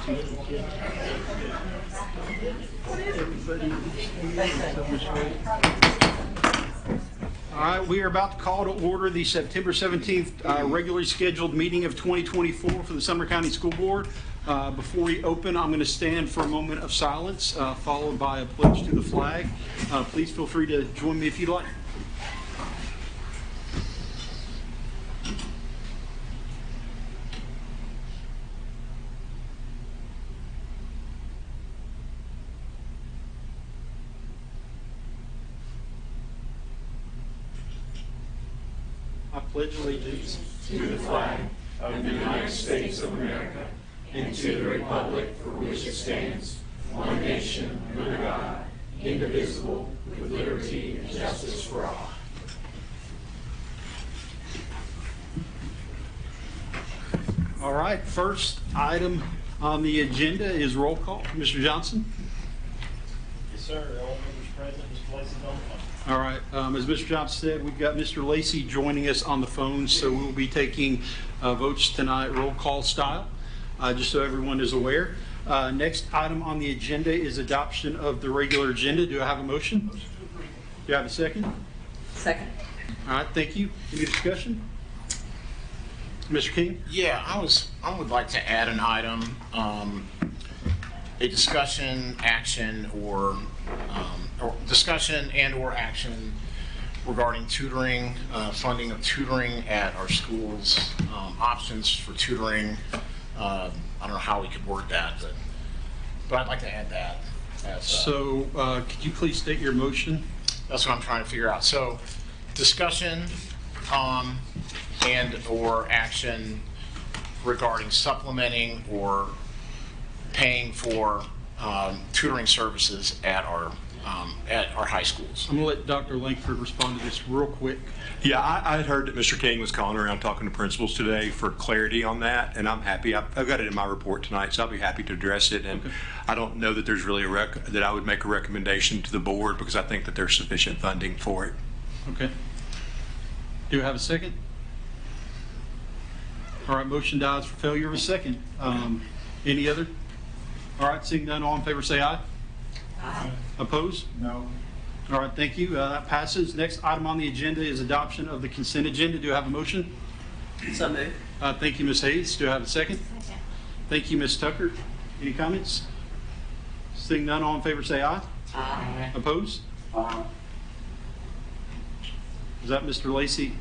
All right, we are about to call to order the September 17th regularly scheduled meeting of 2024 for the Sumner County School Board. Before we open, I'm going to stand for a moment of silence, followed by a pledge to the flag. Please feel free to join me if you'd like. I pledge allegiance to the flag of the United States of America and to the republic for which it stands, one nation, under God, indivisible, with liberty and justice for all. All right, first item on the agenda is roll call. Mr. Johnson? Yes, sir. All members present, Mr. Lacey's on the phone. All right, as Mr. Johnson said, we've got Mr. Lacey joining us on the phone, so we'll be taking votes tonight roll call style, just so everyone is aware. Next item on the agenda is adoption of the regular agenda. Do I have a motion? Do you have a second? Second. All right, thank you. Any discussion? Mr. King? Yeah, I would like to add an item, a discussion, action, or discussion and or action regarding tutoring, funding of tutoring at our schools, options for tutoring. I don't know how we could word that, but I'd like to add that. As, So could you please state your motion? that's what I'm trying to figure out. So discussion and or action regarding supplementing or paying for tutoring services at our high schools. I'm going to let Dr. Langford respond to this real quick. Yeah, I had heard that Mr. King was calling around talking to principals today for clarity on that, and I'm happy. I've got it in my report tonight, so I'll be happy to address it. And okay. I don't know that there's really that I would make a recommendation to the board because I think that there's sufficient funding for it. Okay. Do you have a second? All right, motion dies for failure of a second. Any other? All right, seeing none, all in favor say aye. Aye. Opposed? No. All right, thank you. That passes. Next item on the agenda is adoption of the consent agenda. Do I have a motion? So moved. Thank you, Ms. Hayes. Do I have a second? Second. Thank you, Ms. Tucker. Any comments? Seeing none, all in favor say aye. Aye. Opposed? Is that Mr. Lacey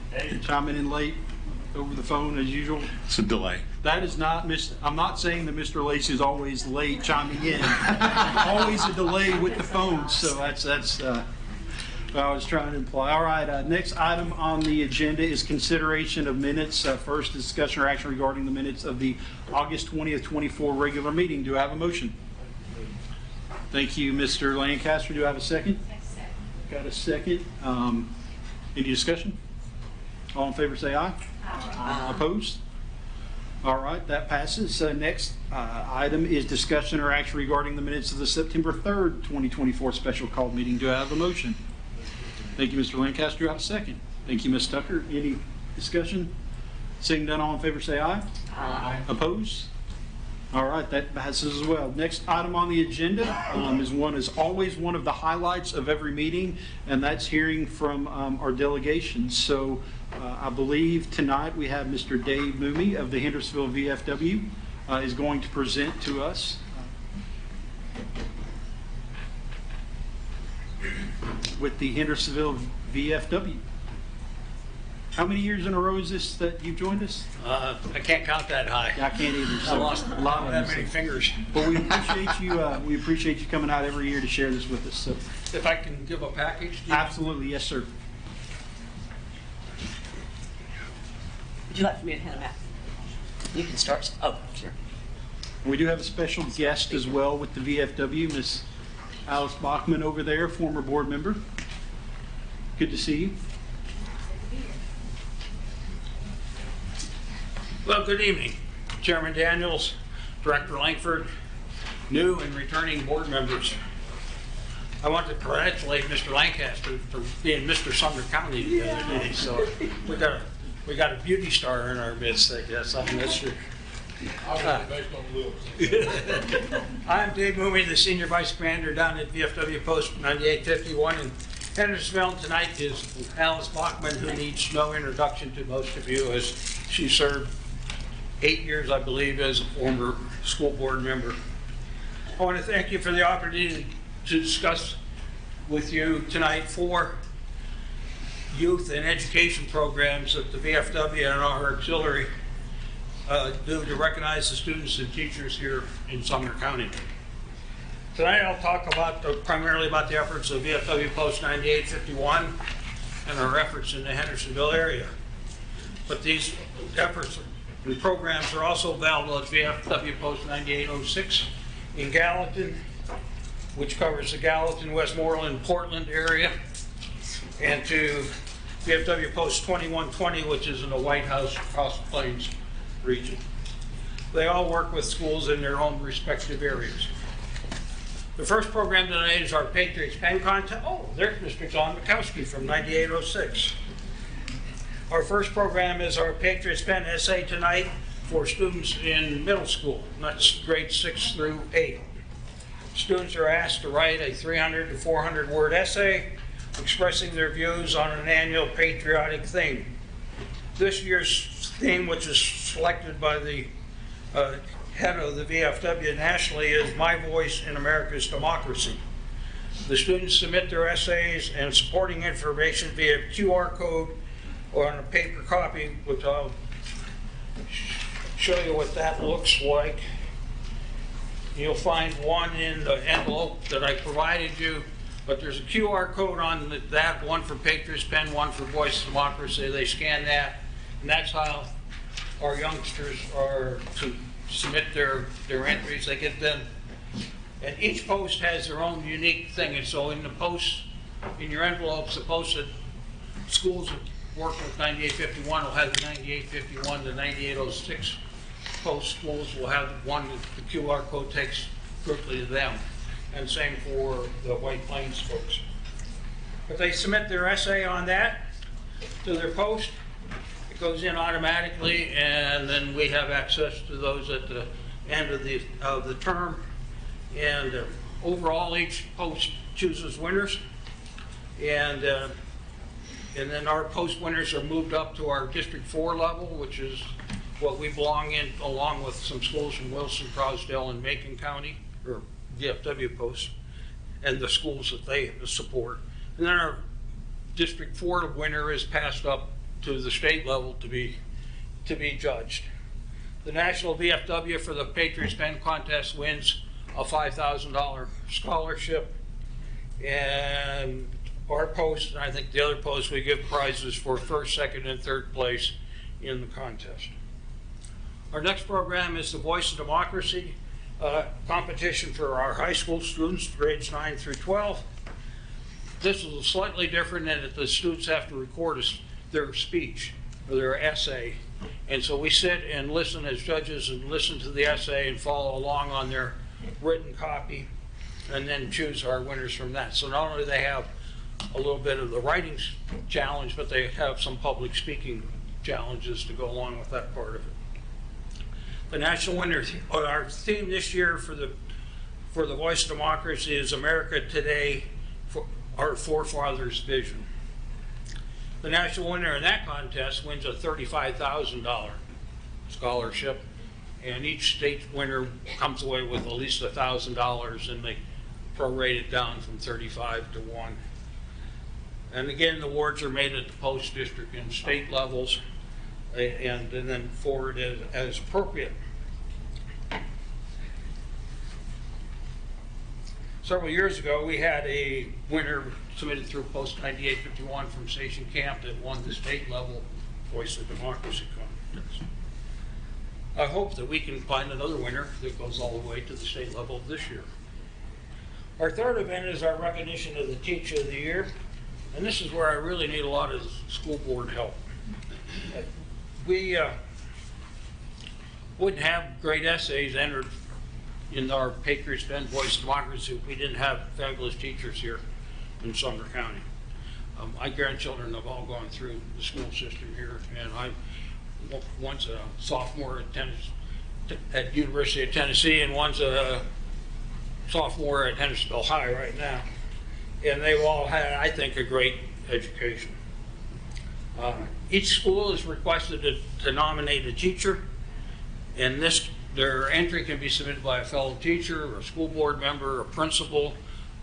chiming in late over the phone as usual? It's a delay. That is not, I'm not saying that Mr. Lacey is always late chiming in. Always a delay with the phone, so that's what I was trying to imply. All right, next item on the agenda is consideration of minutes. First, discussion or action regarding the minutes of the August 20th, 24 regular meeting. Do I have a motion? Thank you, Mr. Lancaster. Do I have a second? Got a second. Any discussion? All in favor say aye. Aye. Opposed? All right, that passes. Next item is discussion or action regarding the minutes of the September 3rd, 2024 special call meeting. Do I have a motion? Thank you, Mr. Lancaster. Do I have a second? Thank you, Ms. Tucker. Any discussion? Seeing none, all in favor say aye. Aye. Opposed? All right, that passes as well. Next item on the agenda is always one of the highlights of every meeting, and that's hearing from our delegations. So I believe tonight we have Mr. Dave Mooney of the Hendersonville VFW is going to present to us. With the Hendersonville VFW. How many years in a row is this that you've joined us? I can't count that high. I can't either. I So lost a lot of that them. many fingers. But we appreciate you. We appreciate you coming out every year to share this with us. So, If I can give a package. absolutely, yes, sir. Would you like for me to hand them out? You can start. Oh, sure. We do have a special guest as well with the VFW, Miss Alice Bachman over there, former board member. Good to see you. Well, good evening. Chairman Daniels, Director Langford, new and returning board members. I want to congratulate Mr. Lancaster for being Mr. Sumner County the other day. So we got a beauty star in our midst, I guess. I mean, that's your I'm Dave Mooney, the Senior Vice Commander down at VFW Post 9851 in Hendersonville. Tonight is Alice Bachman, who needs no introduction to most of you, as she served 8 years, I believe, as a former school board member. I want to thank you for the opportunity to discuss with you tonight 4 youth and education programs that the VFW and our auxiliary do to recognize the students and teachers here in Sumner County. Tonight I'll talk about primarily about the efforts of VFW Post 9851 and our efforts in the Hendersonville area. But these efforts and programs are also available at VFW Post 9806 in Gallatin, which covers the Gallatin, Westmoreland, Portland area, and to VFW Post 2120, which is in the White House Cross Plains region. They all work with schools in their own respective areas. The first program tonight is our Patriots Pen Contest. Oh, there's Mr. John Mikowski from 9806. Our first program is our Patriots Pen Essay tonight for students in middle school. That's grades 6 through 8. Students are asked to write a 300 to 400 word essay expressing their views on an annual patriotic theme. This year's theme, which is selected by the head of the VFW nationally, is My Voice in America's Democracy. The students submit their essays and supporting information via QR code or on a paper copy, which I'll show you what that looks like. You'll find one in the envelope that I provided you, but there's a QR code on that, one for Patriots Pen, one for Voice of Democracy. They scan that, and that's how our youngsters are to submit their entries. They get them, and each post has their own unique thing. And so in the post, in your envelopes, the post that schools that work with 9851 will have the 9851 to 9806 post. Schools will have one that the QR code takes quickly to them. And same for the White Plains folks. If they submit their essay on that to their post, it goes in automatically, and then we have access to those at the end of the term. And overall, each post chooses winners, and then our post winners are moved up to our District 4 level, which is what we belong in, along with some schools from Wilson, Crosdale, and Macon County, or VFW posts, and the schools that they support. And then our District 4 winner is passed up to the state level to be judged. The National VFW for the Patriots Pen Contest wins a $5,000 scholarship, and our post, and I think the other posts, we give prizes for first, second, and third place in the contest. Our next program is the Voice of Democracy competition for our high school students, grades 9 through 12. This is slightly different in that the students have to record their speech or their essay. And so we sit and listen as judges and listen to the essay and follow along on their written copy, and then choose our winners from that. So not only do they have a little bit of the writing challenge, but they have some public speaking challenges to go along with that part of it. The national winner, or our theme this year for the Voice of Democracy is America Today, for our forefathers' vision. The national winner in that contest wins a $35,000 scholarship, and each state winner comes away with at least $1,000, and they prorate it down from 35 to 1. And again, the awards are made at the post, district, and state levels, and then forwarded as appropriate. Several years ago, we had a winner submitted through Post 9851 from Station Camp that won the state level Voice of Democracy contest. I hope that we can find another winner that goes all the way to the state level this year. Our third event is our recognition of the Teacher of the Year, and this is where I really need a lot of school board help. We wouldn't have great essays entered in our Patriots Pen Voice of Democracy if we didn't have fabulous teachers here in Sumner County. My grandchildren have all gone through the school system here, and I once a sophomore attended at University of Tennessee, and one's a sophomore at Hendersonville High right now. And they've all had, I think, a great education. Each school is requested to nominate a teacher, and their entry can be submitted by a fellow teacher, or a school board member, a principal,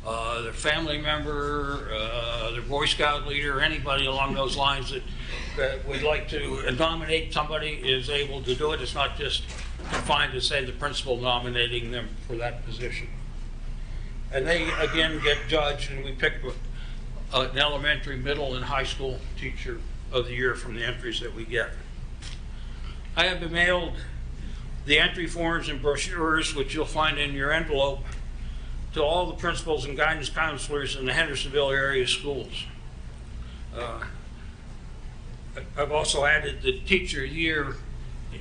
their family member, their Boy Scout leader, anybody along those lines that would like to nominate somebody is able to do it. It's not just confined to, say, the principal nominating them for that position. And they, again, get judged, and we pick an elementary, middle, and high school teacher of the year from the entries that we get. I have been mailed the entry forms and brochures, which you'll find in your envelope, to all the principals and guidance counselors in the Hendersonville area schools. I've also added the teacher year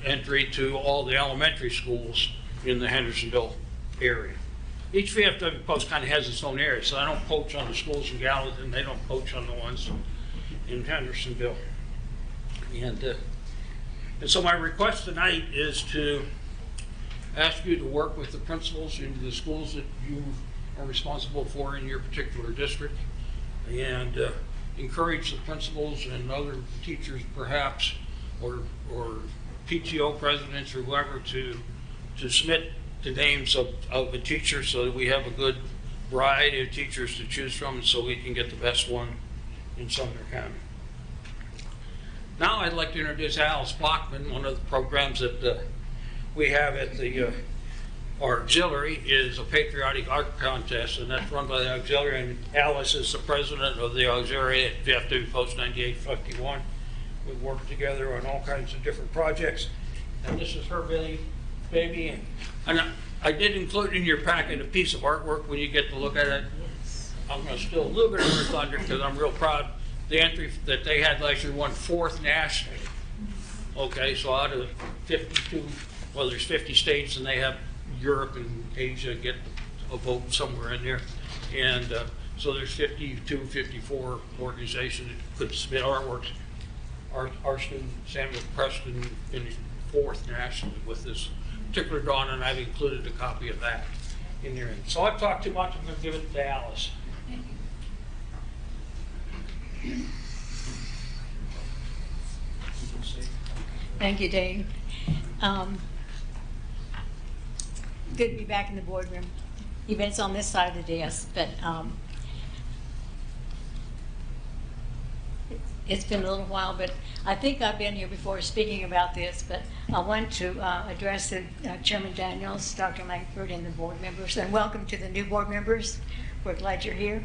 entry to all the elementary schools in the Hendersonville area. Each VFW post kind of has its own area, so I don't poach on the schools in Gallatin, they don't poach on the ones in Hendersonville. And so my request tonight is to ask you to work with the principals in the schools that you are responsible for in your particular district, and encourage the principals and other teachers perhaps, or PTO presidents or whoever, to submit the names of a teacher so that we have a good variety of teachers to choose from, and so we can get the best one in Sumner County. Now I'd like to introduce Alice Blockman. One of the programs that we have at our auxiliary is a patriotic art contest, and that's run by the auxiliary, and Alice is the president of the auxiliary at VFW Post 9851. We work together on all kinds of different projects, and this is her baby. And I did include in your packet a piece of artwork when you get to look at it. I'm going to steal a little bit of her thunder because I'm real proud. The entry that they had last year won 4th nationally. Okay, so out of 52, well, there's 50 states, and they have Europe and Asia get a vote somewhere in there. And so there's 52, 54 organizations that could submit artworks. Our student, Samuel Preston, finished 4th nationally with this particular drawing, and I've included a copy of that in there. So I've talked too much, I'm going to give it to Alice. Thank you, Dave. Good to be back in the boardroom. Events on this side of the desk, but it's been a little while, but I think I've been here before speaking about this, but I want to address Chairman Daniels, Dr. Langford, and the board members, and welcome to the new board members. We're glad you're here.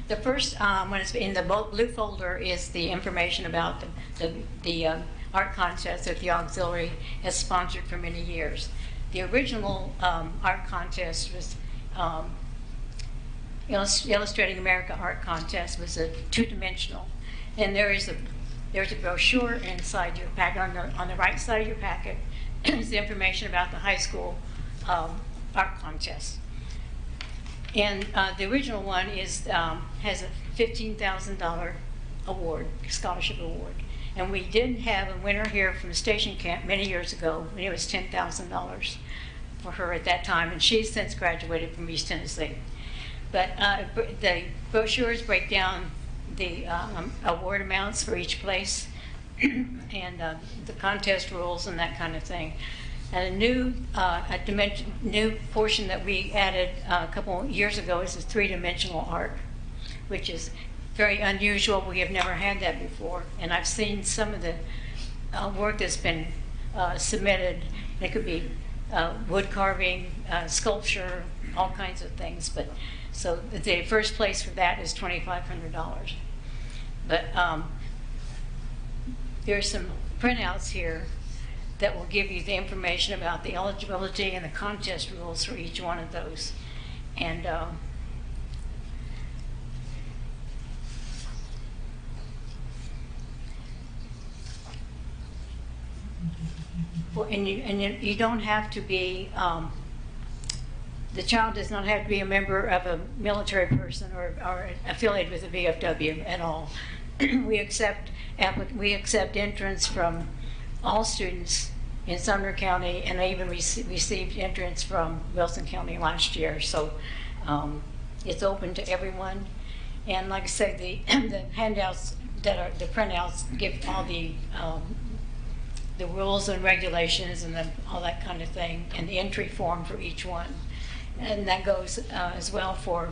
The first one is in the blue folder is the information about the art contest that the auxiliary has sponsored for many years. The original art contest was Illustrating America Art Contest was a two-dimensional, and there's a brochure inside your packet. On the right side of your packet is the information about the high school art contest. And the original one has a $15,000 award, scholarship award. And we did have a winner here from the station camp many years ago, and it was $10,000 for her at that time, and she's since graduated from East Tennessee. But the brochures break down the award amounts for each place and the contest rules and that kind of thing. And a new portion that we added a couple years ago is this three-dimensional art, which is very unusual. We have never had that before. And I've seen some of the work that's been submitted. It could be wood carving, sculpture, all kinds of things. But so the first place for that is $2,500. But there's some printouts here that will give you the information about the eligibility and the contest rules for each one of those. And you don't have to be, the child does not have to be a member of a military person or affiliated with the VFW at all. We accept entrance from all students in Sumner County, and I even received entrance from Wilson County last year. So it's open to everyone. And like I said, the handouts that are the printouts give all the rules and regulations and all that kind of thing, and the entry form for each one. And that goes as well for,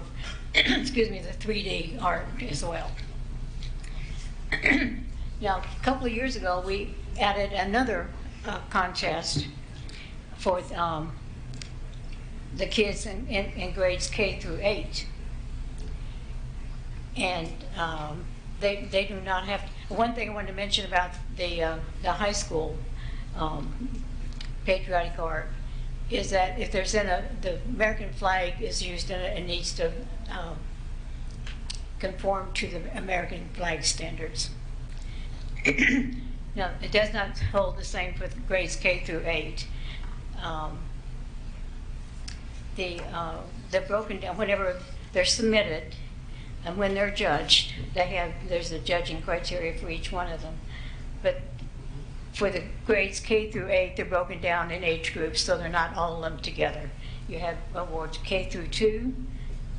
excuse me, the 3D art as well. Now, a couple of years ago, we added another contest for the kids in grades K through 8. And they do not have, one thing I wanted to mention about the high school patriotic art is that if there's the American flag is used in it, it needs to conform to the American flag standards. Now, it does not hold the same for grades K through 8. They're broken down whenever they're submitted, and when they're judged, there's a judging criteria for each one of them. But for the grades K through 8, they're broken down in age groups, so they're not all lumped together. You have awards K through 2,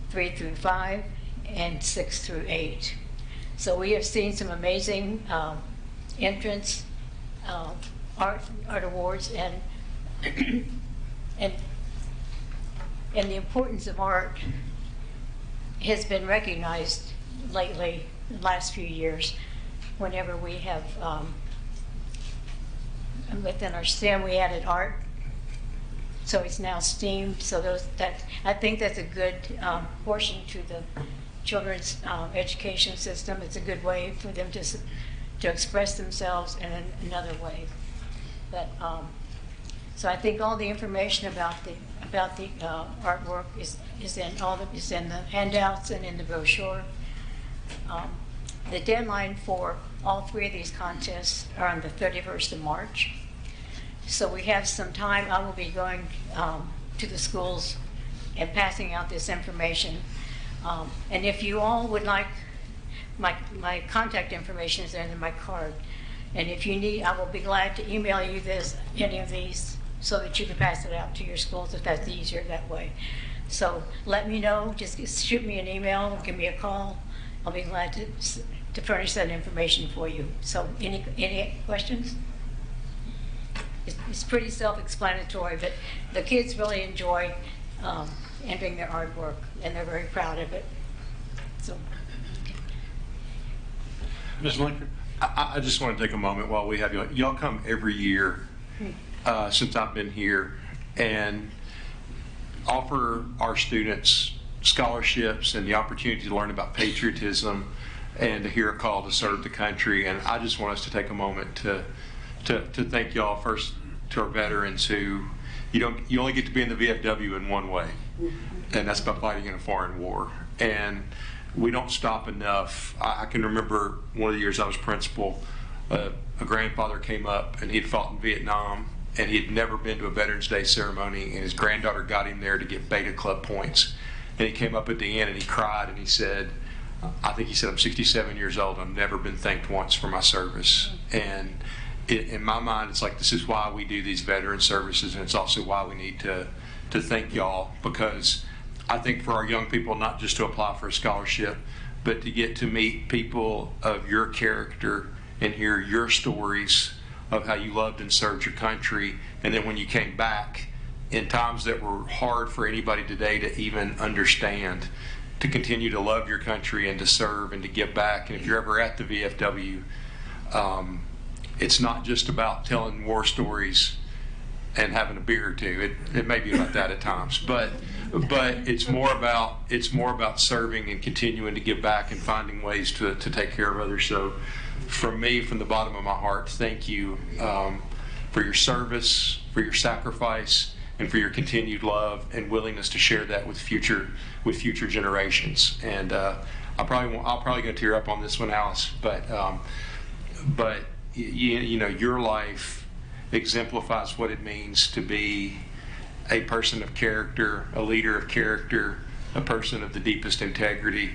3 through 5, and 6 through 8. So we have seen some amazing entrance art awards, and the importance of art has been recognized lately, the last few years, whenever we have, within our STEM, we added art, so it's now STEAM, so I think that's a good portion to the children's education system. It's a good way for them to express themselves in another way. But so I think all the information about the artwork is in the handouts and in the brochure. The deadline for all 3 of these contests are on the 31st of March. So we have some time. I will be going to the schools and passing out this information. And if you all would like, my contact information is in my card. And if you need, I will be glad to email you any of these, so that you can pass it out to your schools if that's easier that way. So let me know, just shoot me an email, give me a call. I'll be glad to furnish that information for you. So any questions? It's pretty self-explanatory, but the kids really enjoy entering their artwork, and they're very proud of it. So. Ms. Lincoln, I just want to take a moment while we have you. Y'all come every year since I've been here and offer our students scholarships and the opportunity to learn about patriotism and to hear a call to serve the country. And I just want us to take a moment to thank y'all first, to our veterans who you only get to be in the VFW in one way, and that's by fighting in a foreign war. And we don't stop enough. I can remember one of the years I was principal, a grandfather came up and he'd fought in Vietnam, and he'd never been to a Veterans Day ceremony, and his granddaughter got him there to get Beta Club points. And he came up at the end and he cried and he said, I think he said, I'm 67 years old, I've never been thanked once for my service. And in my mind, it's like, this is why we do these veteran services, and it's also why we need to thank y'all, because I think for our young people, not just to apply for a scholarship, but to get to meet people of your character and hear your stories of how you loved and served your country. And then when you came back in times that were hard for anybody today to even understand, to continue to love your country and to serve and to give back. And if you're ever at the VFW, it's not just about telling war stories and having a beer or two. It may be about that at times, but it's more about serving and continuing to give back and finding ways to take care of others. So from me, from the bottom of my heart, thank you for your service, for your sacrifice, and for your continued love and willingness to share that with future generations. And I'll probably go tear up on this one, Alice, but you know, your life exemplifies what it means to be a person of character, a leader of character, a person of the deepest integrity,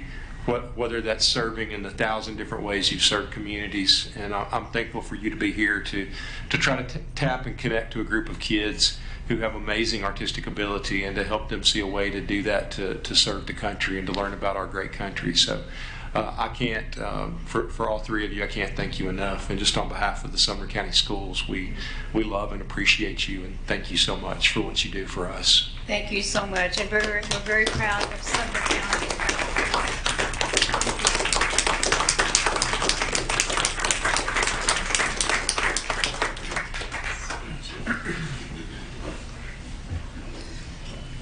whether that's serving in the 1,000 different ways you've served communities. And I'm thankful for you to be here to try to tap and connect to a group of kids who have amazing artistic ability and to help them see a way to do that to serve the country and to learn about our great country. So I can't, for all three of you, I can't thank you enough. And just on behalf of the Sumner County Schools, we love and appreciate you, and thank you so much for what you do for us. Thank you so much, and we're very proud of Sumner County.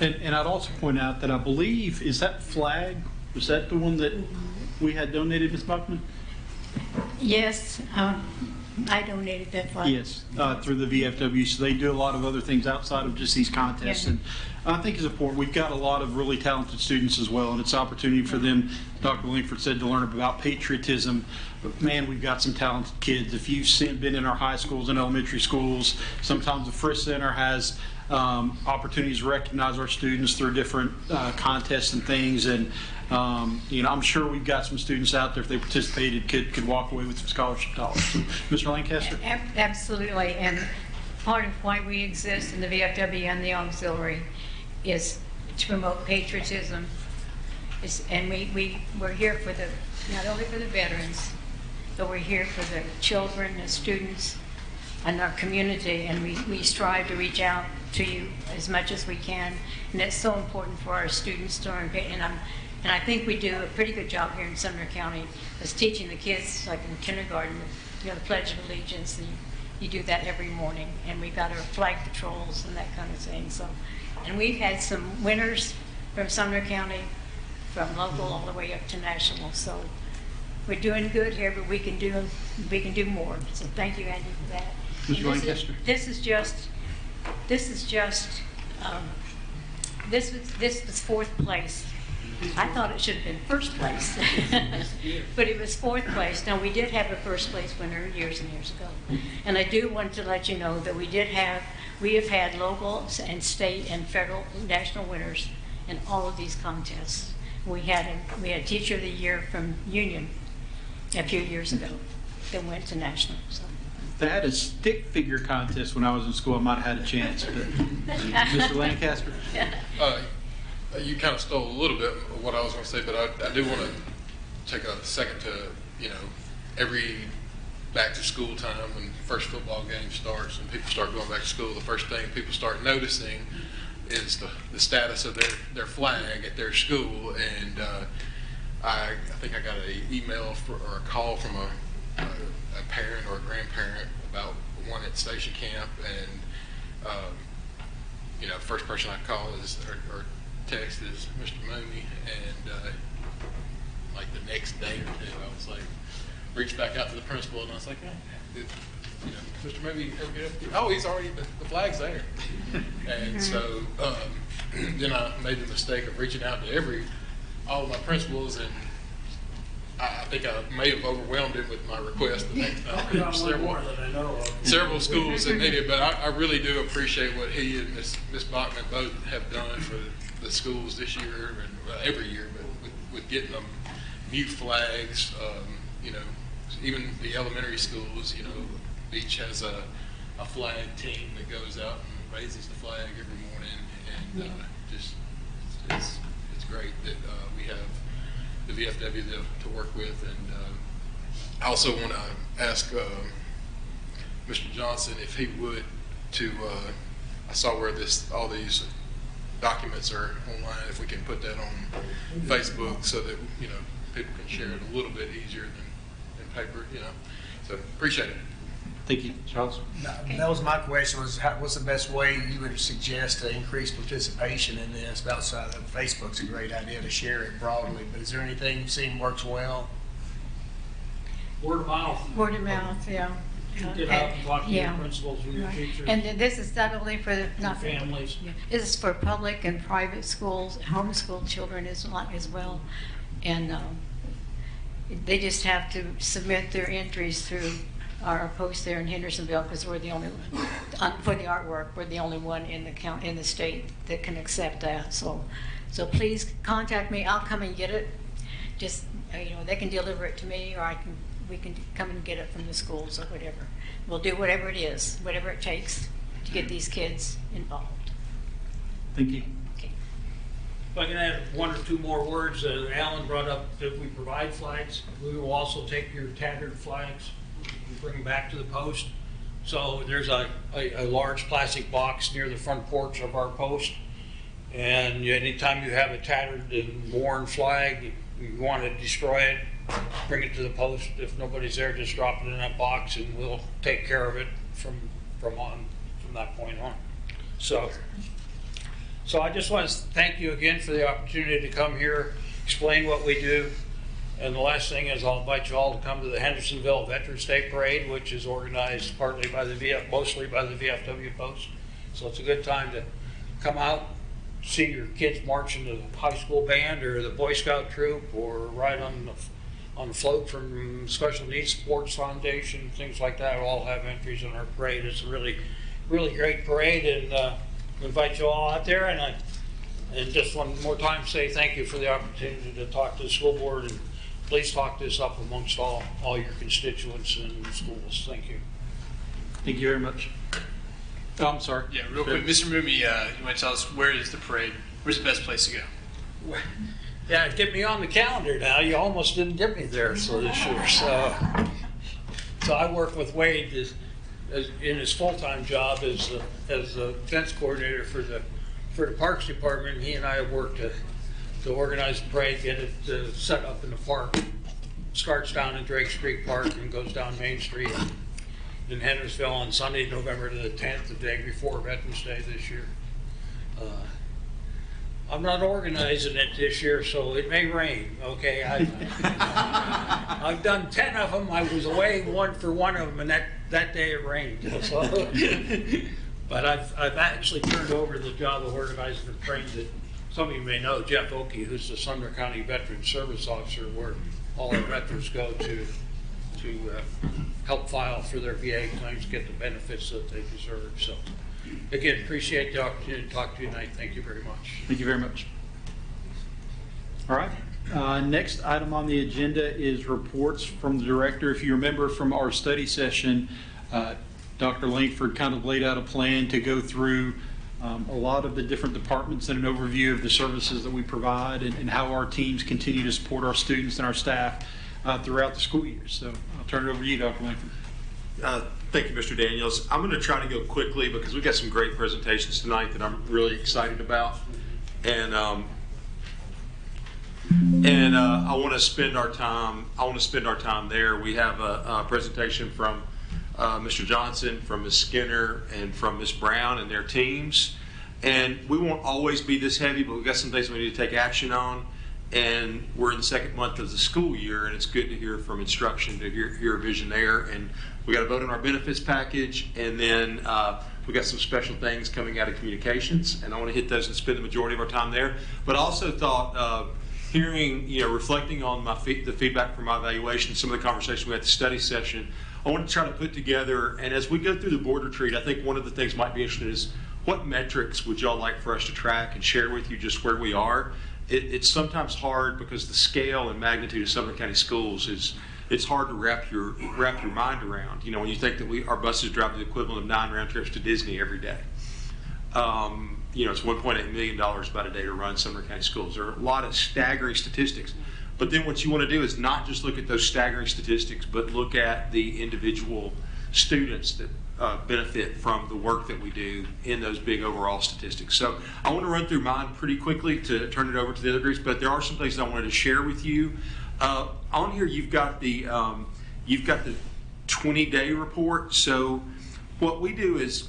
And I'd also point out that I believe, is that flag, was that the one that we had donated, Ms. Buckman? Yes, I donated that flag. Yes, through the VFW. So they do a lot of other things outside of just these contests. Yeah. And I think it's important. We've got a lot of really talented students as well, and it's an opportunity for them, Dr. Langford said, to learn about patriotism. But man, we've got some talented kids. If you've been in our high schools and elementary schools, sometimes the Frisk Center has opportunities to recognize our students through different contests and things. And I'm sure we've got some students out there, if they participated, could walk away with some scholarship dollars. So, Mr. Lancaster? Absolutely, and part of why we exist in the VFW and the auxiliary is to promote patriotism. And we're here for not only for the veterans, but we're here for the children, the students, and our community, and we strive to reach out to you as much as we can. And it's so important for our students to learn. And I think we do a pretty good job here in Sumner County as teaching the kids, like in kindergarten, the Pledge of Allegiance. And you do that every morning. And we've got our flag patrols and that kind of thing. So, and we've had some winners from Sumner County, from local all the way up to national. So we're doing good here, but we can do more. So thank you, Andy, for that. Mr. Lancaster? This was fourth place. I thought it should have been first place, but it was fourth place. Now, we did have a first place winner years and years ago, and I do want to let you know that we have had local and state and federal national winners in all of these contests. We had a Teacher of the Year from Union a few years ago that went to national. So. If they had a stick figure contest when I was in school, I might have had a chance. But Mr. Lancaster? You kind of stole a little bit of what I was going to say, but I do want to take a second to, every back to school time when first football game starts and people start going back to school, the first thing people start noticing is the status of their flag at their school. And I think I got an email or a call from a parent or a grandparent about one at Station Camp, and first person I call or text is Mr. Mooney, and like the next day or two, I was like, reached back out to the principal, and I was like, hey, Mr. Mooney ever get up? Oh, he's already, the flag's there. And so then I made the mistake of reaching out to all of my principals, and I think I may have overwhelmed him with my request. Several schools that need it, but I really do appreciate what he and Ms. Bachman both have done for the schools this year and every year, but with getting them new flags. Even the elementary schools, each has a flag team that goes out and raises the flag every morning, and it's great that we have the VFW to work with. And I also want to ask Mr. Johnson if he would I saw where all these documents are online, if we can put that on Facebook so that people can share it a little bit easier than paper, So appreciate it. Thank you. Charles? That was my question, what's the best way you would suggest to increase participation in this? Outside of Facebook's a great idea to share it broadly, but is there anything you've seen works well? Word of mouth. Word of mouth, yeah. Get out and talk to your principals and your teachers. And this is not only for families. This is for public and private schools, homeschooled children as well. And they just have to submit their entries through our post there in Hendersonville, because we're the only one for the artwork. We're the only one in the state that can accept that. So please contact me. I'll come and get it. Just they can deliver it to me, or we can come and get it from the schools or whatever. We'll do whatever it is, whatever it takes to get these kids involved. Thank you. Okay. If I can add one or two more words, Alan brought up that we provide flags. We will also take your tattered flags and bring them back to the post. So there's a large plastic box near the front porch of our post. And anytime you have a tattered and worn flag, you want to destroy it, bring it to the post. If nobody's there, just drop it in that box and we'll take care of it from that point on. So I just want to thank you again for the opportunity to come here, explain what we do. And the last thing is I'll invite you all to come to the Hendersonville Veterans Day Parade, which is organized mostly by the VFW Post. So it's a good time to come out, see your kids march in the high school band or the Boy Scout troop, or ride on the float from Special Needs Sports Foundation, things like that. We'll all have entries in our parade. It's a really great parade, and invite you all out there. And just one more time say thank you for the opportunity to talk to the school board, and please talk this up amongst all your constituents and schools. Thank you. Thank you very much. Oh, I'm sorry. Yeah, real quick, Mr. Mooney, you want to tell us where is the parade? Where's the best place to go? Yeah, get me on the calendar now. You almost didn't get me there this year. So I work with Wade in his full-time job as a fence coordinator for the Parks Department. He and I have worked to organize the parade, get it set up in the park. Starts down in Drake Street Park and goes down Main Street in Hendersonville on Sunday, November the 10th, the day before Veterans Day this year. I'm not organizing it this year, so it may rain, okay? I've done 10 of them. I was away for one of them, and that day it rained. So. But I've actually turned over the job of organizing the parade to some of you may know, Jeff Oakey, who's the Sumner County Veteran Service Officer, where all our veterans go to help file for their VA claims, get the benefits that they deserve. So, again, appreciate the opportunity to talk to you tonight. Thank you very much. Thank you very much. All right. Next item on the agenda is reports from the director. If you remember from our study session, Dr. Langford kind of laid out a plan to go through a lot of the different departments and an overview of the services that we provide and how our teams continue to support our students and our staff throughout the school year. So I'll turn it over to you, Dr. Langford. Thank you, Mr. Daniels. I'm going to try to go quickly because we've got some great presentations tonight that I'm really excited about. And I want to spend our time there. We have a presentation from Mr. Johnson, from Ms. Skinner, and from Ms. Brown and their teams. And we won't always be this heavy, but we've got some things we need to take action on. And we're in the second month of the school year, and it's good to hear from instruction, to hear a vision there. And we got to vote on our benefits package, and then we got some special things coming out of communications, and I want to hit those and spend the majority of our time there. But I also thought, hearing, reflecting on the feedback from my evaluation, some of the conversation we had at the study session, I want to try to put together, and as we go through the board retreat, I think one of the things might be interesting is what metrics would y'all like for us to track and share with you just where we are. It's sometimes hard because the scale and magnitude of Sumner County Schools it's hard to wrap your mind around. When you think that our buses drive the equivalent of 9 round trips to Disney every day. It's $1.8 million about a day to run Sumner County Schools. There are a lot of staggering statistics. But then what you want to do is not just look at those staggering statistics, but look at the individual students that benefit from the work that we do in those big overall statistics. So I want to run through mine pretty quickly to turn it over to the other groups, but there are some things I wanted to share with you. On here you've got the 20-day report. So what we do is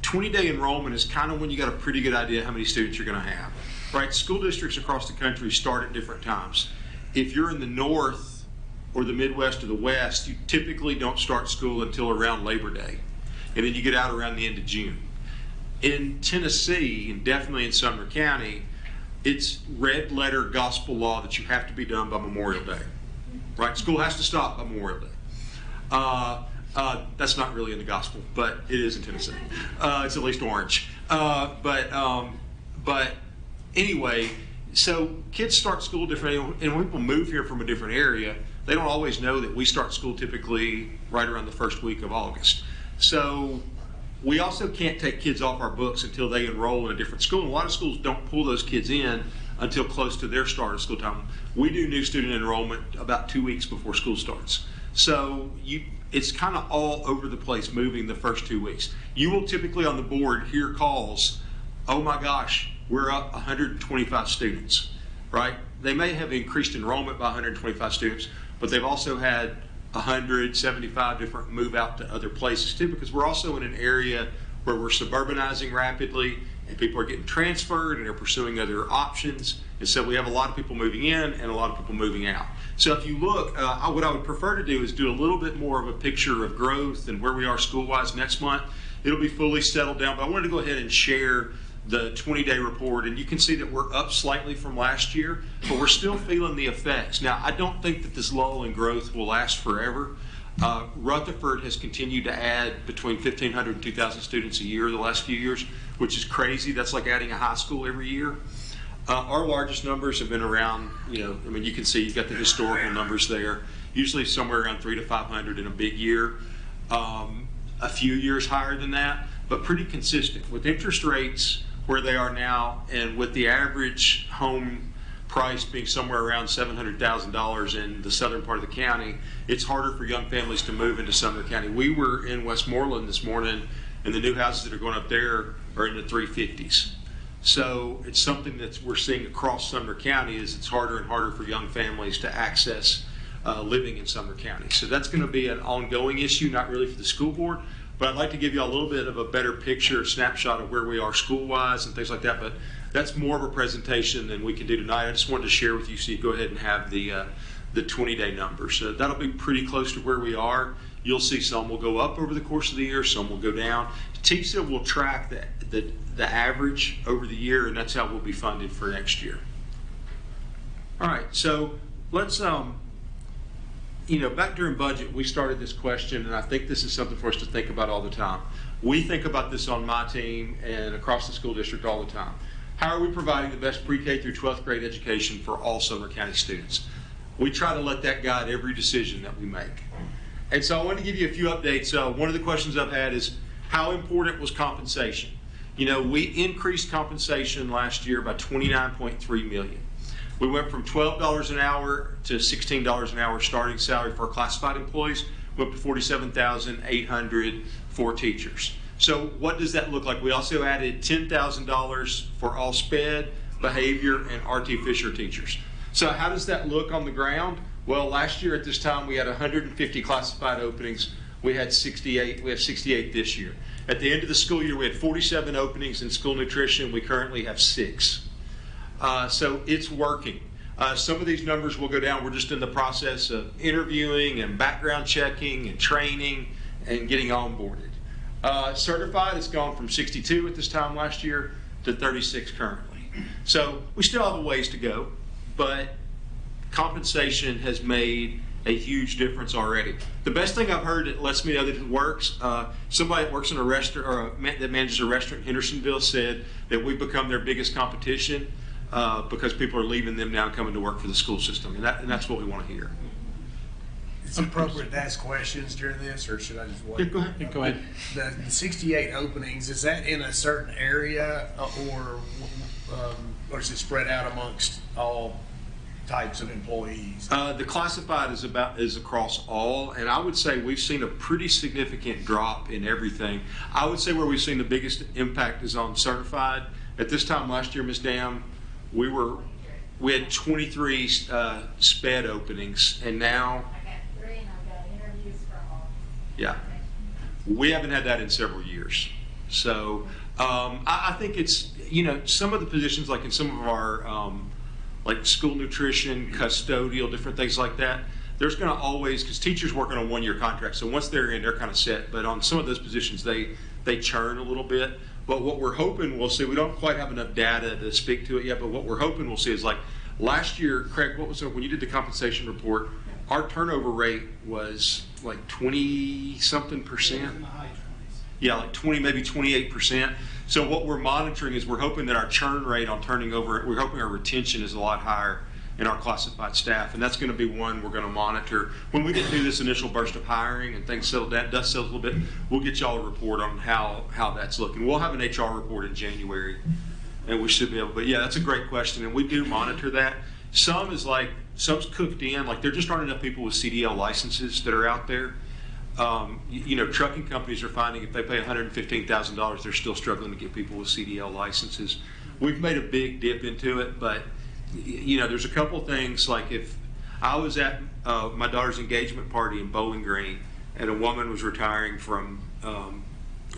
20-day enrollment is kind of when you got a pretty good idea how many students you're going to have. Right? School districts across the country start at different times. If you're in the north or the Midwest or the West, you typically don't start school until around Labor Day. And then you get out around the end of June. In Tennessee, and definitely in Sumner County, it's red letter gospel law that you have to be done by Memorial Day. Right? School has to stop by Memorial Day. That's not really in the gospel, but it is in Tennessee. It's at least orange. But anyway, So kids start school differently, and when people move here from a different area, they don't always know that we start school typically right around the first week of August. So we also can't take kids off our books until they enroll in a different school. And a lot of schools don't pull those kids in until close to their start of school time. We do new student enrollment about 2 weeks before school starts. So it's kind of all over the place moving the first 2 weeks. You will typically on the board hear calls, oh my gosh, we're up 125 students, right? They may have increased enrollment by 125 students, but they've also had 175 different move out to other places too, because we're also in an area where we're suburbanizing rapidly and people are getting transferred and they're pursuing other options. And so we have a lot of people moving in and a lot of people moving out. So if you look, what I would prefer to do is do a little bit more of a picture of growth and where we are school-wise next month. It'll be fully settled down, but I wanted to go ahead and share the 20-day report, and you can see that we're up slightly from last year, but we're still feeling the effects. Now, I don't think that this lull in growth will last forever. Rutherford has continued to add between 1,500 and 2,000 students a year the last few years, which is crazy. That's like adding a high school every year. Our largest numbers have been around, you can see you've got the historical numbers there, usually somewhere around 300 to 500 in a big year. A few years higher than that, but pretty consistent. With interest rates where they are now, and with the average home price being somewhere around $700,000 in the southern part of the county, it's harder for young families to move into Sumner County. We were in Westmoreland this morning, and the new houses that are going up there are in the 350s. So it's something that we're seeing across Sumner County is it's harder and harder for young families to access living in Sumner County. So that's going to be an ongoing issue, not really for the school board, but I'd like to give you a little bit of a better picture, snapshot of where we are school-wise and things like that. But that's more of a presentation than we can do tonight. I just wanted to share with you so you go ahead and have the 20-day numbers. So that'll be pretty close to where we are. You'll see some will go up over the course of the year, some will go down. TISA will track the average over the year, and that's how we'll be funded for next year. All right, so let's back during budget, we started this question, and I think this is something for us to think about all the time. We think about this on my team and across the school district all the time. How are we providing the best pre-K through 12th grade education for all Sumner County students? We try to let that guide every decision that we make. And so I want to give you a few updates. One of the questions I've had is, how important was compensation? We increased compensation last year by $29.3 million. We went from $12 an hour to $16 an hour starting salary for our classified employees. We went to $47,800 for teachers. So what does that look like? We also added $10,000 for all SPED, behavior, and RT Fisher teachers. So how does that look on the ground? Well, last year at this time we had 150 classified openings. We had 68. We have 68 this year. At the end of the school year, we had 47 openings in school nutrition. We currently have 6. So it's working. Some of these numbers will go down. We're just in the process of interviewing and background checking and training and getting onboarded. Certified has gone from 62 at this time last year to 36 currently. So we still have a ways to go, but compensation has made a huge difference already. The best thing I've heard that lets me know that it works, somebody that works in a restaurant or that manages a restaurant in Hendersonville said that we've become their biggest competition because people are leaving them now and coming to work for the school system, and that's what we want to hear. Is it appropriate to ask questions during this, or should I just wait? Yeah, go ahead. Go ahead. The 68 openings, is that in a certain area, or is it spread out amongst all types of employees? The classified is across all, and I would say we've seen a pretty significant drop in everything. I would say where we've seen the biggest impact is on certified. At this time last year, Ms. Dam, we had 23 SPED openings, and now yeah, we haven't had that in several years. So I think it's, some of the positions, like in some of our like school nutrition, custodial, different things like that, there's going to always, because teachers work on a 1-year contract, so once they're in, they're kind of set. But on some of those positions, they churn a little bit. But what we're hoping we'll see, we don't quite have enough data to speak to it yet, but what we're hoping we'll see is, like last year, Craig, what was it, when you did the compensation report, our turnover rate was like 20-something%. In the high 20s. Yeah, like 20, maybe 28%. So what we're monitoring is we're hoping that our churn rate on turning over, we're hoping our retention is a lot higher in our classified staff, and that's going to be one we're going to monitor. When we get through this initial burst of hiring and things settle down, dust settles a little bit, we'll get y'all a report on how that's looking. We'll have an HR report in January, and we should be able, but yeah, that's a great question, and we do monitor that. Some's cooked in, like there just aren't enough people with CDL licenses that are out there. You know, trucking companies are finding if they pay $115,000, they're still struggling to get people with CDL licenses. We've made a big dip into it, but you know, there's a couple things, like if I was at my daughter's engagement party in Bowling Green and a woman was retiring from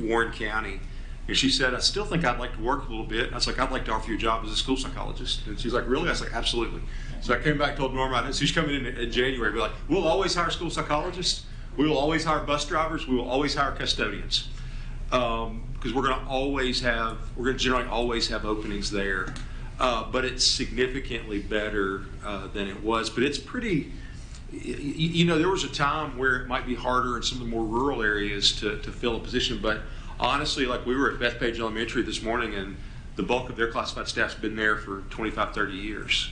Warren County, and she said, I still think I'd like to work a little bit. I was like, I'd like to offer you a job as a school psychologist. And she's like, really? I was like, absolutely. So I came back, told Norma, she's coming in January, be like, we'll always hire school psychologists. We will always hire bus drivers. We will always hire custodians. Because we're going to generally always have openings there. But it's significantly better than it was. But it's pretty, you know, there was a time where it might be harder in some of the more rural areas to fill a position. But honestly, like we were at Bethpage Elementary this morning, and the bulk of their classified staff's been there for 25, 30 years.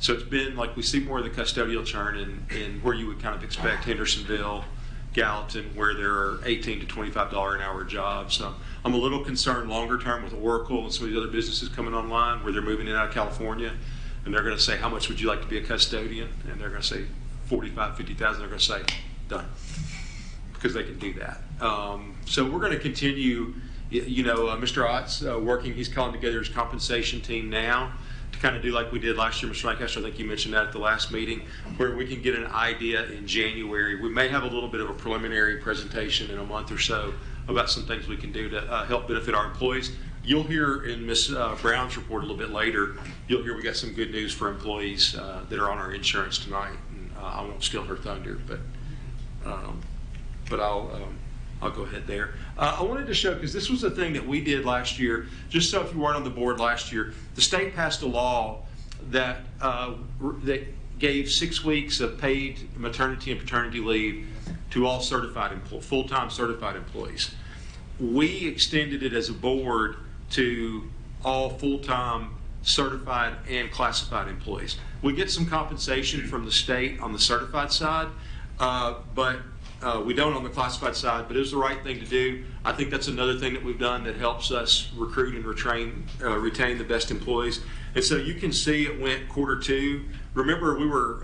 So it's been like we see more of the custodial churn in where you would kind of expect, Hendersonville, Gallatin, where there are $18 to $25 an hour jobs. I'm a little concerned longer term with Oracle and some of these other businesses coming online where they're moving in out of California, and they're going to say, how much would you like to be a custodian? And they're going to say $45,000, $50,000. They're going to say, done, because they can do that. So we're going to continue. You know, Mr. Ott's working. He's calling together his compensation team now to kind of do like we did last year, Mr. Lancaster. I think you mentioned that at the last meeting, where we can get an idea in January. We may have a little bit of a preliminary presentation in a month or so about some things we can do to help benefit our employees. You'll hear in Ms. Brown's report a little bit later, you'll hear we got some good news for employees that are on our insurance tonight. And, I won't steal her thunder, but I'll go ahead there. I wanted to show, because this was a thing that we did last year, just so if you weren't on the board last year, the state passed a law that gave 6 weeks of paid maternity and paternity leave to all full-time certified employees. We extended it as a board to all full-time certified and classified employees. We get some compensation from the state on the certified side, but we don't on the classified side, but it was the right thing to do. I think that's another thing that we've done that helps us recruit and retain the best employees. And so you can see it went Q2. Remember, we were,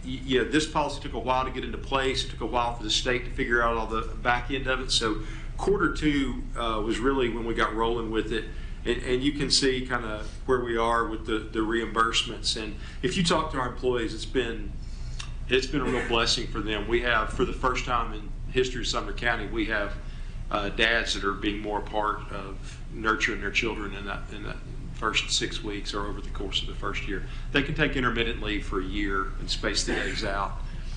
this policy took a while to get into place. It took a while for the state to figure out all the back end of it. So Q2 was really when we got rolling with it. And you can see kind of where we are with the reimbursements. And if you talk to our employees, it's been a real blessing for them. We have, for the first time in history of Sumner County, we have dads that are being more a part of nurturing their children in that first 6 weeks or over the course of the first year. They can take intermittent leave for a year and space the days out,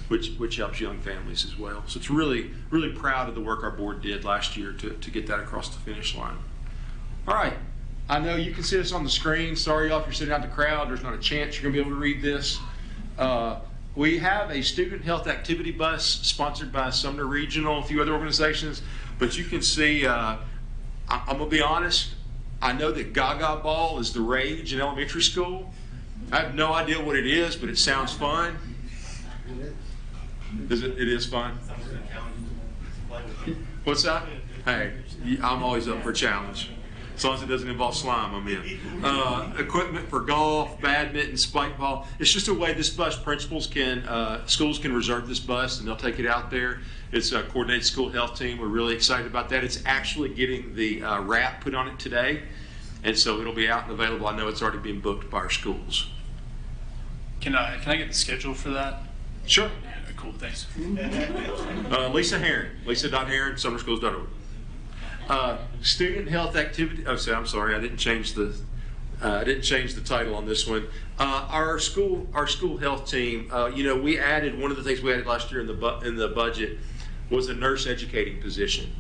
which helps young families as well. So it's really, really proud of the work our board did last year to get that across the finish line. All right. I know you can see this on the screen. Sorry, y'all, if you're sitting out in the crowd, there's not a chance you're going to be able to read this. We have a student health activity bus sponsored by Sumner Regional, a few other organizations, but you can see, I'm going to be honest, I know that Gaga Ball is the rage in elementary school. I have no idea what it is, but it sounds fun. It is fun. What's that? Hey, I'm always up for a challenge. As long as it doesn't involve slime, I'm in. Equipment for golf, badminton, spike ball. It's just a way this bus, schools can reserve this bus and they'll take it out there. It's a coordinated school health team. We're really excited about that. It's actually getting the wrap put on it today. And so it'll be out and available. I know it's already been booked by our schools. Can I get the schedule for that? Sure. Yeah, cool, thanks. Lisa Herron, lisa.herron, sumnerschools.org. Student health activity. Oh, I'm sorry, I didn't change the title on this one. Our school health team. We added one of the things we added last year in the budget was a nurse educating position.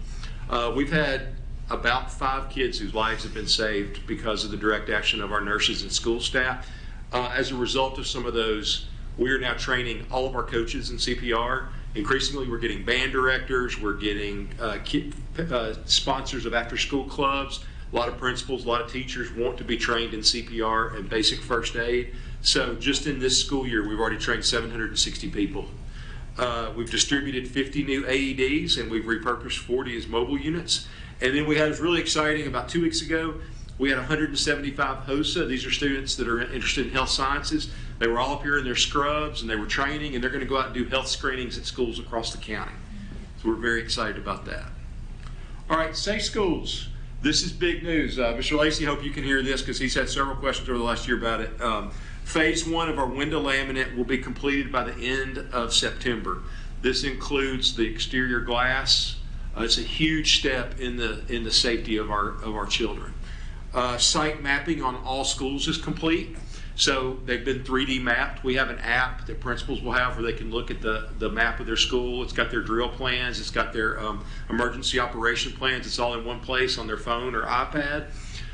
We've had about 5 kids whose lives have been saved because of the direct action of our nurses and school staff. As a result of some of those, we are now training all of our coaches in CPR, Increasingly, we're getting band directors, we're getting sponsors of after-school clubs. A lot of principals, a lot of teachers want to be trained in CPR and basic first aid. So just in this school year, we've already trained 760 people. We've distributed 50 new AEDs, and we've repurposed 40 as mobile units. And then we had, it was really exciting, about 2 weeks ago, we had 175 HOSA. These are students that are interested in health sciences. They were all up here in their scrubs, and they were training, and they're going to go out and do health screenings at schools across the county. So we're very excited about that. All right, Safe Schools. This is big news. Mr. Lacey, hope you can hear this because he's had several questions over the last year about it. Phase 1 of our window laminate will be completed by the end of September. This includes the exterior glass. It's a huge step in the safety of our children. Site mapping on all schools is complete. So they've been 3D mapped. We have an app that principals will have where they can look at the map of their school. It's got their drill plans. It's got their emergency operation plans. It's all in one place on their phone or iPad.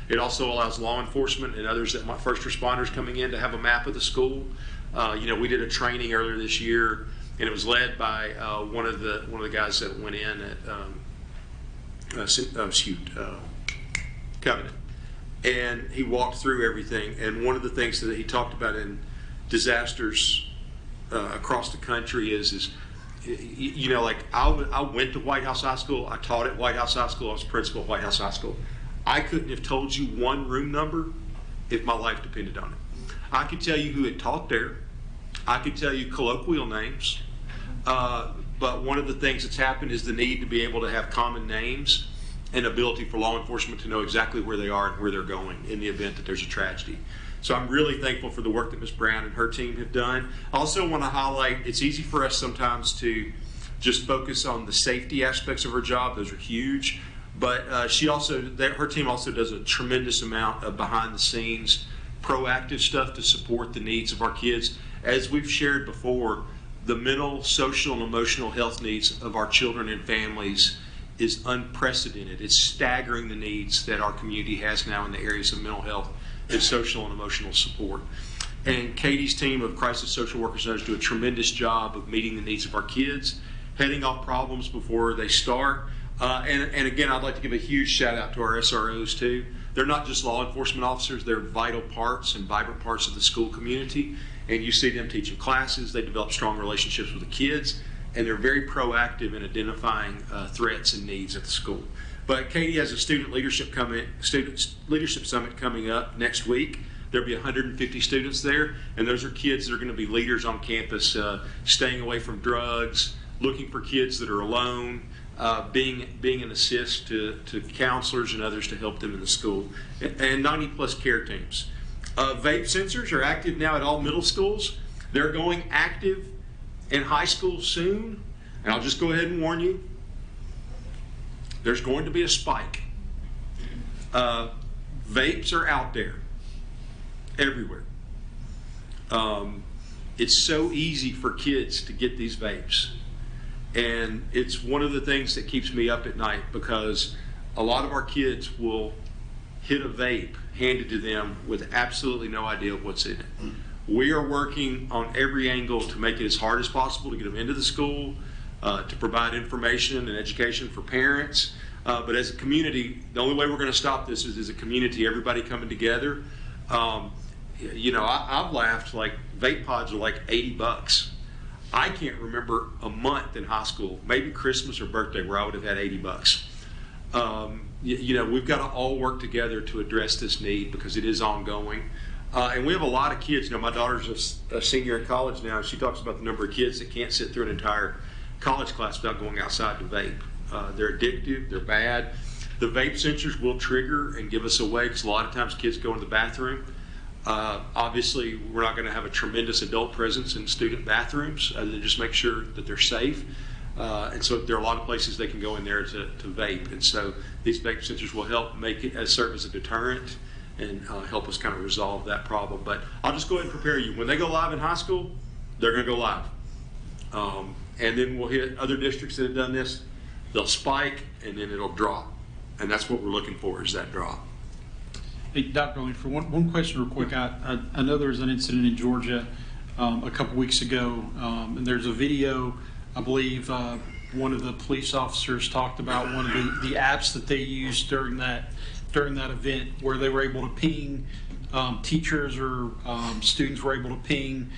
It also allows law enforcement and others that might first responders coming in to have a map of the school. We did a training earlier this year, and it was led by one of the guys that went in at Covenant. And he walked through everything, and one of the things that he talked about in disasters across the country is like I went to White House High School, I taught at White House High School, I was principal at White House High School. I couldn't have told you one room number if my life depended on it. I could tell you who had taught there, I could tell you colloquial names, but one of the things that's happened is the need to be able to have common names and ability for law enforcement to know exactly where they are and where they're going in the event that there's a tragedy. So I'm really thankful for the work that Ms. Brown and her team have done. I also want to highlight, it's easy for us sometimes to just focus on the safety aspects of her job. Those are huge. But her team also does a tremendous amount of behind the scenes, proactive stuff to support the needs of our kids. As we've shared before, the mental, social, and emotional health needs of our children and families is unprecedented. It's staggering the needs that our community has now in the areas of mental health and social and emotional support. And Katie's team of crisis social workers and others do a tremendous job of meeting the needs of our kids, heading off problems before they start. And again, I'd like to give a huge shout out to our SROs too. They're not just law enforcement officers, they're vital parts and vibrant parts of the school community. And you see them teaching classes, they develop strong relationships with the kids, and they're very proactive in identifying threats and needs at the school. But Katie has a student leadership summit coming up next week. There'll be 150 students there, and those are kids that are going to be leaders on campus, staying away from drugs, looking for kids that are alone, being an assist to counselors and others to help them in the school, and 90+ care teams. Vape sensors are active now at all middle schools. They're going active in high school soon, and I'll just go ahead and warn you, there's going to be a spike. Vapes are out there everywhere. It's so easy for kids to get these vapes, and it's one of the things that keeps me up at night because a lot of our kids will hit a vape handed to them with absolutely no idea what's in it. We are working on every angle to make it as hard as possible to get them into the school, to provide information and education for parents. But as a community, the only way we're going to stop this is as a community, everybody coming together. I've laughed, like vape pods are like $80. I can't remember a month in high school, maybe Christmas or birthday, where I would have had $80. We've got to all work together to address this need because it is ongoing. And we have a lot of kids. My daughter's a senior in college now, and she talks about the number of kids that can't sit through an entire college class without going outside to vape. They're addictive, they're bad. The vape sensors will trigger and give us away because a lot of times kids go into the bathroom. Obviously, we're not going to have a tremendous adult presence in student bathrooms other than just make sure that they're safe. And so there are a lot of places they can go in there to vape. And so these vape sensors will help make it serve as a deterrent and help us kind of resolve that problem. But I'll just go ahead and prepare you. When they go live in high school, they're going to go live. And then we'll hit other districts that have done this. They'll spike, and then it'll drop. And that's what we're looking for, is that drop. Hey, Dr. Langford, one question real quick. I know there was an incident in Georgia a couple weeks ago, and there's a video I believe one of the police officers talked about one of the apps that they used during that event, where they were able to ping teachers or students were able to ping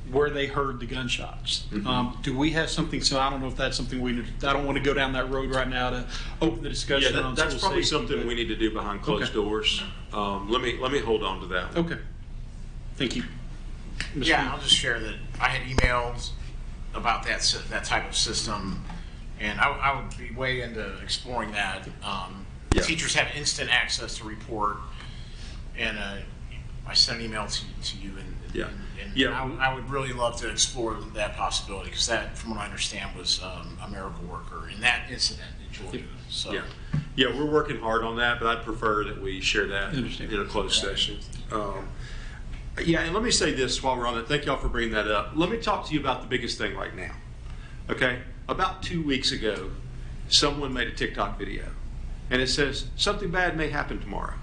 where they heard the gunshots. Do we have something? So I don't know if that's something I don't want to go down that road right now to open the discussion. Yeah, on that's school probably safety, something but- we need to do behind closed doors. Let me hold on to that one. Okay. Thank you. Mr. Yeah, I'll just share that I had emails about that type of system, and I would be way into exploring that. Yeah. Teachers have instant access to report, and I sent an email to you, and Yeah. and Yeah. I would really love to explore that possibility, because that, from what I understand, was a miracle worker in that incident in Georgia. So. Yeah, we're working hard on that, but I'd prefer that we share that Understand. in a closed session. Yeah, and let me say this while we're on that. Thank y'all for bringing that up. Let me talk to you about the biggest thing right now. Okay? About 2 weeks ago, someone made a TikTok video, and it says, something bad may happen tomorrow.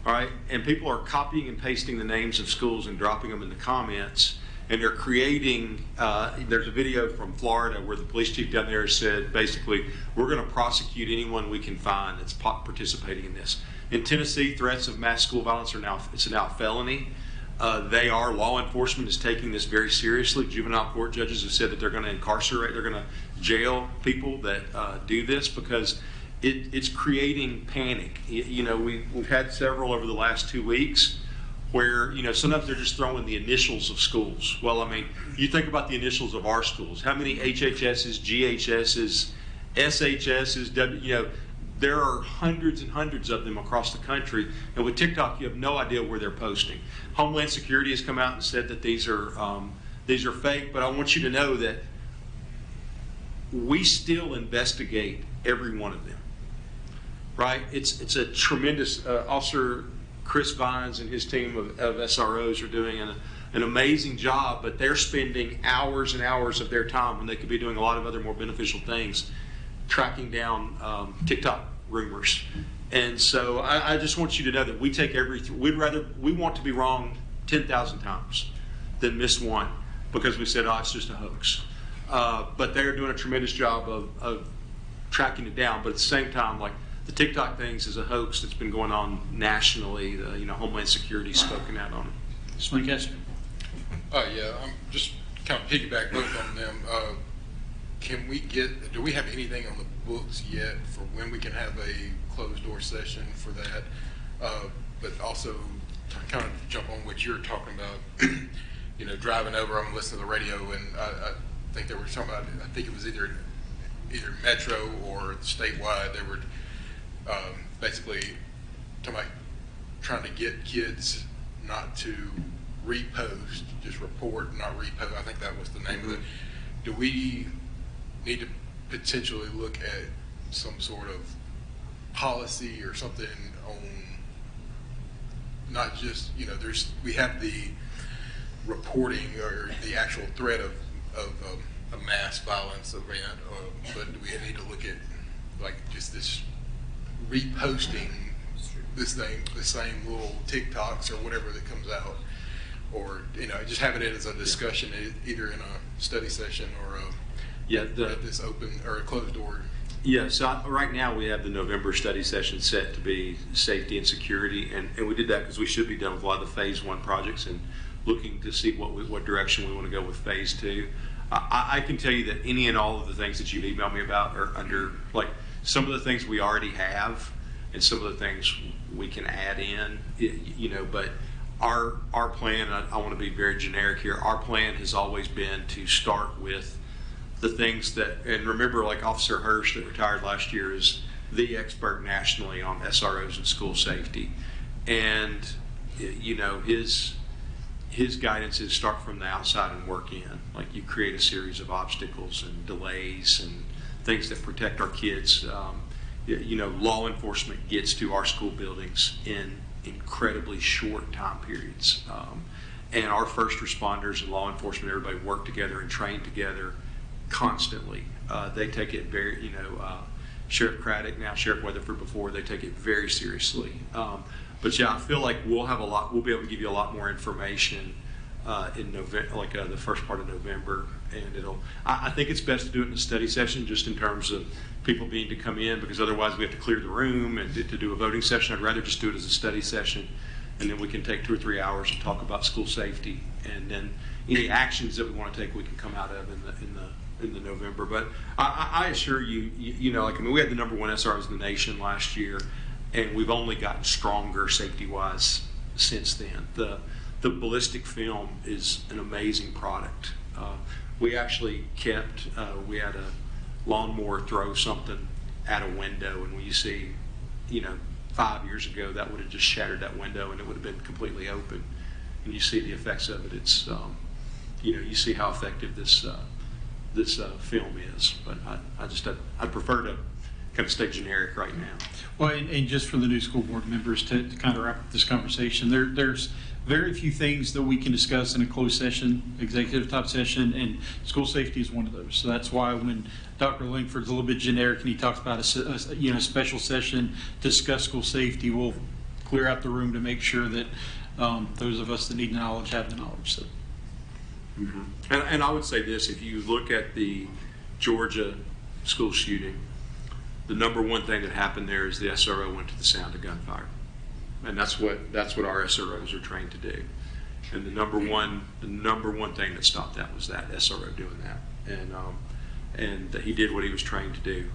All right? And people are copying and pasting the names of schools and dropping them in the comments, and they're creating, there's a video from Florida where the police chief down there said, basically, we're going to prosecute anyone we can find that's participating in this. In Tennessee, threats of mass school violence it's now a felony. Law enforcement is taking this very seriously. Juvenile court judges have said that they're going to incarcerate, they're going to jail people that do this, because it's creating panic. We've had several over the last 2 weeks where, sometimes they're just throwing the initials of schools. Well, I mean, you think about the initials of our schools. How many HHSs, GHSs, SHSs, there are hundreds and hundreds of them across the country, and with TikTok, you have no idea where they're posting. Homeland Security has come out and said that these are fake, but I want you to know that we still investigate every one of them. Right? It's a tremendous. Officer Chris Vines and his team of SROs are doing an amazing job, but they're spending hours and hours of their time when they could be doing a lot of other more beneficial things, tracking down TikTok rumors. And so I just want you to know that we take we want to be wrong 10,000 times than miss one, because we said, it's just a hoax. But they're doing a tremendous job of tracking it down. But at the same time, like the TikTok things is a hoax that's been going on nationally. Homeland Security spoken out on it. Mr. Lancaster. Yeah, I'm just kind of piggyback both on them. Do we have anything on the books yet for when we can have a closed door session for that? But also to kind of jump on what you're talking about, driving over, I'm listening to the radio, and I think they were talking about, I think it was either Metro or statewide, they were basically talking about trying to get kids not to repost, just report, not repost. I think that was the name of it. Do we need to potentially look at some sort of policy or something on not just, we have the reporting or the actual threat of a mass violence event, but do we need to look at like just this reposting the same little TikToks or whatever that comes out, or just having it as a discussion either in a study session or at this open or a closed door. Yeah, so right now we have the November study session set to be safety and security, and we did that because we should be done with a lot of the phase 1 projects and looking to see what direction we want to go with phase 2. I can tell you that any and all of the things that you've emailed me about are under, like, some of the things we already have and some of the things we can add in, but our plan, I want to be very generic here, our plan has always been to start with the things that, and remember, like Officer Hirsch that retired last year is the expert nationally on SROs and school safety. And, his guidance is start from the outside and work in. Like, you create a series of obstacles and delays and things that protect our kids. Law enforcement gets to our school buildings in incredibly short time periods. And our first responders and law enforcement, everybody work together and train together constantly. They take it very, Sheriff Craddock, now Sheriff Weatherford before, they take it very seriously. But yeah, I feel like we'll be able to give you a lot more information in November, like the first part of November, and I think it's best to do it in a study session, just in terms of people being to come in, because otherwise we have to clear the room and to do a voting session. I'd rather just do it as a study session, and then we can take 2 or 3 hours and talk about school safety, and then any actions that we want to take we can come out of in the November. But I assure you, like, I mean, we had the #1 SROs in the nation last year, and we've only gotten stronger safety-wise since then. The ballistic film is an amazing product. We actually we had a lawnmower throw something at a window, and when you see, 5 years ago, that would have just shattered that window and it would have been completely open. And you see the effects of it. It's, you see how effective this film is. But I'd prefer to kind of stay generic right now. Well, and just for the new school board members to kind of wrap up this conversation, there's very few things that we can discuss in a closed session, executive type session, and school safety is one of those. So that's why when Dr. Langford's a little bit generic and he talks about a special session to discuss school safety, we'll clear out the room to make sure that those of us that need knowledge have the knowledge. So. Mm-hmm. And I would say this: if you look at the Georgia school shooting, the #1 thing that happened there is the SRO went to the sound of gunfire, and that's what our SROs are trained to do. And the number one thing that stopped that was that SRO doing that, and he did what he was trained to do.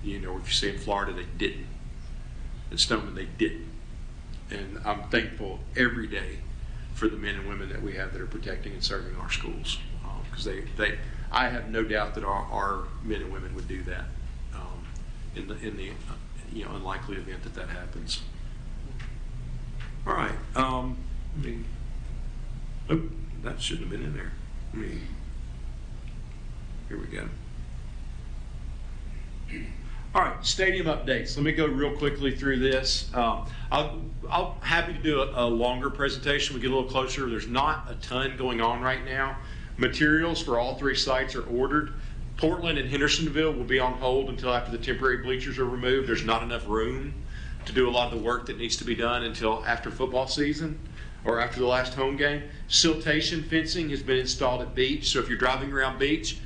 If you see in Florida, they didn't. In Stoneman, they didn't. And I'm thankful every day for the men and women that we have that are protecting and serving our schools, because I have no doubt that our men and women would do that. In the unlikely event that happens. All right. That shouldn't have been in there. Here we go. All right, stadium updates. Let me go real quickly through this. I'll happy to do a longer presentation. We get a little closer. There's not a ton going on right now. Materials for all 3 sites are ordered. Portland and Hendersonville will be on hold until after the temporary bleachers are removed. There's not enough room to do a lot of the work that needs to be done until after football season or after the last home game. Siltation fencing has been installed at Beach. So if you're driving around Beach,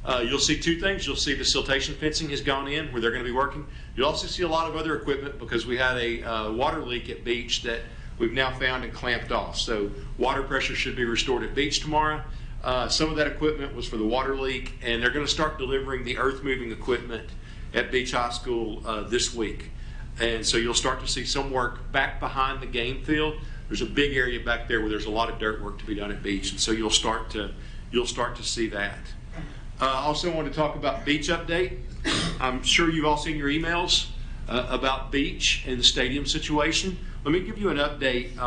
you'll see 2 things. You'll see the siltation fencing has gone in where they're going to be working. You'll also see a lot of other equipment because we had a water leak at Beach that we've now found and clamped off. So water pressure should be restored at Beach tomorrow. Some of that equipment was for the water leak, and they're going to start delivering the earth-moving equipment at Beach High School this week. And so you'll start to see some work back behind the game field. There's a big area back there where there's a lot of dirt work to be done at Beach, and so you'll start to see that. I also want to talk about Beach update. I'm sure you've all seen your emails about Beach and the stadium situation. Let me give you an update.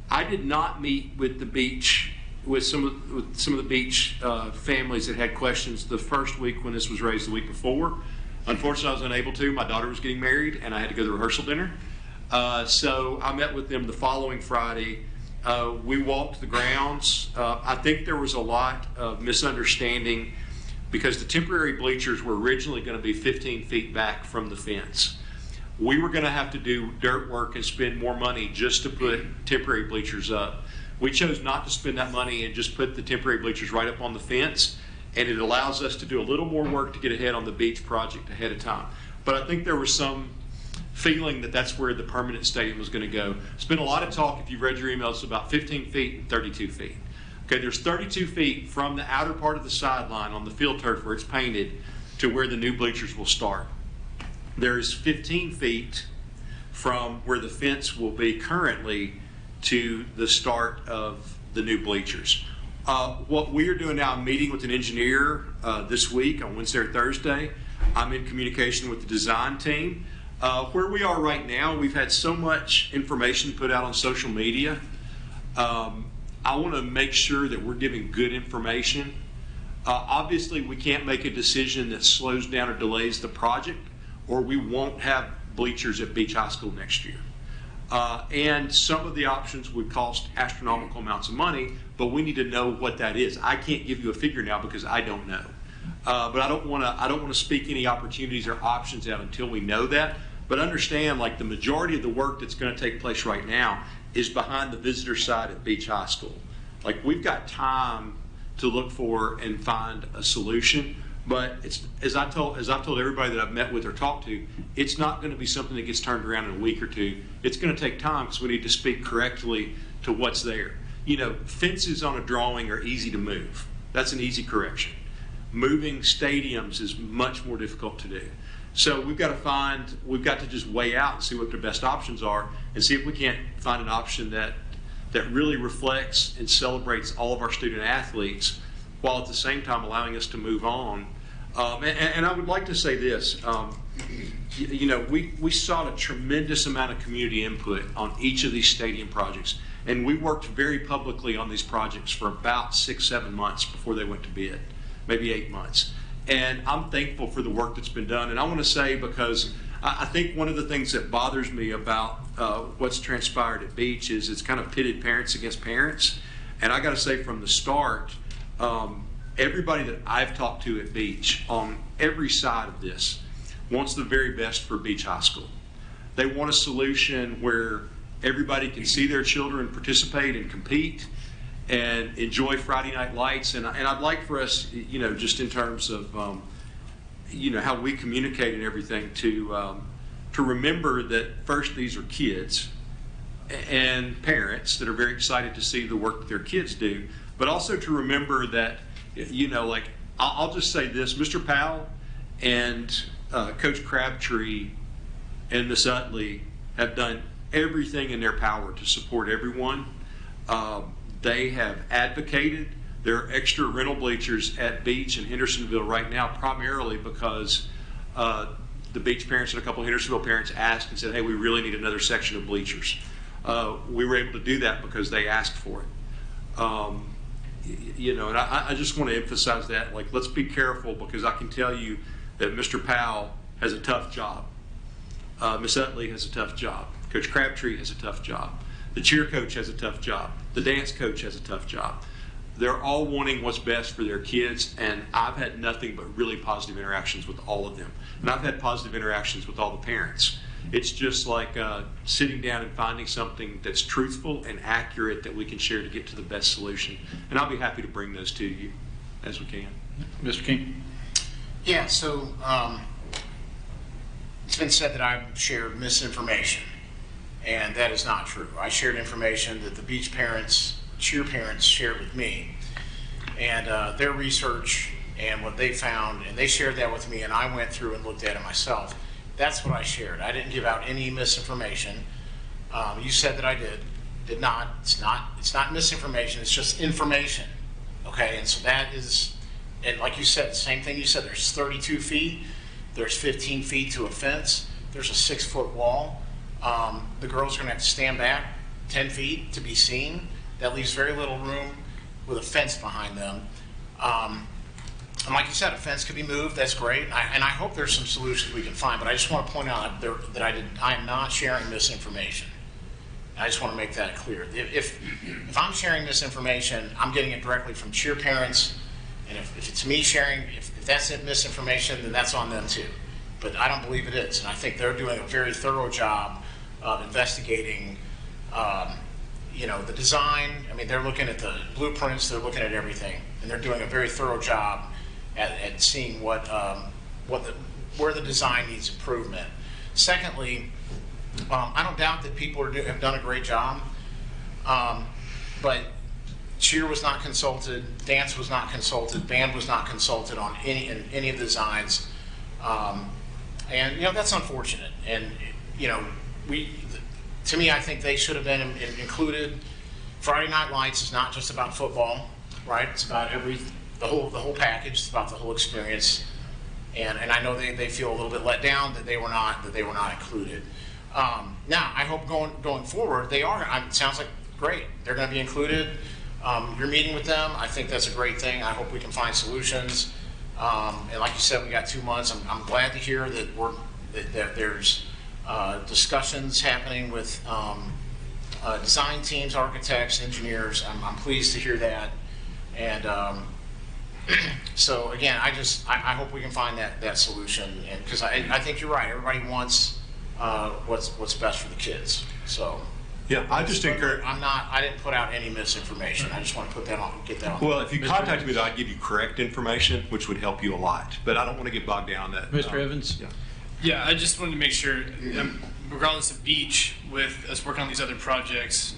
I did not meet with the Beach. With some of the Beach families that had questions the first week when this was raised the week before. Unfortunately, I was unable to. My daughter was getting married, and I had to go to the rehearsal dinner. So I met with them the following Friday. We walked the grounds. I think there was a lot of misunderstanding because the temporary bleachers were originally going to be 15 feet back from the fence. We were going to have to do dirt work and spend more money just to put temporary bleachers up. We chose not to spend that money and just put the temporary bleachers right up on the fence, and it allows us to do a little more work to get ahead on the Beach project ahead of time. But I think there was some feeling that that's where the permanent stadium was going to go. There's been a lot of talk, if you've read your emails, about 15 feet and 32 feet. Okay, there's 32 feet from the outer part of the sideline on the field turf where it's painted to where the new bleachers will start. There's 15 feet from where the fence will be currently to the start of the new bleachers. What we are doing now, I'm meeting with an engineer this week on Wednesday or Thursday. I'm in communication with the design team. Where we are right now, we've had so much information put out on social media. I want to make sure that we're giving good information. Obviously, we can't make a decision that slows down or delays the project, or we won't have bleachers at Beach High School next year. And some of the options would cost astronomical amounts of money, but we need to know what that is. I can't give you a figure now because I don't know. But I don't want to speak any opportunities or options out until we know that. But understand, like, the majority of the work that's going to take place right now is behind the visitor side at Beach High School. Like, we've got time to look for and find a solution, but it's, as I've told everybody that I've met with or talked to, it's not going to be something that gets turned around in a week or two. It's going to take time because we need to speak correctly to what's there. You know, fences on a drawing are easy to move. That's an easy correction. Moving stadiums is much more difficult to do. So we've got to just weigh out and see what the best options are and see if we can't find an option that really reflects and celebrates all of our student athletes while at the same time allowing us to move on. And I would like to say this, you know, we sought a tremendous amount of community input on each of these stadium projects. And we worked very publicly on these projects for about 6-7 months before they went to bid, maybe 8 months. And I'm thankful for the work that's been done. And I want to say, because I think one of the things that bothers me about what's transpired at Beach is it's kind of pitted parents against parents. And I got to say from the start, everybody that I've talked to at Beach on every side of this wants the very best for Beach High School. They want a solution where everybody can see their children participate and compete and enjoy Friday Night Lights. And I'd like for us, you know, just in terms of, you know, how we communicate and everything, to remember that first, these are kids and parents that are very excited to see the work that their kids do, but also to remember that, you know, like, I'll just say this, Mr. Powell and Coach Crabtree and Miss Utley have done everything in their power to support everyone. They have advocated. There are extra rental bleachers at Beach and Hendersonville right now, primarily because the Beach parents and a couple of Hendersonville parents asked and said, hey, we really need another section of bleachers. We were able to do that because they asked for it. You know, and I just want to emphasize that, like, let's be careful, because I can tell you that Mr. Powell has a tough job. Miss Utley has a tough job. Coach Crabtree has a tough job. The cheer coach has a tough job. The dance coach has a tough job. They're all wanting what's best for their kids, and I've had nothing but really positive interactions with all of them. And I've had positive interactions with all the parents. It's just like sitting down and finding something that's truthful and accurate that we can share to get to the best solution. And I'll be happy to bring those to you as we can. Mr. King? Yeah, so it's been said that I've shared misinformation, and that is not true. I shared information that the Beach parents, cheer parents, shared with me, and their research and what they found, and they shared that with me, and I went through and looked at it myself. That's what I shared. I didn't give out any misinformation. You said that I did not. It's not misinformation. It's just information. Okay, and so that is, and like you said, the same thing you said. There's 32 feet. There's 15 feet to a fence. There's a 6-foot wall. The girls are going to have to stand back 10 feet to be seen. That leaves very little room with a fence behind them. And like you said, a fence could be moved. That's great. And I hope there's some solutions we can find. But I just want to point out that I am not sharing misinformation. I just want to make that clear. If I'm sharing misinformation, I'm getting it directly from cheer parents. And if it's me sharing, if that's misinformation, then that's on them too. But I don't believe it is. And I think they're doing a very thorough job of investigating, you know, the design. I mean, they're looking at the blueprints. They're looking at everything. And they're doing a very thorough job at seeing where the design needs improvement. Secondly, I don't doubt that people have done a great job, but cheer was not consulted, dance was not consulted, band was not consulted on any of the designs, and you know, that's unfortunate. And you know, to me, I think they should have been included. Friday Night Lights is not just about football, right? It's about the whole package. It's about the whole experience. And I know they feel a little bit let down that they were not included. Now I hope going forward they are. It sounds like great. They're going to be included. You're meeting with them. I think that's a great thing. I hope we can find solutions. And like you said, we got 2 months. I'm glad to hear that there's discussions happening with design teams, architects, engineers. I'm pleased to hear that. And so again, I hope we can find that solution, and because I think you're right. Everybody wants what's best for the kids. So Yeah, I just encourage. I didn't put out any misinformation. I just want to put that on, get that on. Well, if you contact me, though, I'd give you correct information, which would help you a lot. But I don't want to get bogged down in that. Mr. Evans? Yeah. Yeah, I just wanted to make sure, regardless of beach, with us working on these other projects,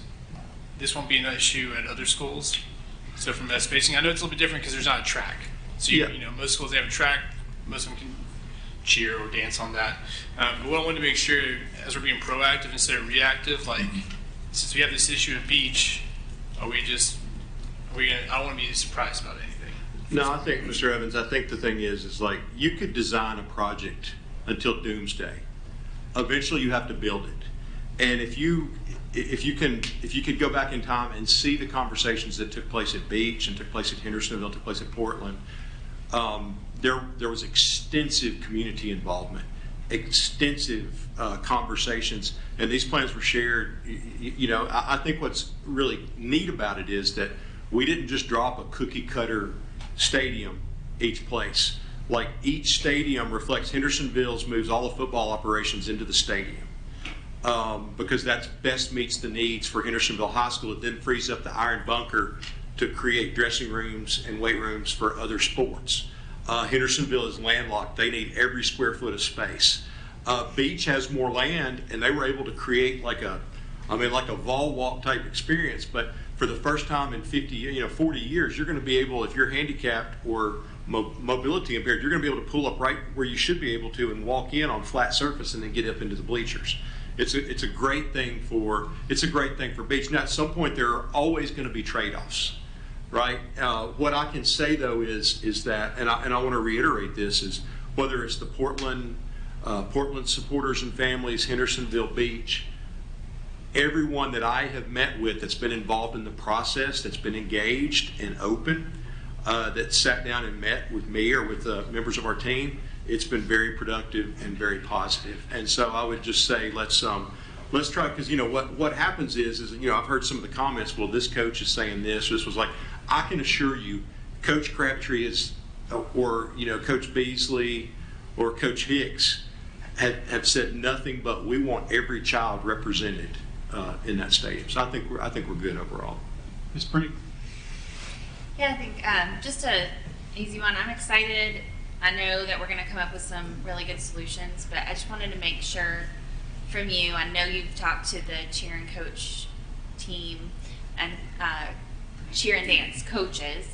this won't be an issue at other schools. So from that spacing, I know it's a little bit different because there's not a track. So Yeah. you know, most schools they have a track. Most of them can cheer or dance on that. But what I wanted to make sure, as we're being proactive instead of reactive, like since we have this issue at beach, are we gonna? I don't want to be surprised about anything. No, I think, Mr. Evans, I think the thing is like you could design a project until doomsday. Eventually, you have to build it, and if you could go back in time and see the conversations that took place at Beach and took place at Hendersonville, took place at Portland, there was extensive community involvement, extensive conversations, and these plans were shared. You know, I think what's really neat about it is that we didn't just drop a cookie cutter stadium each place. Like each stadium reflects Hendersonville's moves all the football operations into the stadium. Because that best meets the needs for Hendersonville High School. It then frees up the iron bunker to create dressing rooms and weight rooms for other sports. Hendersonville is landlocked. They need every square foot of space. Beach has more land, and they were able to create like a vol walk type experience. But for the first time in 40 years, you're going to be able, if you're handicapped or mobility impaired, you're going to be able to pull up right where you should be able to and walk in on flat surface and then get up into the bleachers. It's a great thing for Beach. Now, at some point, there are always going to be trade-offs, right? What I can say though is that, and I want to reiterate this, is whether it's the Portland supporters and families, Hendersonville Beach, everyone that I have met with that's been involved in the process, that's been engaged and open, that sat down and met with me or with members of our team, it's been very productive and very positive. And so I would just say let's try, because what happens is I've heard some of the comments, well, this coach is saying this was like, I can assure you Coach Crabtree is, or Coach Beasley or Coach Hicks have said nothing but we want every child represented in that stadium. So I think we're good overall. Ms. Prinny? Yeah, I think just an easy one. I'm excited. I know that we're going to come up with some really good solutions, but I just wanted to make sure from you, I know you've talked to the cheer and coach team and cheer and dance coaches.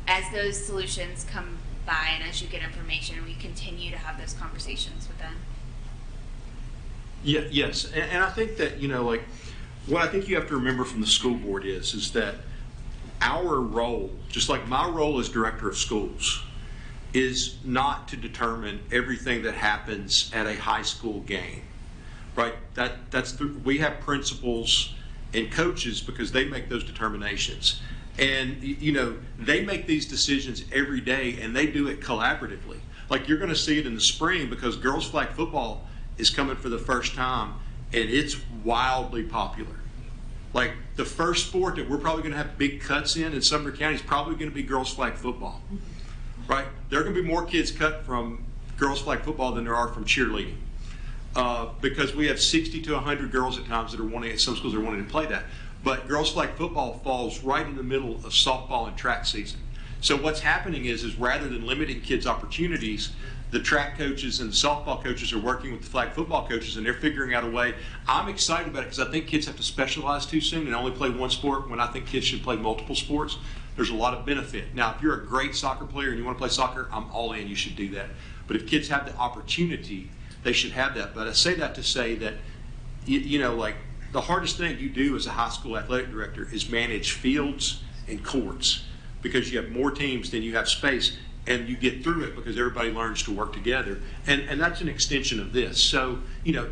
As those solutions come by and as you get information, we continue to have those conversations with them. Yeah, yes, and I think that what I think you have to remember from the school board is that our role, just like my role as director of schools, is not to determine everything that happens at a high school game, right? We have principals and coaches because they make those determinations, and they make these decisions every day, and they do it collaboratively. Like you're going to see it in the spring because girls flag football is coming for the first time, and it's wildly popular. Like the first sport that we're probably going to have big cuts in Sumner County is probably going to be girls flag football. Right? There are going to be more kids cut from girls flag football than there are from cheerleading, because we have 60 to 100 girls at times that are wanting. Some schools are wanting to play that, but girls flag football falls right in the middle of softball and track season. So what's happening is rather than limiting kids' opportunities, the track coaches and the softball coaches are working with the flag football coaches, and they're figuring out a way. I'm excited about it because I think kids have to specialize too soon and only play one sport when I think kids should play multiple sports. There's a lot of benefit. Now, if you're a great soccer player and you want to play soccer, I'm all in. You should do that. But if kids have the opportunity, they should have that. But I say that to say that, like the hardest thing you do as a high school athletic director is manage fields and courts, because you have more teams than you have space, and you get through it because everybody learns to work together. And that's an extension of this. So,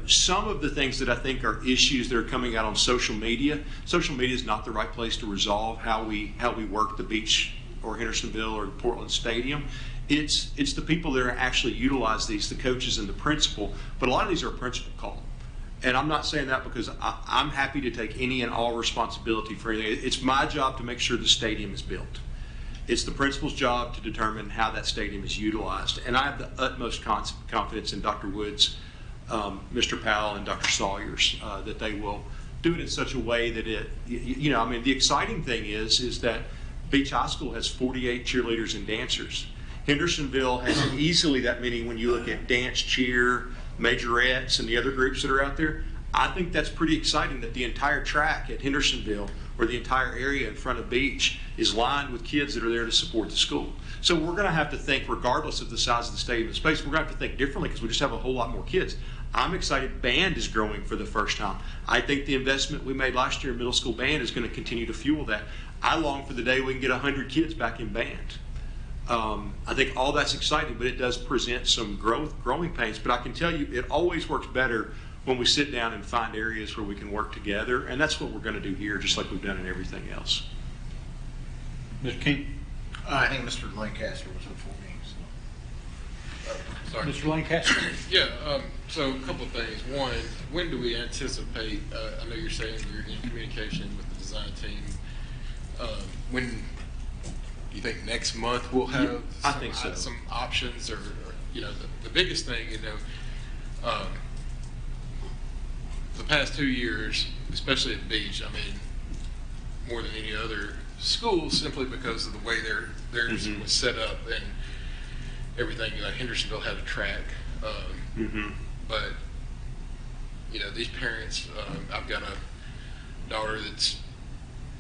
some of the things that I think are issues that are coming out on social media is not the right place to resolve how we work the Beach or Hendersonville or Portland Stadium. It's the people that are actually utilize these, the coaches and the principal, but a lot of these are a principal call. And I'm not saying that because I'm happy to take any and all responsibility for anything. It's my job to make sure the stadium is built. It's the principal's job to determine how that stadium is utilized. And I have the utmost confidence in Dr. Woods, Mr. Powell, and Dr. Sawyers that they will do it in such a way that I mean, the exciting thing is that Beach High School has 48 cheerleaders and dancers. Hendersonville has easily that many when you look at dance, cheer, majorettes, and the other groups that are out there. I think that's pretty exciting that the entire track at Hendersonville, or the entire area in front of Beach, is lined with kids that are there to support the school. So we're going to have to think, regardless of the size of the stadium and space, we're going to have to think differently because we just have a whole lot more kids. I'm excited band is growing for the first time. I think the investment we made last year in middle school band is going to continue to fuel that. I long for the day we can get 100 kids back in band. I think all that's exciting, but it does present some growing pains. But I can tell you, it always works better when we sit down and find areas where we can work together, and that's what we're going to do here, just like we've done in everything else. Mr. King? I think Mr. Lancaster was before me. So. Sorry. Mr. Lancaster? Yeah, so a couple of things. One, when do we anticipate, I know you're saying you're in communication with the design team. When do you think next month we'll have I think so. Some options or the biggest thing, the past 2 years, especially at Beach, I mean, more than any other school, simply because of the way theirs was set up and everything. Hendersonville had a track, but these parents. I've got a daughter that's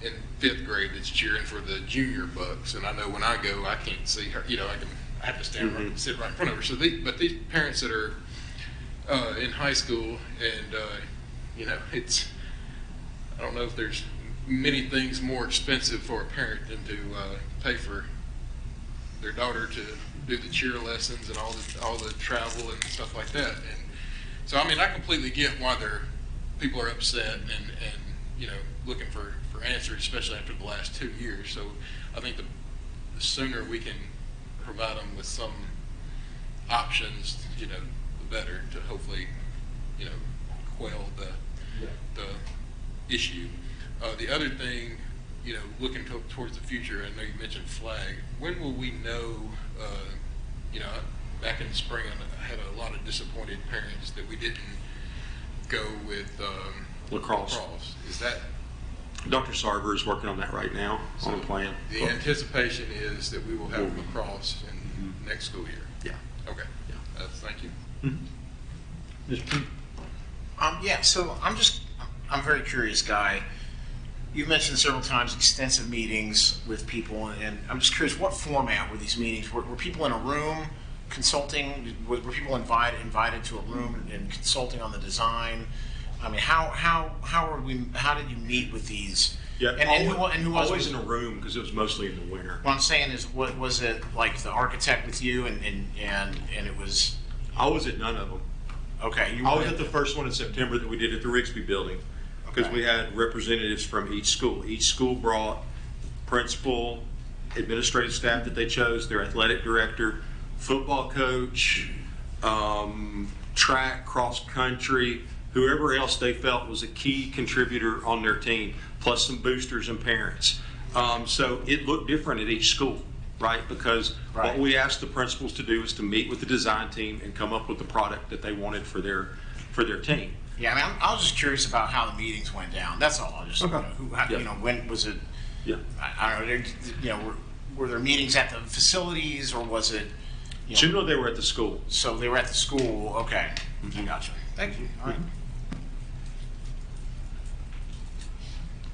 in 5th grade that's cheering for the junior Bucks, and I know when I go, I can't see her. I have to stand sit right in front of her. So, but these parents that are in high school, and it's. I don't know if there's many things more expensive for a parent than to pay for their daughter to do the cheer lessons and all the travel and stuff like that. And so, I mean, I completely get why people are upset and looking for answers, especially after the last 2 years. So I think the sooner we can provide them with some options, the better to hopefully, quell the issue. The other thing, looking towards the future, I know you mentioned flag. When will we know, back in the spring, I had a lot of disappointed parents that we didn't go with lacrosse. Is that? Dr. Sarver is working on that right now, on a plan. The anticipation is that we will have lacrosse in next school year? Yeah. Okay. Yeah. Thank you. Mr. King? Yeah, so I'm a very curious guy. You've mentioned several times extensive meetings with people, and I'm just curious, what format were these meetings? Were people in a room consulting? Were people invited to a room and consulting on the design? I mean, how did you meet with these? Yeah, and who always in a room because it was mostly in the winter. What I'm saying is, was it like the architect with you, and it was? I was at none of them. Okay, I was at the first one in September that we did at the Rigsby building because we had representatives from each school. Each school brought principal, administrative staff that they chose, their athletic director, football coach, track, cross country, whoever else they felt was a key contributor on their team, plus some boosters and parents. So it looked different at each school, right? Because what we asked the principals to do is to meet with the design team and come up with the product that they wanted for their team. Yeah, I mean, I was just curious about how the meetings went down. That's all. I just when was it? Yeah. I don't know. Were there meetings at the facilities, or was it? Generally, they were at the school. So they were at the school. Okay, I gotcha. Thank you. All right.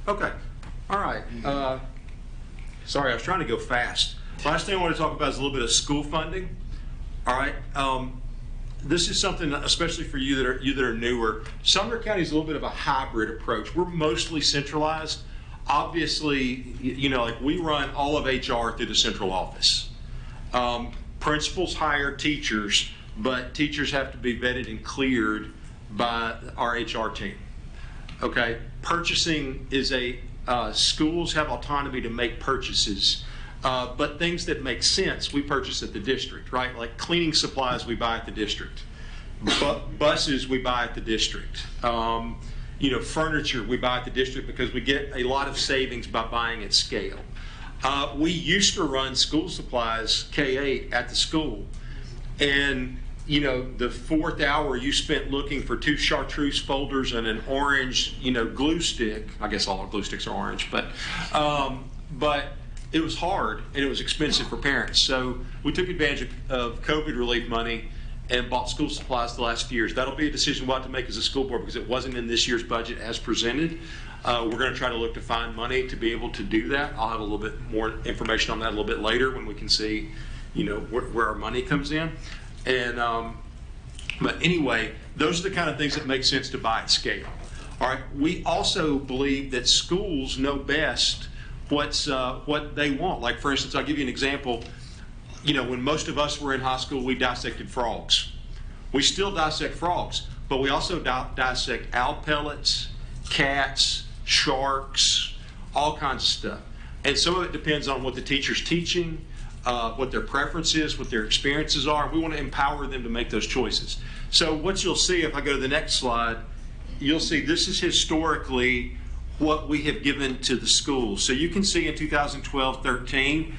Okay. All right. Sorry, I was trying to go fast. Last thing I want to talk about is a little bit of school funding. All right. This is something, especially for you that are newer. Sumner County is a little bit of a hybrid approach. We're mostly centralized. Obviously, like we run all of HR through the central office. Principals hire teachers, but teachers have to be vetted and cleared by our HR team. Okay, purchasing is schools have autonomy to make purchases, but things that make sense we purchase at the district, right? Like cleaning supplies we buy at the district, buses we buy at the district, furniture we buy at the district because we get a lot of savings by buying at scale. We used to run school supplies K-8 at the school, and you know, the 4th hour you spent looking for 2 chartreuse folders and an orange, you know, glue stick. I guess all glue sticks are orange, but it was hard and it was expensive for parents. So we took advantage of COVID relief money and bought school supplies the last few years. That'll be a decision we'll have to make as a school board because it wasn't in this year's budget as presented. We're going to try to look to find money to be able to do that. I'll have a little bit more information on that a little bit later when we can see, you know, where our money comes in. And but anyway, those are the kind of things that make sense to buy at scale. All right. We also believe that schools know best what they want. Like, for instance, I'll give you an example. You know, when most of us were in high school, we dissected frogs. We still dissect frogs, but we also dissect owl pellets, cats, sharks, all kinds of stuff. And some of it depends on what the teacher's teaching, what their preference is, what their experiences are. We want to empower them to make those choices. So what you'll see, if I go to the next slide, you'll see this is historically what we have given to the schools. So you can see in 2012-13,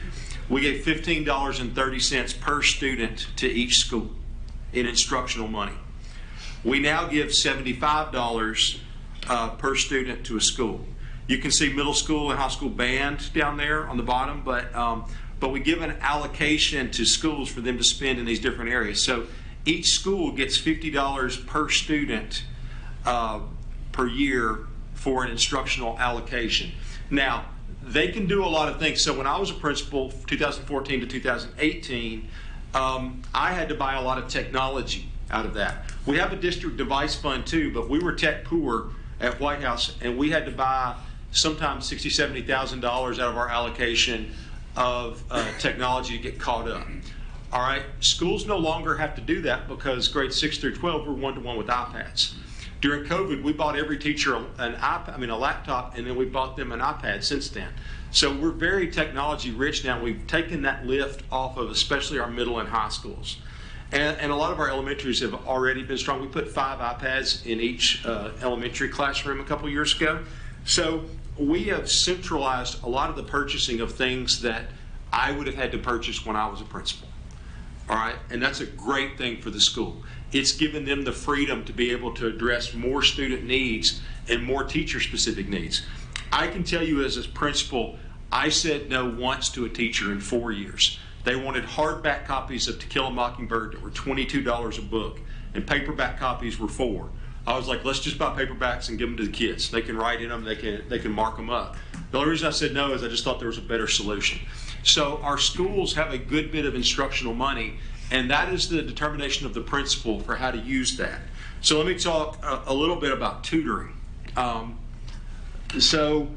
we gave $15.30 per student to each school in instructional money. We now give $75 per student to a school. You can see middle school and high school band down there on the bottom, but we give an allocation to schools for them to spend in these different areas. So each school gets $50 per student per year for an instructional allocation. Now, they can do a lot of things. So when I was a principal, 2014 to 2018, I had to buy a lot of technology out of that. We have a district device fund too, but we were tech poor at White House, and we had to buy sometimes $60,000, $70,000 out of our allocation of technology to get caught up. All right, schools no longer have to do that because grades 6 through 12 were one-to-one with iPads. During COVID, we bought every teacher a laptop, and then we bought them an iPad since then. So we're very technology rich now. We've taken that lift off of especially our middle and high schools. And a lot of our elementaries have already been strong. We put 5 iPads in each elementary classroom a couple years ago. So we have centralized a lot of the purchasing of things that I would have had to purchase when I was a principal. All right, and that's a great thing for the school. It's given them the freedom to be able to address more student needs and more teacher-specific needs. I can tell you as a principal, I said no once to a teacher in 4 years. They wanted hardback copies of To Kill a Mockingbird that were $22 a book, and paperback copies were $4. I was like, let's just buy paperbacks and give them to the kids. They can write in them, they can mark them up. The only reason I said no is I just thought there was a better solution. So our schools have a good bit of instructional money, and that is the determination of the principal for how to use that. So let me talk a little bit about tutoring. So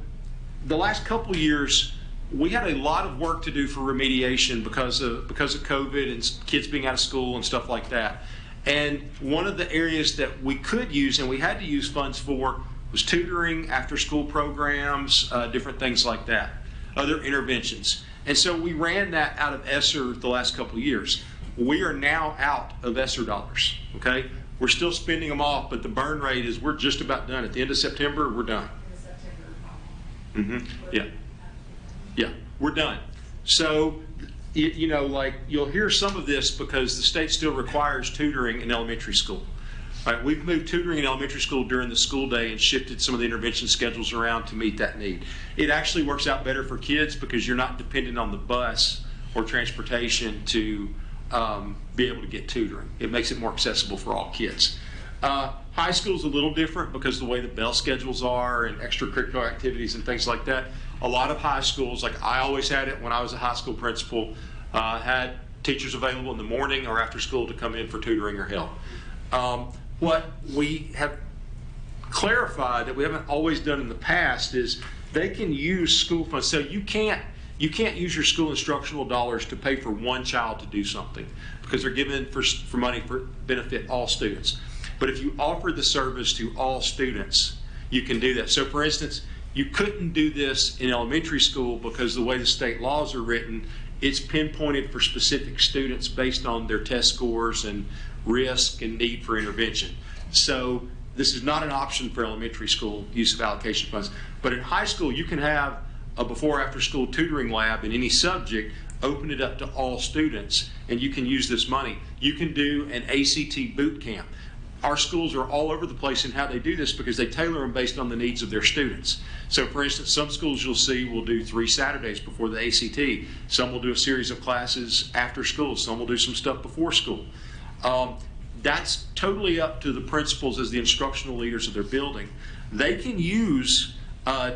the last couple years, we had a lot of work to do for remediation because of COVID and kids being out of school and stuff like that. And one of the areas that we could use and we had to use funds for was tutoring, after-school programs, different things like that, other interventions. And so we ran that out of ESSER the last couple of years. We are now out of ESSER dollars, okay? We're still spending them off, but the burn rate is we're just about done. At the end of September, we're done. Yeah. Yeah, we're done. So, you know, like you'll hear some of this because the state still requires tutoring in elementary school. All right, we've moved tutoring in elementary school during the school day and shifted some of the intervention schedules around to meet that need. It actually works out better for kids because you're not dependent on the bus or transportation to be able to get tutoring. It makes it more accessible for all kids. High school is a little different because of the way the bell schedules are and extracurricular activities and things like that. A lot of high schools, like I always had it when I was a high school principal, had teachers available in the morning or after school to come in for tutoring or help. What we have clarified that we haven't always done in the past is they can use school funds. So you can't use your school instructional dollars to pay for one child to do something because they're given for money for benefit all students. But if you offer the service to all students, you can do that. So for instance, you couldn't do this in elementary school because the way the state laws are written, it's pinpointed for specific students based on their test scores and risk and need for intervention. So this is not an option for elementary school use of allocation funds. But in high school, you can have a before-after school tutoring lab in any subject open it up to all students, and you can use this money. You can do an ACT boot camp. Our schools are all over the place in how they do this because they tailor them based on the needs of their students. So for instance, some schools you'll see will do 3 Saturdays before the ACT. Some will do a series of classes after school. Some will do some stuff before school. That's totally up to the principals as the instructional leaders of their building. They can use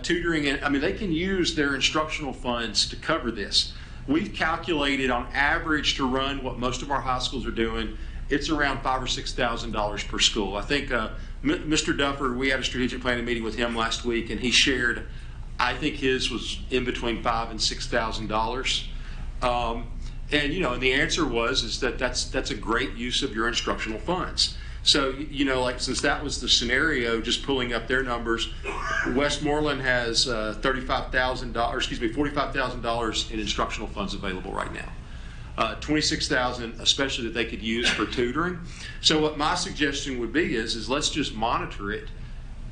tutoring, and I mean, they can use their instructional funds to cover this. We've calculated on average to run what most of our high schools are doing. It's around $5,000 or $6,000 per school. I think Mr. Duffer, we had a strategic planning meeting with him last week, and he shared, I think his was in between $5,000 and $6,000. And you know, and the answer is that that's a great use of your instructional funds. So you know, like since that was the scenario, just pulling up their numbers, Westmoreland has $45,000 in instructional funds available right now. $26,000 especially that they could use for tutoring. So what my suggestion would be is let's just monitor it.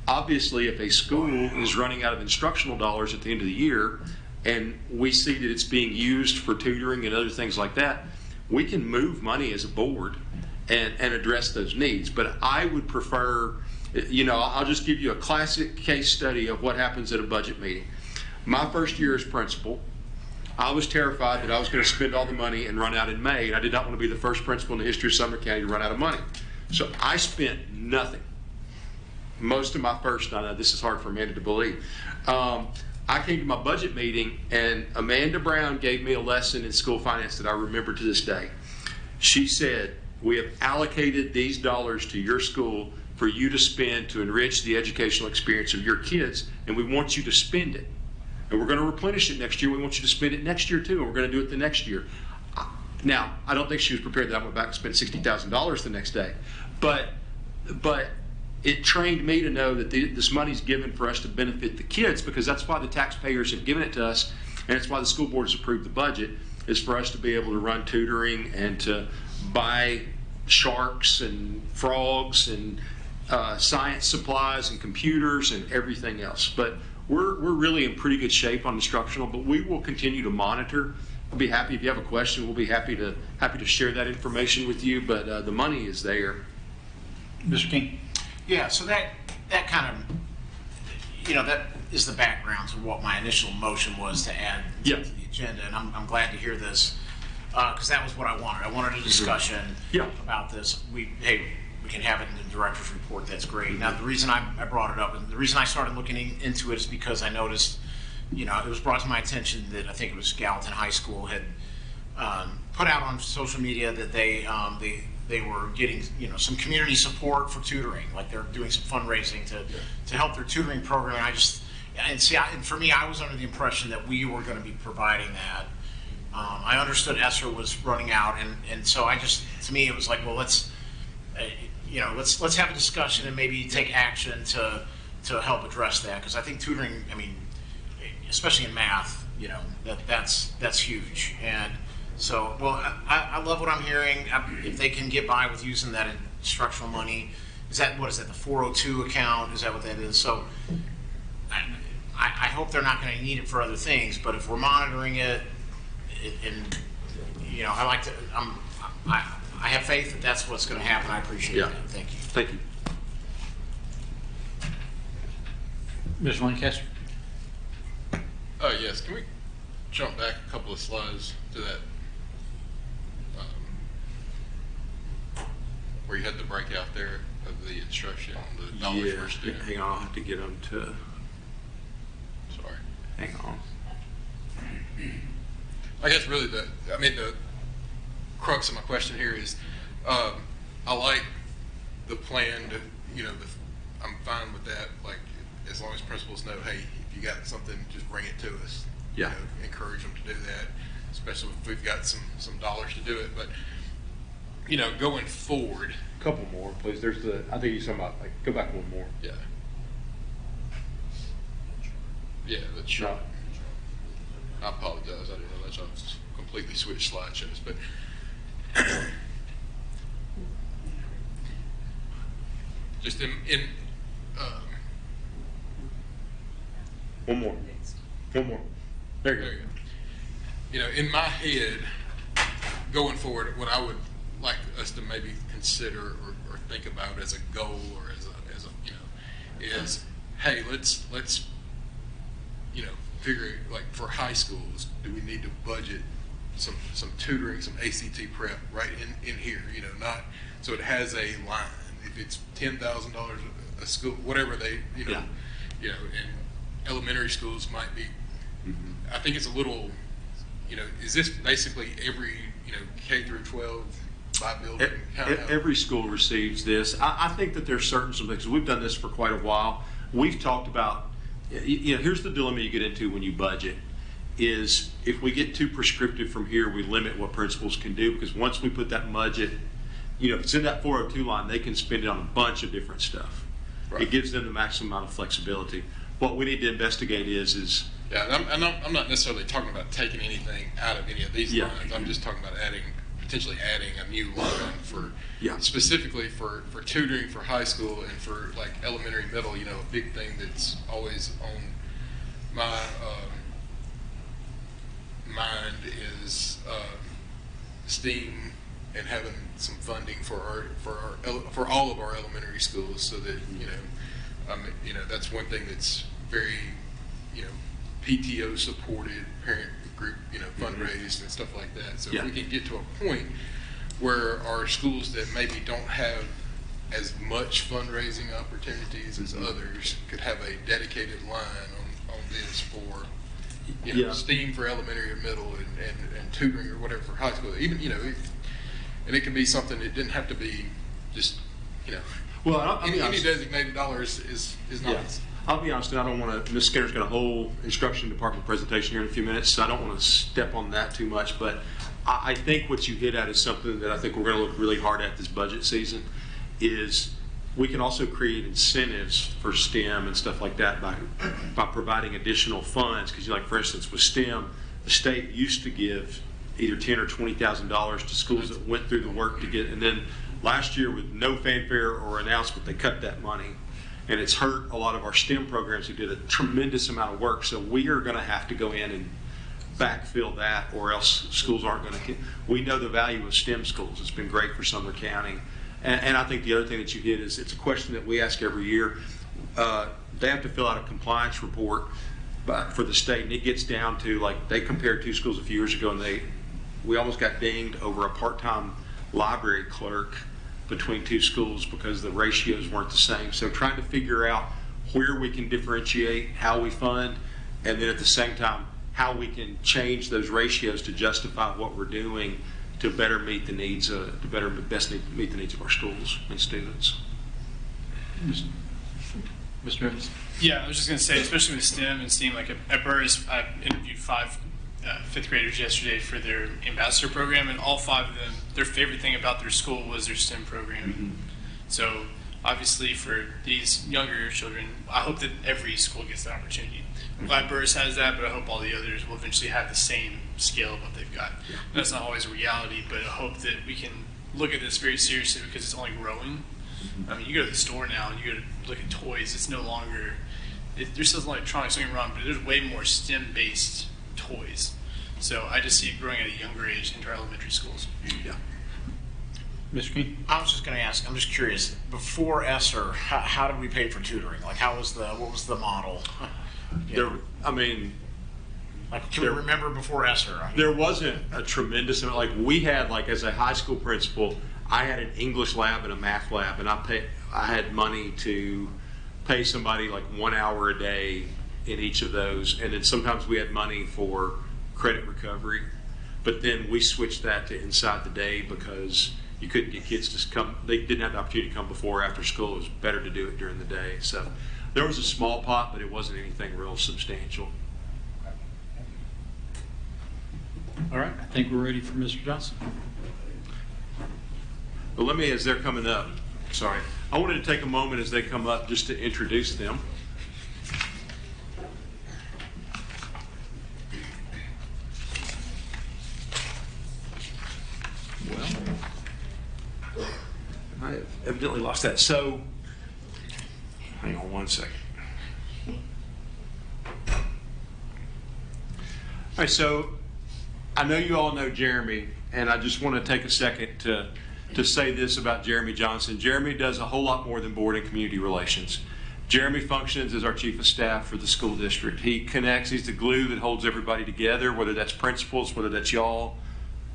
Obviously, if a school is running out of instructional dollars at the end of the year and we see that it's being used for tutoring and other things like that, we can move money as a board and address those needs. But I would prefer, you know, I'll just give you a classic case study of what happens at a budget meeting. My first year as principal, I was terrified that I was going to spend all the money and run out in May, and I did not want to be the first principal in the history of Sumner County to run out of money. So I spent nothing. Most of my first, I know this is hard for Amanda to believe. I came to my budget meeting, and Amanda Brown gave me a lesson in school finance that I remember to this day. She said, we have allocated these dollars to your school for you to spend to enrich the educational experience of your kids, and we want you to spend it. And we're going to replenish it next year. We want you to spend it next year too, and we're going to do it the next year. Now, I don't think she was prepared that I went back and spent $60,000 the next day, but it trained me to know that this money's given for us to benefit the kids, because that's why the taxpayers have given it to us, and it's why the school board has approved the budget, is for us to be able to run tutoring and to buy sharks and frogs and science supplies and computers and everything else. But we're really in pretty good shape on instructional, but we will continue to monitor. I'll be happy if you have a question. We'll be happy to share that information with you. But the money is there. Mr. King. Yeah. So that kind of, you know, that is the background to what my initial motion was to add to the agenda, and I'm glad to hear this because that was what I wanted. I wanted a discussion about this. We can have it in the director's report. That's great. Now, the reason I brought it up and the reason I started looking into it is because I noticed, you know, it was brought to my attention that I think it was Gallatin High School had put out on social media that they were getting, you know, some community support for tutoring, like they're doing some fundraising to help their tutoring program. And for me, I was under the impression that we were going to be providing that. I understood ESSER was running out, and so to me, it was like, well, let's have a discussion and maybe take action to help address that, because I think tutoring, I mean, especially in math, you know, that's huge. And so, well, I love what I'm hearing. If they can get by with using that instructional money, what is that, the 402 account? Is that what that is? So I hope they're not going to need it for other things, but if we're monitoring it, and you know, I have faith that that's what's going to happen. I appreciate that. Thank you. Thank you. Mr. Lancaster. Yes. Can we jump back a couple of slides to that where you had the breakout there of the instruction, the dollars per student? Hang on, I'll have to get them to. Sorry. Hang on. I guess really the crux of my question here is, I like the plan to, you know, I'm fine with that. Like, as long as principals know, hey, if you got something, just bring it to us. Yeah. You know, encourage them to do that, especially if we've got some dollars to do it. But, you know, going forward. A couple more, please. I think you're talking about, like, go back one more. Yeah. Yeah, that's true. I apologize. I didn't realize I was completely switched slideshows, but just in one more. There you go. you know, in my head, going forward, what I would like us to maybe consider or think about as a goal or as a you know, is, hey, let's you know, figure, like, for high schools, do we need to budget some tutoring, some ACT prep right in here, you know, not so it has a line. If it's $10,000 a school, whatever they, you know, Yeah. you know, and elementary schools might be. I think it's a little, you know, is this basically every, you know, K through 12 by building? Every school receives this. I think that there's certain things. We've done this for quite a while. We've talked about, you know, here's the dilemma you get into when you budget, is if we get too prescriptive from here, we limit what principals can do, because once we put that budget, you know, if it's in that 402 line, they can spend it on a bunch of different stuff. Right. It gives them the maximum amount of flexibility. What we need to investigate is Yeah, and I'm not necessarily talking about taking anything out of any of these Yeah. lines. I'm just talking about potentially adding a new line for, Yeah. specifically for tutoring for high school and for like elementary, middle. You know, a big thing that's always on my mind is STEAM and having some funding for all of our elementary schools, so that you know, that's one thing that's very, you know, PTO supported, parent group, you know, fundraised and stuff like that. So Yeah. if we can get to a point where our schools that maybe don't have as much fundraising opportunities as others could have a dedicated line on this for, you know, Yeah. STEAM for elementary or middle, and tutoring or whatever for high school. Even, you know, and it can be something, it didn't have to be just, you know, well, I'll be any honest. designated dollars is not. Yeah. I'll be honest, and I don't want to, Ms. Skinner's got a whole instruction department presentation here in a few minutes, so I don't want to step on that too much, but I think what you hit at is something that I think we're going to look really hard at this budget season, is we can also create incentives for STEM and stuff like that by providing additional funds, because, like, for instance, with STEM, the state used to give either $10,000 or $20,000 to schools that went through the work to get, and then last year, with no fanfare or announcement, they cut that money. And it's hurt a lot of our STEM programs who did a tremendous amount of work. So we are going to have to go in and backfill that, or else schools aren't going to. We know the value of STEM schools. It's been great for Sumner County. And I think the other thing that you hit is, it's a question that we ask every year. They have to fill out a compliance report for the state, and it gets down to, like, they compared two schools a few years ago, and we almost got dinged over a part-time library clerk between two schools because the ratios weren't the same. So trying to figure out where we can differentiate how we fund, and then at the same time how we can change those ratios to justify what we're doing to better meet the needs, meet the needs of our schools and students. Mr. Evans? Yeah, I was just going to say, especially with STEM and STEAM, like at Burris, I interviewed 5 fifth graders yesterday for their ambassador program, and all 5 of them, their favorite thing about their school was their STEM program. Mm-hmm. So obviously for these younger children, I hope that every school gets that opportunity. I'm glad Burris has that, but I hope all the others will eventually have the same scale of what they've got. And that's not always a reality, but I hope that we can look at this very seriously, because it's only growing. I mean, you go to the store now and you go to look at toys, it's no longer, there's still electronics, don't get me wrong, but there's way more STEM-based toys. So I just see it growing at a younger age into our elementary schools. Yeah. Mr. King? I was just going to ask, I'm just curious, before ESSER, how did we pay for tutoring? Like, what was the model? I mean, Like, can we remember before ESSER? there wasn't a tremendous amount. Like, we had, like, as a high school principal, I had an English lab and a math lab, and I had money to pay somebody like 1 hour a day in each of those, and then sometimes we had money for credit recovery, but then we switched that to inside the day because you couldn't get kids to come. They didn't have the opportunity to come before or after school. It was better to do it during the day. So there was a small pot, but it wasn't anything real substantial. All right, I think we're ready for Mr. Johnson. But let me, as they're coming up, sorry, I wanted to take a moment as they come up just to introduce them. Well, I have evidently lost that. So, hang on one second. All right, so I know you all know Jeremy, and I just want to take a second to say this about Jeremy Johnson. Jeremy does a whole lot more than board and community relations. Jeremy functions as our chief of staff for the school district. He connects, he's the glue that holds everybody together, whether that's principals, whether that's y'all,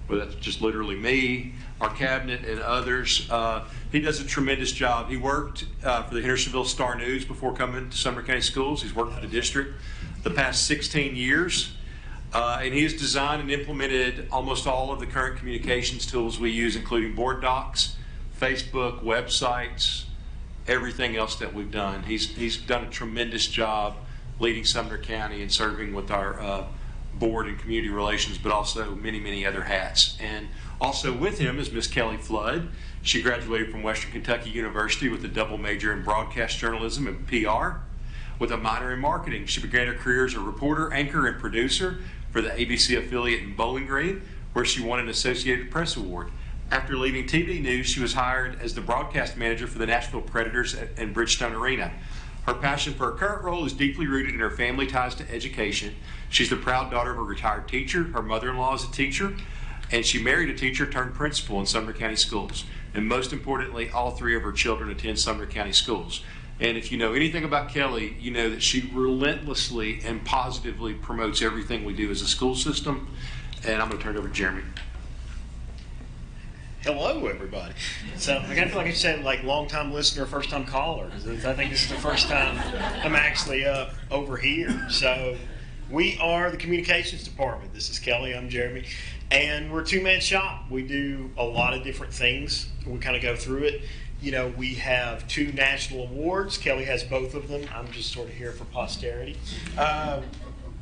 whether that's just literally me, our cabinet, and others. He does a tremendous job. He worked for the Hendersonville Star News before coming to Sumner County Schools. He's worked for the district the past 16 years. And he has designed and implemented almost all of the current communications tools we use, including board docs, Facebook, websites, everything else that we've done. He's done a tremendous job leading Sumner County and serving with our board and community relations, but also many, many other hats. And also with him is Miss Kelly Flood. She graduated from Western Kentucky University with a double major in broadcast journalism and PR with a minor in marketing. She began her career as a reporter, anchor, and producer for the ABC affiliate in Bowling Green, where she won an Associated Press Award. After leaving TV news, she was hired as the broadcast manager for the Nashville Predators and Bridgestone Arena. Her passion for her current role is deeply rooted in her family ties to education. She's the proud daughter of a retired teacher. Her mother-in-law is a teacher, and she married a teacher turned principal in Sumner County Schools. And most importantly, all three of her children attend Sumner County Schools. And if you know anything about Kelly, you know that she relentlessly and positively promotes everything we do as a school system. And I'm going to turn it over to Jeremy. Hello, everybody. So I kind of feel like I said, like long-time listener, first-time caller, because I think this is the first time I'm actually up over here. So we are the communications department. This is Kelly. I'm Jeremy, and we're a two-man shop. We do a lot of different things. We kind of go through it. You know, we have 2 national awards. Kelly has both of them. I'm just sort of here for posterity.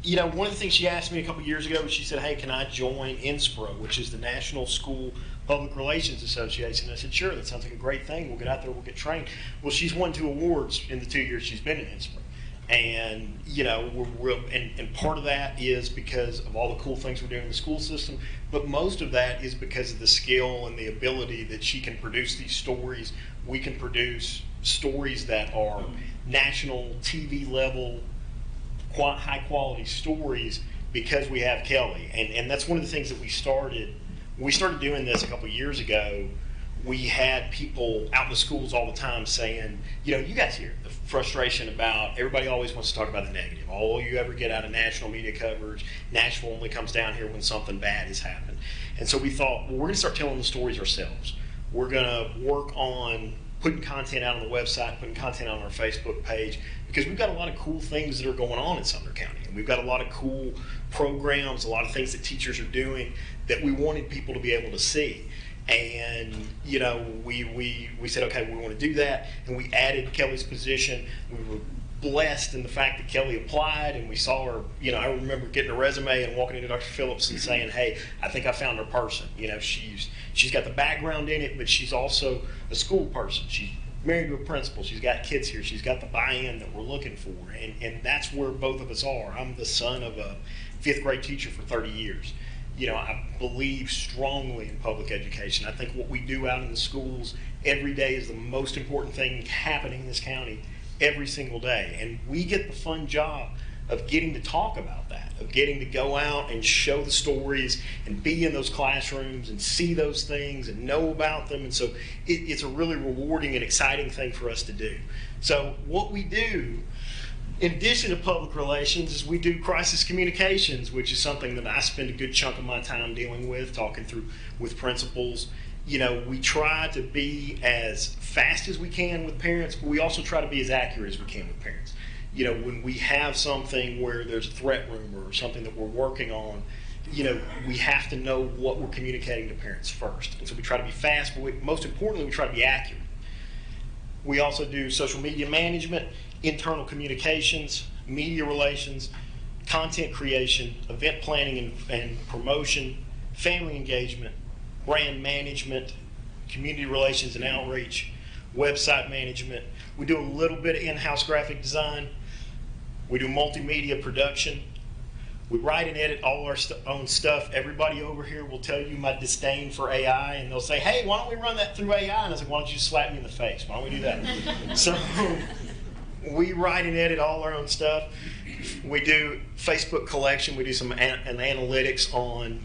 You know, one of the things she asked me a couple years ago was she said, hey, can I join NSPRA, which is the National School Public Relations Association? And I said, sure, that sounds like a great thing. We'll get out there, we'll get trained. Well, she's won 2 awards in the 2 years she's been in NSPRA. And, you know, and part of that is because of all the cool things we're doing in the school system, but most of that is because of the skill and the ability that she can produce these stories. We can produce stories that are national TV level, high quality stories because we have Kelly. And that's one of the things that we started. When we started doing this a couple of years ago, we had people out in the schools all the time saying, you know, you guys hear the frustration about everybody always wants to talk about the negative. All you ever get out of national media coverage, Nashville only comes down here when something bad has happened. And so we thought, well, we're going to start telling the stories ourselves. We're going to work on putting content out on the website, putting content on our Facebook page, because we've got a lot of cool things that are going on in Sumner County. And we've got a lot of cool programs, a lot of things that teachers are doing that we wanted people to be able to see. And, you know, we said, okay, we want to do that. And we added Kelly's position. We were blessed in the fact that Kelly applied, and we saw her. You know, I remember getting a resume and walking into Dr. Phillips and saying, hey, I think I found her person. You know, she's got the background in it, but she's also a school person. She's married to a principal. She's got kids here. She's got the buy-in that we're looking for. And that's where both of us are. I'm the son of a 5th grade teacher for 30 years. You know, I believe strongly in public education. I think what we do out in the schools every day is the most important thing happening in this county every single day. And we get the fun job of getting to talk about that, of getting to go out and show the stories and be in those classrooms and see those things and know about them. And so it's a really rewarding and exciting thing for us to do. So what we do, in addition to public relations, is we do crisis communications, which is something that I spend a good chunk of my time dealing with, talking through with principals. You know, we try to be as fast as we can with parents, but we also try to be as accurate as we can with parents. You know, when we have something where there's a threat rumor or something that we're working on, you know, we have to know what we're communicating to parents first. And so we try to be fast, but most importantly, we try to be accurate. We also do social media management, internal communications, media relations, content creation, event planning and promotion, family engagement, brand management, community relations and outreach, website management. We do a little bit of in-house graphic design. We do multimedia production. We write and edit all our own stuff. Everybody over here will tell you my disdain for AI, and they'll say, hey, why don't we run that through AI? And I say, why don't you slap me in the face? Why don't we do that? So we write and edit all our own stuff. We do Facebook collection. We do some an analytics on,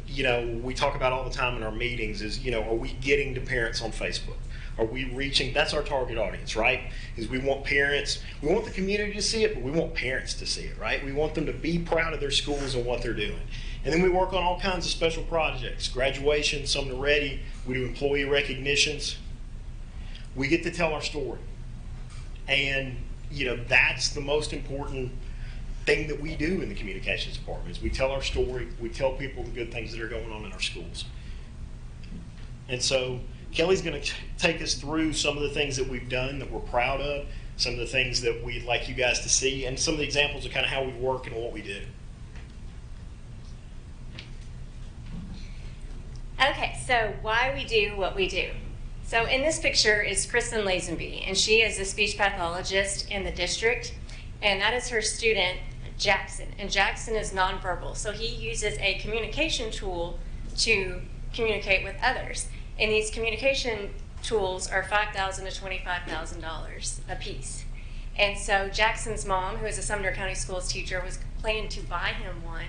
we talk about all the time in our meetings is, are we getting to parents on Facebook? Are we reaching? That's our target audience, right? Is we want parents, we want the community to see it, but we want parents to see it, right? We want them to be proud of their schools and what they're doing. And then we work on all kinds of special projects, graduation, Sumner Ready. We do employee recognitions. We get to tell our story. And, that's the most important thing that we do in the communications department is we tell our story. We tell people the good things that are going on in our schools. And so Kelly's going to take us through some of the things that we've done that we're proud of, some of the things that we'd like you guys to see, and some of the examples of kind of how we work and what we do. Okay, so why we do what we do. So in this picture is Kristen Lazenby, and she is a speech pathologist in the district, and that is her student, Jackson. And Jackson is nonverbal, so he uses a communication tool to communicate with others. And these communication tools are $5,000 to $25,000 a piece. And so Jackson's mom, who is a Sumner County Schools teacher, was planning to buy him one,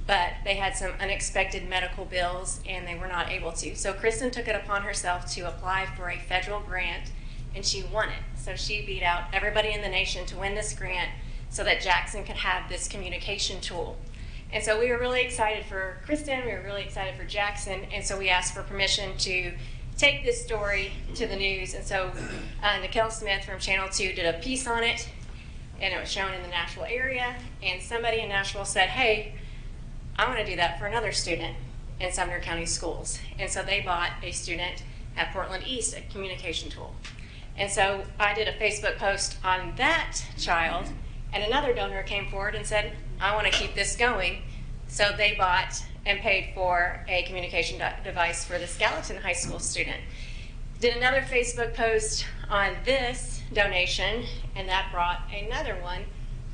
but they had some unexpected medical bills and they were not able to. So Kristen took it upon herself to apply for a federal grant, and she won it. So she beat out everybody in the nation to win this grant so that Jackson could have this communication tool. And so we were really excited for Kristen, we were really excited for Jackson, and so we asked for permission to take this story to the news. And so Nikhil Smith from Channel 2 did a piece on it, and it was shown in the Nashville area, and somebody in Nashville said, hey, I want to do that for another student in Sumner County Schools. And so they bought a student at Portland East a communication tool. And so I did a Facebook post on that child, and another donor came forward and said, I want to keep this going. So they bought and paid for a communication device for this Gallatin High School student. Did another Facebook post on this donation, and that brought another one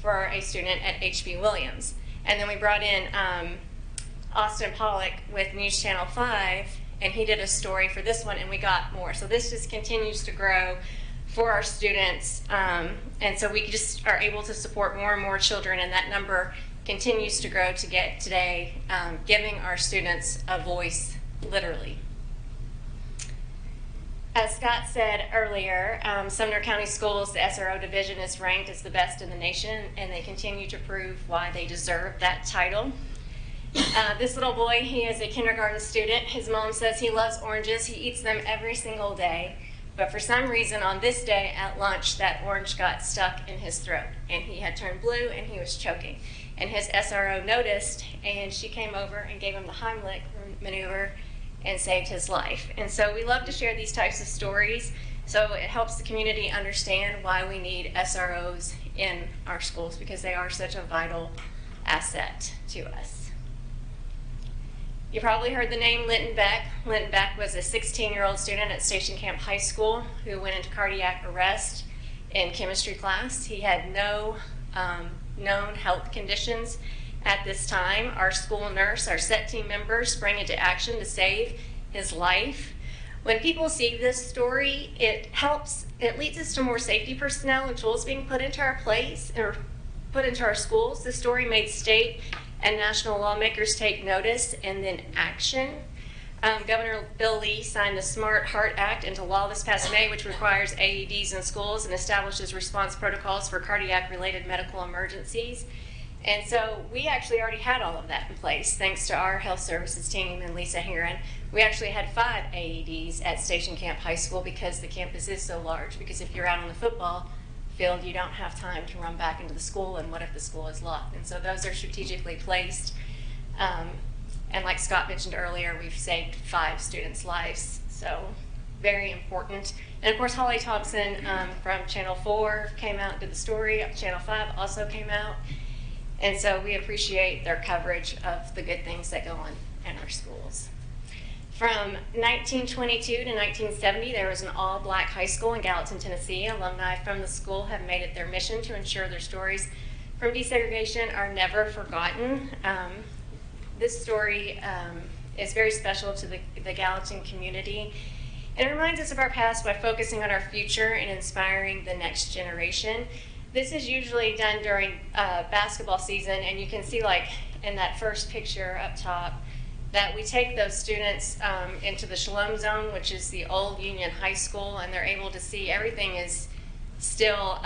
for a student at HB Williams. And then we brought in Austin Pollock with News Channel 5, and he did a story for this one, and we got more. So this just continues to grow for our students, and so we just are able to support more and more children, and that number continues to grow to get today, giving our students a voice, literally. As Scott said earlier, Sumner County Schools, the SRO division, is ranked as the best in the nation, and they continue to prove why they deserve that title. This little boy, he is a kindergarten student. His mom says he loves oranges. He eats them every single day. But for some reason on this day at lunch, that orange got stuck in his throat, and he had turned blue and he was choking. And his SRO noticed, and she came over and gave him the Heimlich maneuver and saved his life. And so we love to share these types of stories, so it helps the community understand why we need SROs in our schools, because they are such a vital asset to us. You probably heard the name Linton Beck. Linton Beck was a 16-year-old student at Station Camp High School who went into cardiac arrest in chemistry class. He had no known health conditions at this time. Our school nurse, our SET team members sprang into action to save his life. When people see this story, it leads us to more safety personnel and tools being put into our place or put into our schools. The story made state and national lawmakers take notice and then action. Governor Bill Lee signed the Smart Heart Act into law this past May, which requires AEDs in schools and establishes response protocols for cardiac-related medical emergencies. And so we actually already had all of that in place, thanks to our health services team and Lisa Heron. We actually had 5 AEDs at Station Camp High School because the campus is so large. Because if you're out on the football field, you don't have time to run back into the school, and what if the school is locked? And so those are strategically placed. And like Scott mentioned earlier, we've saved 5 students' lives, so very important. And of course, Holly Thompson from Channel 4 came out and did the story. Channel 5 also came out. And so we appreciate their coverage of the good things that go on in our schools. From 1922 to 1970, there was an all-black high school in Gallatin, Tennessee. Alumni from the school have made it their mission to ensure their stories from desegregation are never forgotten. This story is very special to the Gallatin community. It reminds us of our past by focusing on our future and inspiring the next generation. this is usually done during basketball season, and you can see like in that first picture up top that we take those students into the Shalom Zone, which is the old Union High School, and they're able to see everything is still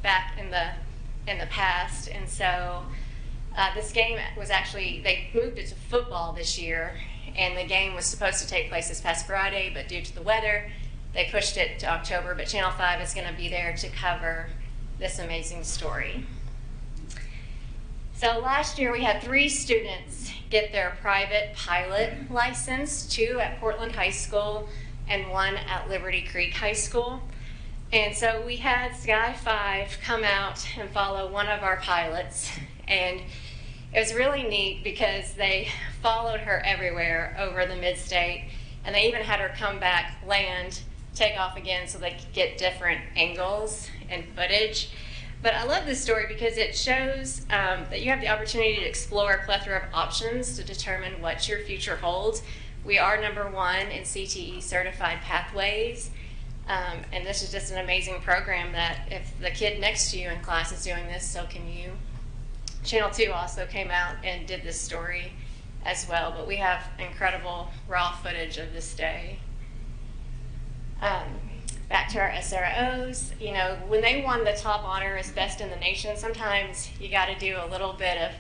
back in the past. And so this game was actually, they moved it to football this year, and the game was supposed to take place this past Friday, but due to the weather, they pushed it to October. But Channel 5 is going to be there to cover this amazing story. So last year we had 3 students get their private pilot license, 2 at Portland High School and 1 at Liberty Creek High School. And so we had Sky 5 come out and follow one of our pilots, and it was really neat because they followed her everywhere over the mid-state, and they even had her come back, land, take off again so they could get different angles and footage. But I love this story because it shows that you have the opportunity to explore a plethora of options to determine what your future holds. We are #1 in CTE certified pathways, and this is just an amazing program that if the kid next to you in class is doing this, so can you. Channel 2 also came out and did this story as well, but we have incredible raw footage of this day. Back to our SROs, you know, when they won the top honor as best in the nation, sometimes you got to do a little bit of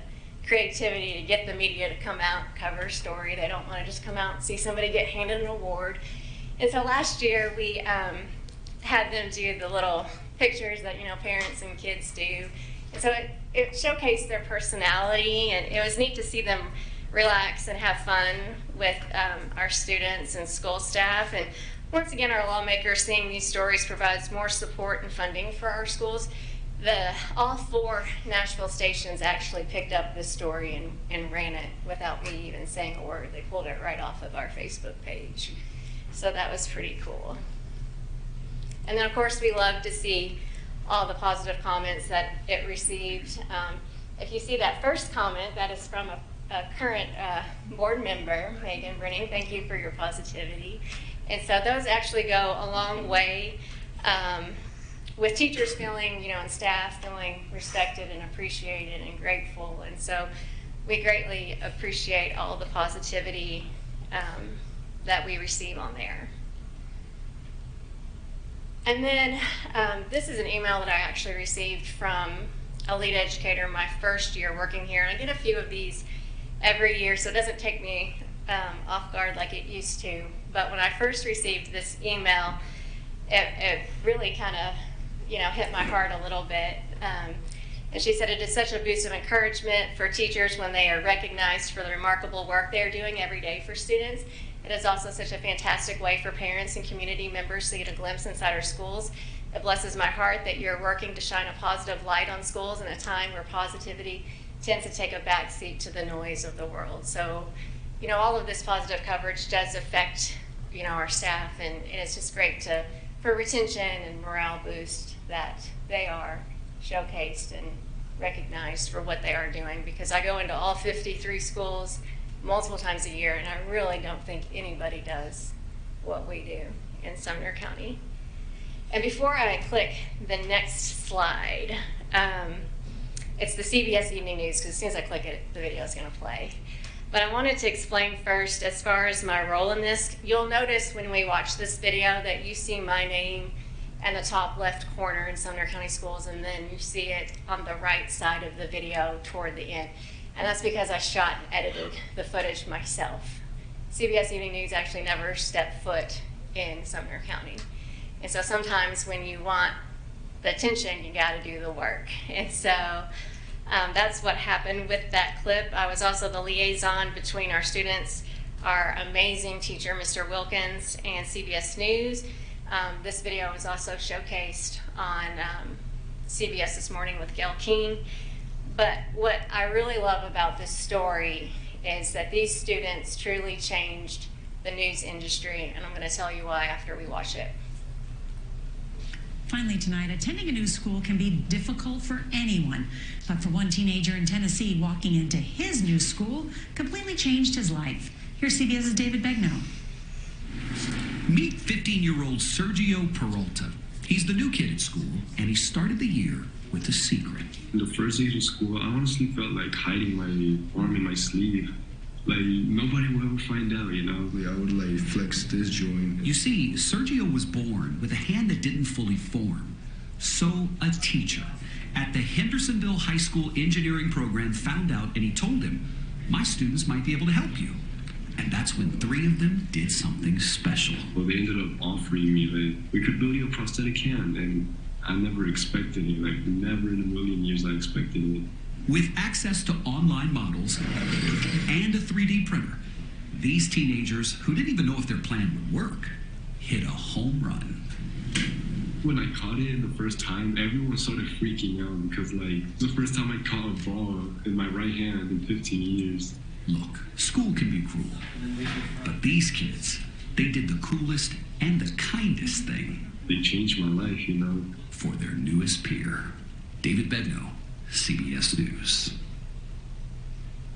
creativity to get the media to come out, cover a story. They don't want to just come out and see somebody get handed an award. And so last year we had them do the little pictures that, you know, parents and kids do. And so it showcased their personality, and it was neat to see them relax and have fun with our students and school staff. And once again, our lawmakers seeing these stories provides more support and funding for our schools. All 4 Nashville stations actually picked up this story and ran it without me even saying a word. They pulled it right off of our Facebook page. So that was pretty cool. And then of course we love to see all the positive comments that it received. If you see that first comment, that is from a current board member, Megan Brenning. Thank you for your positivity. And so those actually go a long way with teachers feeling, you know, and staff feeling respected and appreciated and grateful. And so we greatly appreciate all the positivity that we receive on there. And then this is an email that I actually received from a lead educator my first year working here. And I get a few of these every year, so it doesn't take me off guard like it used to. But when I first received this email, it really kind of, you know, hit my heart a little bit. And she said it is such a boost of encouragement for teachers when they are recognized for the remarkable work they are doing every day for students. It is also such a fantastic way for parents and community members to get a glimpse inside our schools. It blesses my heart that you're working to shine a positive light on schools in a time where positivity tends to take a backseat to the noise of the world. So, you know, all of this positive coverage does affect, you know, our staff, and it's just great for retention and morale boost that they are showcased and recognized for what they are doing, because I go into all 53 schools multiple times a year, and I really don't think anybody does what we do in Sumner County. And before I click the next slide, it's the CBS Evening News, because as soon as I click it, the video is going to play. But I wanted to explain first, as far as my role in this, you'll notice when we watch this video that you see my name in the top left corner in Sumner County Schools, and then you see it on the right side of the video toward the end. And that's because I shot and edited the footage myself. CBS Evening News actually never stepped foot in Sumner County. And so sometimes when you want the attention, you got to do the work. And so that's what happened with that clip. I was also the liaison between our students, our amazing teacher, Mr. Wilkins, and CBS News. This video was also showcased on CBS This Morning with Gail King. But what I really love about this story is that these students truly changed the news industry, and I'm going to tell you why after we watch it. Finally tonight, attending a new school can be difficult for anyone. But for one teenager in Tennessee, walking into his new school completely changed his life. Here's CBS's David Begnaud. Meet 15-year-old Sergio Peralta. He's the new kid at school, and he started the year with a secret. In the first days of school, I honestly felt like hiding my arm in my sleeve. Like, nobody will ever find out, you know? Like, I would, like, flex this joint. You see, Sergio was born with a hand that didn't fully form. So a teacher at the Hendersonville High School engineering program found out, and he told him, my students might be able to help you. And that's when 3 of them did something special. Well, they ended up offering me, like, we could build you a prosthetic hand, and I never expected it. Like, never in a million years I expected it. With access to online models and a 3D printer, these teenagers, who didn't even know if their plan would work, hit a home run. When I caught it the first time, everyone started freaking out because, like, it's the first time I caught a ball in my right hand in 15 years. Look, school can be cruel, but these kids, they did the coolest and the kindest thing. They changed my life, you know. For their newest peer. David Begno, CBS News.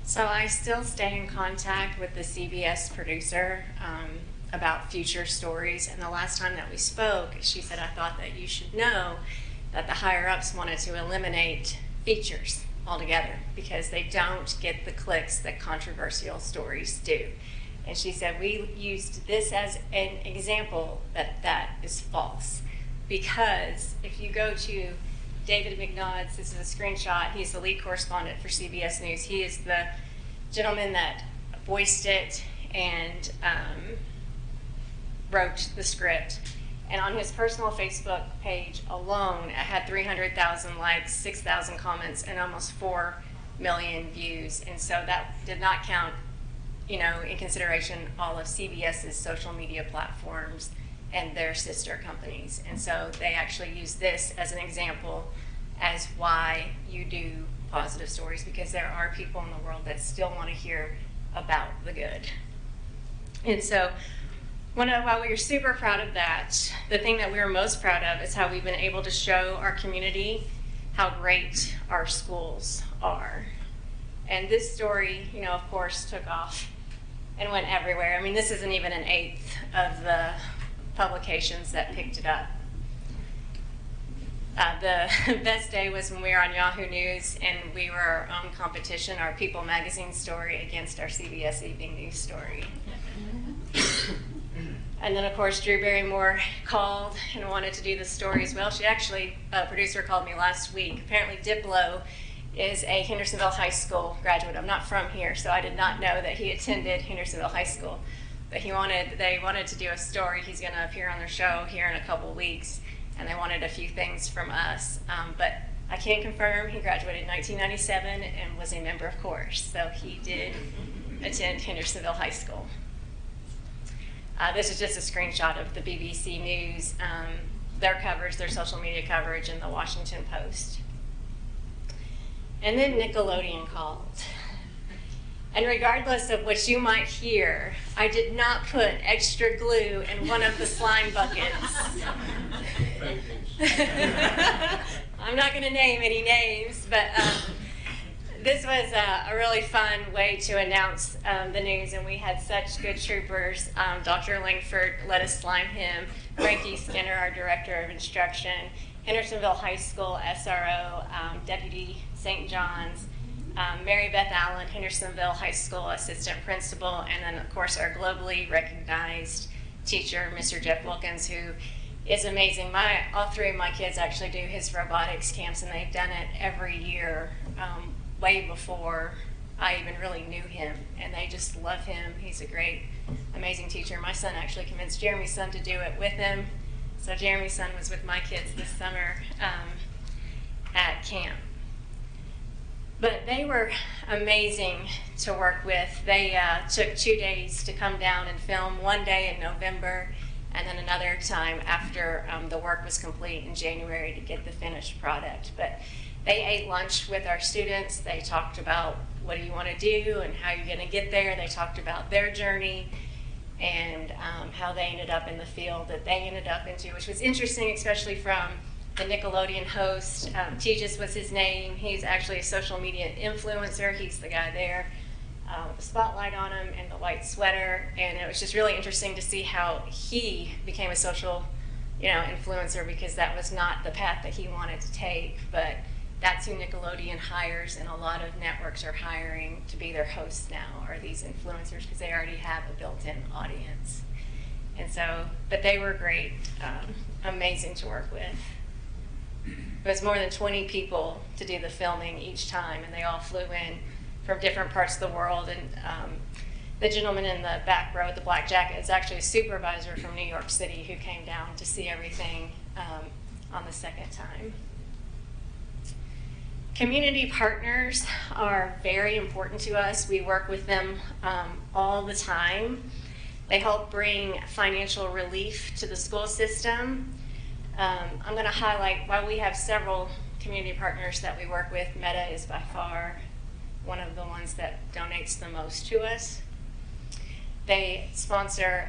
So I still stay in contact with the CBS producer about future stories. And the last time that we spoke, she said, I thought that you should know that the higher-ups wanted to eliminate features altogether because they don't get the clicks that controversial stories do. And she said, we used this as an example that is false. Because if you go to David McNaugh's, this is a screenshot, he's the lead correspondent for CBS News. He is the gentleman that voiced it and wrote the script. And on his personal Facebook page alone, it had 300,000 likes, 6,000 comments, and almost 4 million views. And so that did not count, you know, in consideration all of CBS's social media platforms and their sister companies. And so they actually use this as an example as why you do positive stories, because there are people in the world that still want to hear about the good. And so while we are super proud of that, the thing that we're most proud of is how we've been able to show our community how great our schools are. And this story, you know, of course, took off and went everywhere. I mean, this isn't even an eighth of the publications that picked it up. The best day was when we were on Yahoo News and we were our own competition, our People magazine story against our CBS Evening News story. And then, of course, Drew Barrymore called and wanted to do the story as well. She actually, a producer called me last week. Apparently, Diplo is a Hendersonville High School graduate. I'm not from here, so I did not know that he attended Hendersonville High School. But they wanted to do a story. He's going to appear on their show here in a couple weeks, and they wanted a few things from us. But I can confirm he graduated in 1997 and was a member of Chorus, so he did attend Hendersonville High School. This is just a screenshot of the BBC News, their coverage, their social media coverage, and the Washington Post. And then Nickelodeon called. And regardless of what you might hear, I did not put extra glue in one of the slime buckets. I'm not going to name any names, but this was a really fun way to announce the news, and we had such good troopers. Dr. Langford let us slime him, Frankie Skinner, our Director of Instruction, Hendersonville High School SRO, Deputy St. John's, Mary Beth Allen, Hendersonville High School Assistant Principal, and then, of course, our globally recognized teacher, Mr. Jeff Wilkins, who is amazing. All 3 of my kids actually do his robotics camps, and they've done it every year, way before I even really knew him, and they just love him. He's a great, amazing teacher. My son actually convinced Jeremy's son to do it with him, so Jeremy's son was with my kids this summer at camp. But they were amazing to work with. They took 2 days to come down and film, 1 day in November, and then another time after the work was complete in January to get the finished product. But they ate lunch with our students. They talked about what do you want to do and how you're going to get there. They talked about their journey and how they ended up in the field that they ended up into, which was interesting, especially from the Nickelodeon host. Tejas was his name. He's actually a social media influencer. He's the guy there with the spotlight on him and the white sweater. And it was just really interesting to see how he became a social influencer, because that was not the path that he wanted to take. But that's who Nickelodeon hires, and a lot of networks are hiring to be their hosts now, are these influencers, because they already have a built-in audience. And so, but they were great, amazing to work with. It was more than 20 people to do the filming each time, and they all flew in from different parts of the world. And the gentleman in the back row with the black jacket is actually a supervisor from New York City who came down to see everything on the second time. Community partners are very important to us. We work with them all the time. They help bring financial relief to the school system. I'm going to highlight, while we have several community partners that we work with, Meta is by far one of the ones that donates the most to us. They sponsor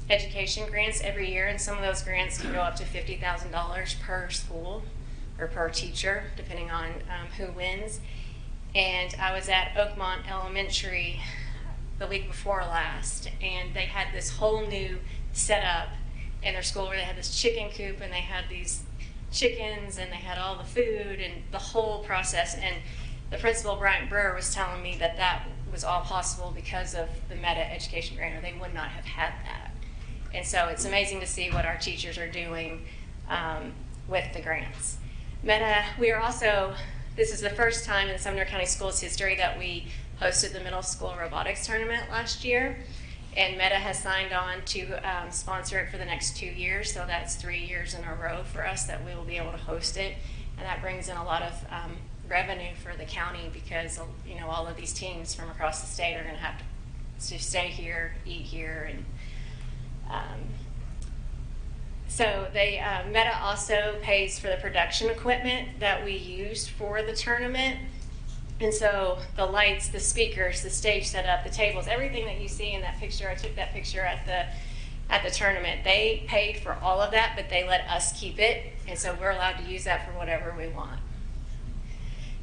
education grants every year, and some of those grants can go up to $50,000 per school or per teacher, depending on who wins. And I was at Oakmont Elementary the week before last, and they had this whole new setup in their school where they had this chicken coop, and they had these chickens, and they had all the food and the whole process. And the principal, Bryant Brewer, was telling me that that was all possible because of the Meta Education Grant, or they would not have had that. And so it's amazing to see what our teachers are doing with the grants. Meta, we are also, this is the first time in Sumner County Schools history that we hosted the middle school robotics tournament last year. And Meta has signed on to sponsor it for the next 2 years, so that's 3 years in a row for us that we will be able to host it. And that brings in a lot of revenue for the county, because all of these teams from across the state are going to have to stay here, eat here, and so they Meta also pays for the production equipment that we used for the tournament. And so the lights, the speakers, the stage setup, the tables, everything that you see in that picture, I took that picture at the tournament. They paid for all of that, but they let us keep it, and so we're allowed to use that for whatever we want.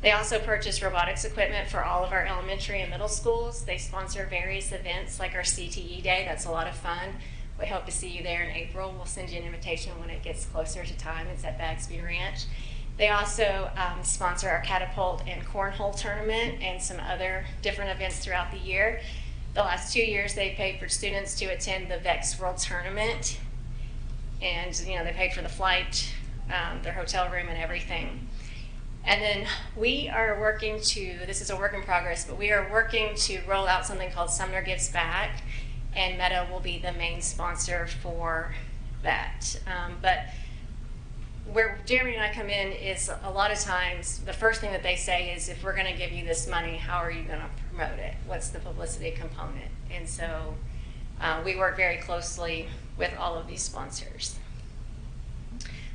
They also purchase robotics equipment for all of our elementary and middle schools. They sponsor various events like our CTE Day. That's a lot of fun. We hope to see you there in April. We'll send you an invitation when it gets closer to time. It's at Bagsby Ranch. They also sponsor our Catapult and Cornhole tournament and some other different events throughout the year. The last 2 years, they paid for students to attend the VEX World Tournament. And, they paid for the flight, their hotel room, and everything. And then we are working to, this is a work in progress, but we are working to roll out something called Sumner Gives Back, and Meta will be the main sponsor for that. But where Jeremy and I come in is a lot of times the first thing that they say is, if we're going to give you this money, how are you going to promote it? What's the publicity component? And so we work very closely with all of these sponsors.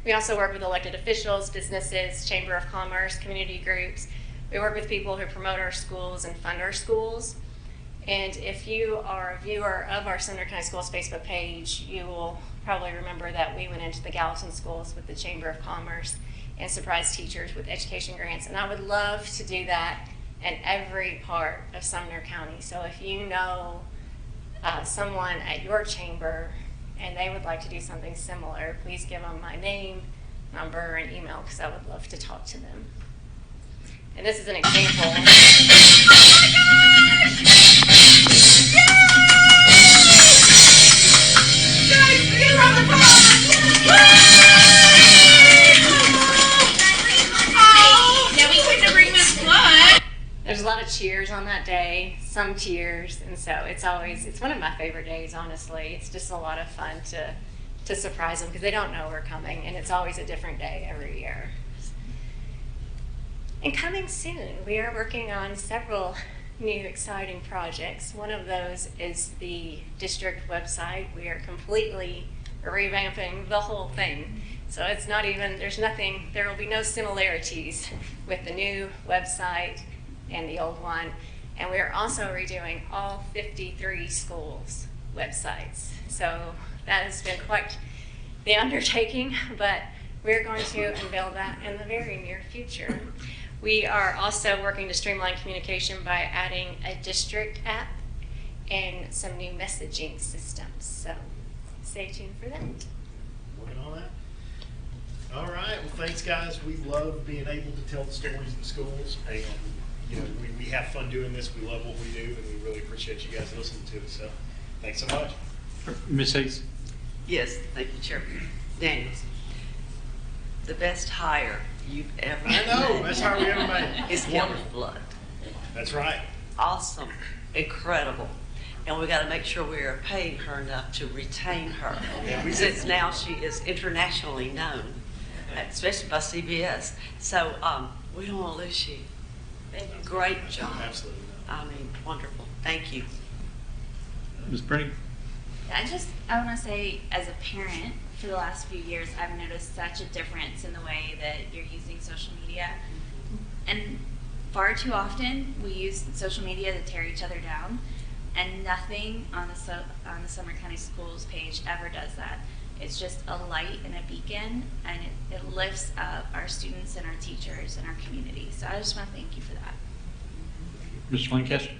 We also work with elected officials, businesses, Chamber of Commerce, community groups. We work with people who promote our schools and fund our schools. And if you are a viewer of our Sumner County Schools Facebook page, you will probably remember that we went into the Gallatin schools with the Chamber of Commerce and surprised teachers with education grants. And I would love to do that in every part of Sumner County. So if you know someone at your chamber and they would like to do something similar, please give them my name, number, and email, because I would love to talk to them. And this is an example. There's a lot of cheers on that day, some tears, and so it's one of my favorite days, honestly. It's just a lot of fun to surprise them, because they don't know we're coming, and it's always a different day every year. And coming soon, we are working on several new exciting projects. One of those is the district website. We are completely revamping the whole thing. So it's not even, there will be no similarities with the new website and the old one. And we are also redoing all 53 schools' websites. So that has been quite the undertaking, but we're going to unveil that in the very near future. We are also working to streamline communication by adding a district app and some new messaging systems. So stay tuned for that. Working on that? thanks, guys. We love being able to tell the stories of the schools. And, we have fun doing this. We love what we do, and we really appreciate you guys listening to us. So, thanks so much. Ms. Hayes? Yes, thank you, Chairman. Daniels, the best hire you've ever made. I know, best hire we ever made. Is Kelly Flood. That's right. Awesome, incredible. And we got to make sure we are paying her enough to retain her. Yeah, we Since now she is internationally known, especially by CBS. So we don't want to lose you. Great job. Absolutely. I mean, wonderful. Thank you. Ms. Brennan? I want to say, as a parent, for the last few years, I've noticed such a difference in the way that you're using social media. And far too often, we use social media to tear each other down, and nothing on the Sumner County Schools page ever does that. It's just a light and a beacon, and it lifts up our students and our teachers and our community. So I just want to thank you for that. Mr. Lancaster?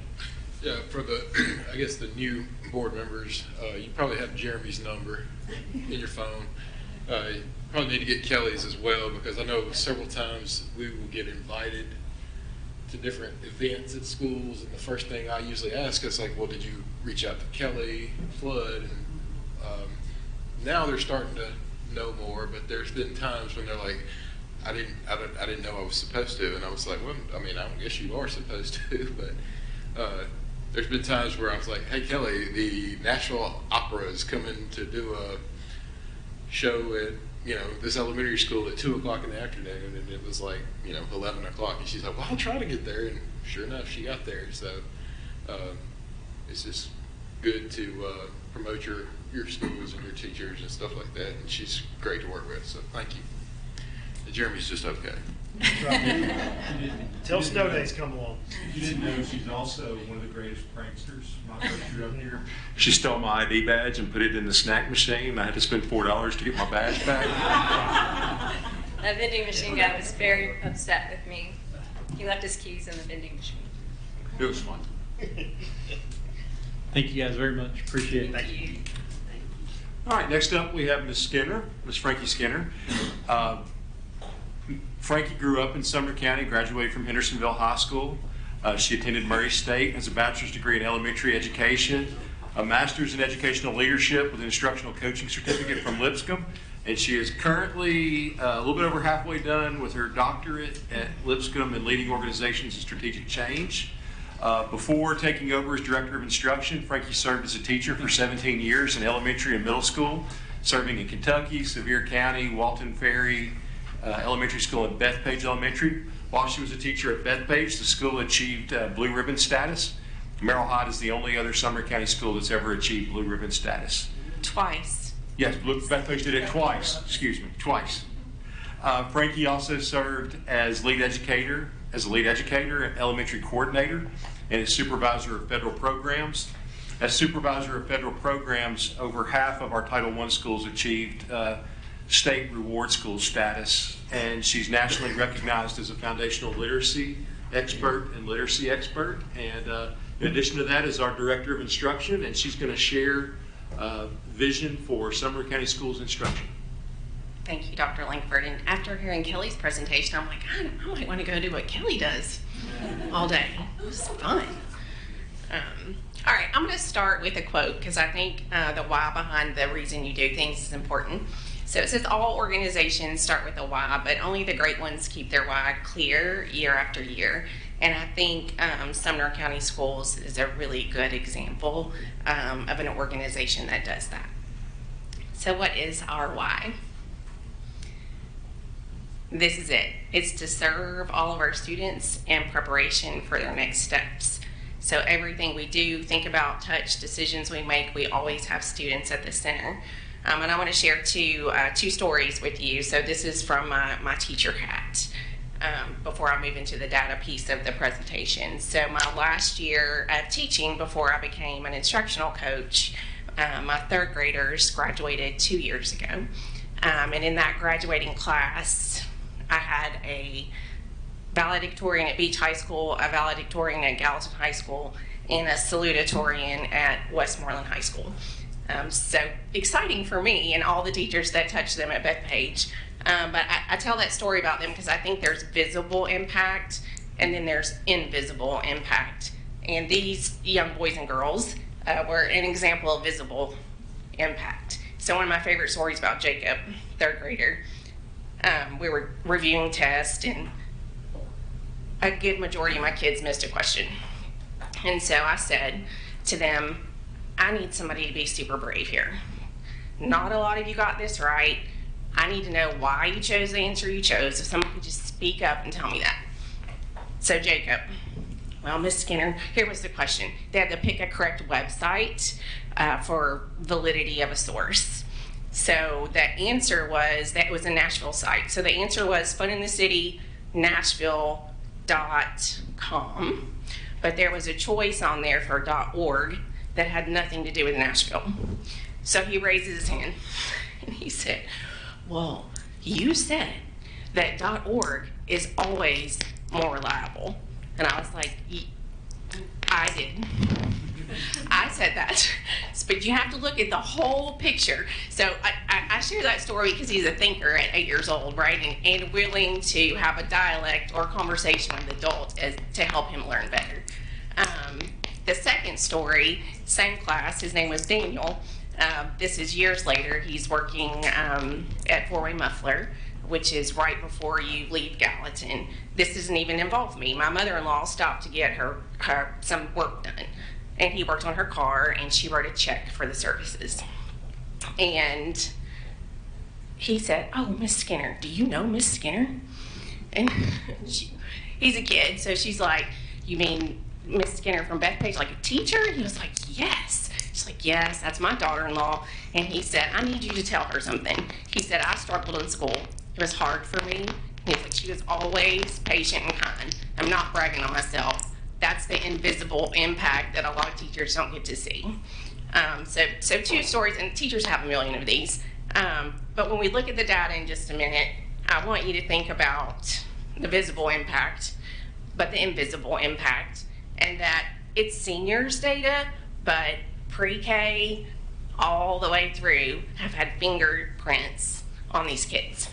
Yeah, for the, I guess the new board members, you probably have Jeremy's number in your phone. You probably need to get Kelly's as well, because I know several times we will get invited to different events at schools, and the first thing I usually ask is like, well, did you reach out to Kelly Flood? And now they're starting to know more, but there's been times when they're like, I didn't know I was supposed to, and I was like, well, I mean, I guess you are supposed to, but there's been times where I was like, hey Kelly, the National Opera is coming to do a show at this elementary school at 2:00 in the afternoon, and it was like 11 o'clock, and she's like, well, I'll try to get there, and sure enough, she got there. So it's just good to promote your schools and your teachers and stuff like that, and she's great to work with, so thank you. And Jeremy's just okay. Tell Snow Days come along. You didn't know she's also one of the greatest pranksters. My first year up here. She stole my ID badge and put it in the snack machine. I had to spend $4 to get my badge back. That vending machine guy was very upset with me. He left his keys in the vending machine. It was fun. Thank you guys very much. Appreciate it. Thank you. All right, next up we have Ms. Skinner, Ms. Frankie Skinner. Frankie grew up in Sumner County, graduated from Hendersonville High School. She attended Murray State, has a bachelor's degree in elementary education, a master's in educational leadership with an instructional coaching certificate from Lipscomb, and she is currently a little bit over halfway done with her doctorate at Lipscomb in leading organizations and strategic change. Before taking over as director of instruction, Frankie served as a teacher for 17 years in elementary and middle school, serving in Kentucky, Sevier County, Walton Ferry Elementary School, and Bethpage Elementary. While she was a teacher at Bethpage, the school achieved Blue Ribbon status. Merrill Hyde is the only other Sumner County school that's ever achieved Blue Ribbon status. Twice. Yes, Bethpage did it twice. Twice. Frankie also served as a lead educator, and elementary coordinator, and as supervisor of federal programs. As supervisor of federal programs, over half of our Title I schools achieved state reward school status, and she's nationally recognized as a foundational literacy expert and literacy expert. And in addition to that is our director of instruction, and she's going to share vision for Sumner County Schools instruction. Thank you, Dr. Langford. And after hearing Kelly's presentation, I'm like, I might want to go do what Kelly does all day. It was fun. All right, I'm going to start with a quote because I think the why behind the reason you do things is important. So it says all organizations start with a why, but only the great ones keep their why clear year after year. And I think Sumner County Schools is a really good example of an organization that does that. So what is our why? This is it. It's to serve all of our students in preparation for their next steps. So everything we do, think about, touch, decisions we make, we always have students at the center. And I want to share two stories with you. So this is from my teacher hat before I move into the data piece of the presentation. So my last year of teaching before I became an instructional coach, my third graders graduated 2 years ago. And in that graduating class, I had a valedictorian at Beach High School, a valedictorian at Gallatin High School, and a salutatorian at Westmoreland High School. So exciting for me and all the teachers that touch them at Bethpage. But I tell that story about them because I think there's visible impact and then there's invisible impact. And these young boys and girls were an example of visible impact. So one of my favorite stories about Jacob, third grader, we were reviewing tests and a good majority of my kids missed a question. And so I said to them, I need somebody to be super brave here. Not a lot of you got this right. I need to know why you chose the answer you chose. If someone could just speak up and tell me that. So Jacob, well, Miss Skinner, here was the question. They had to pick a correct website for validity of a source. So the answer was, that was a Nashville site. So the answer was Fun in the City, Nashville.com. But there was a choice on there for .org that had nothing to do with Nashville. So he raises his hand and he said, well, you said that .org is always more reliable. And I was like, I did. I said that. But you have to look at the whole picture. So I share that story because he's a thinker at 8 years old, right? And willing to have a dialect or conversation with adults to help him learn better. The second story, same class, his name was Daniel. This is years later. He's working at Four-Way Muffler, which is right before you leave Gallatin. This doesn't even involve me. My mother-in-law stopped to get her some work done. And he worked on her car, and she wrote a check for the services. And he said, oh, Miss Skinner, do you know Miss Skinner? And he's a kid, so she's like, you mean Miss Skinner from Bethpage, like a teacher? And he was like, yes. She's like, yes, that's my daughter-in-law. And he said, I need you to tell her something. He said, I struggled in school. It was hard for me. He's like, she was always patient and kind. I'm not bragging on myself. That's the invisible impact that a lot of teachers don't get to see. So two stories, and teachers have a million of these. But when we look at the data in just a minute, I want you to think about the visible impact, but the invisible impact, and that it's seniors data, but pre-K all the way through have had fingerprints on these kids.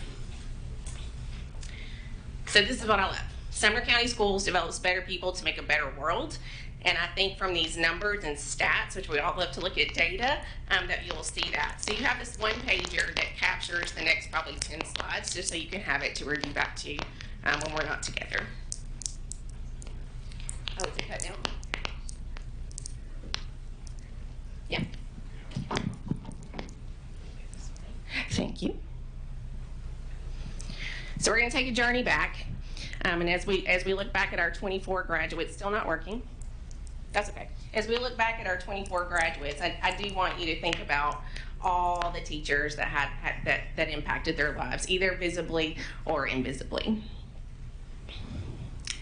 So this is what I love. Sumner County Schools develops better people to make a better world. And I think from these numbers and stats, which we all love to look at data, that you'll see that. So you have this one pager that captures the next probably 10 slides, just so you can have it to review back to when we're not together. Oh, is it cut down? Yeah. Thank you. So we're going to take a journey back. And as we look back at our 24 graduates, still not working. That's okay. As we look back at our 24 graduates, I do want you to think about all the teachers that that impacted their lives, either visibly or invisibly.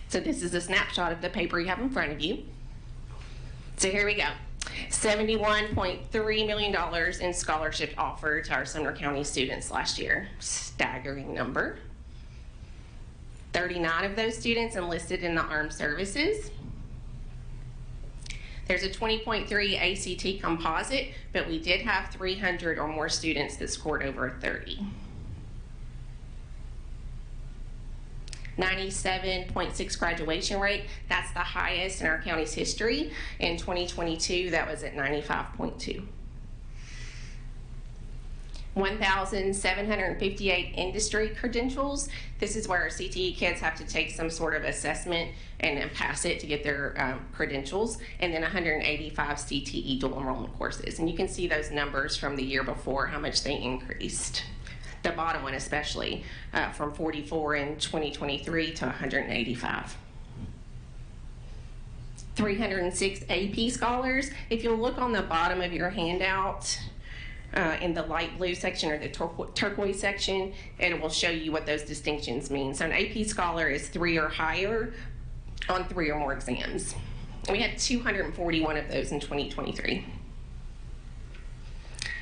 So this is a snapshot of the paper you have in front of you. So here we go. $71.3 million in scholarship offered to our Sumner County students last year. Staggering number. 39 of those students enlisted in the armed services. There's a 20.3 ACT composite, but we did have 300 or more students that scored over a 30. 97.6 graduation rate, that's the highest in our county's history. In 2022, that was at 95.2. 1,758 industry credentials. This is where our CTE kids have to take some sort of assessment and then pass it to get their credentials, and then 185 CTE dual enrollment courses. And you can see those numbers from the year before, how much they increased. The bottom one especially, from 44 in 2023 to 185. 306 AP scholars. If you'll look on the bottom of your handout, in the light blue section or the turquoise section, it will show you what those distinctions mean. So an AP scholar is 3 or higher on 3 or more exams. And we had 241 of those in 2023.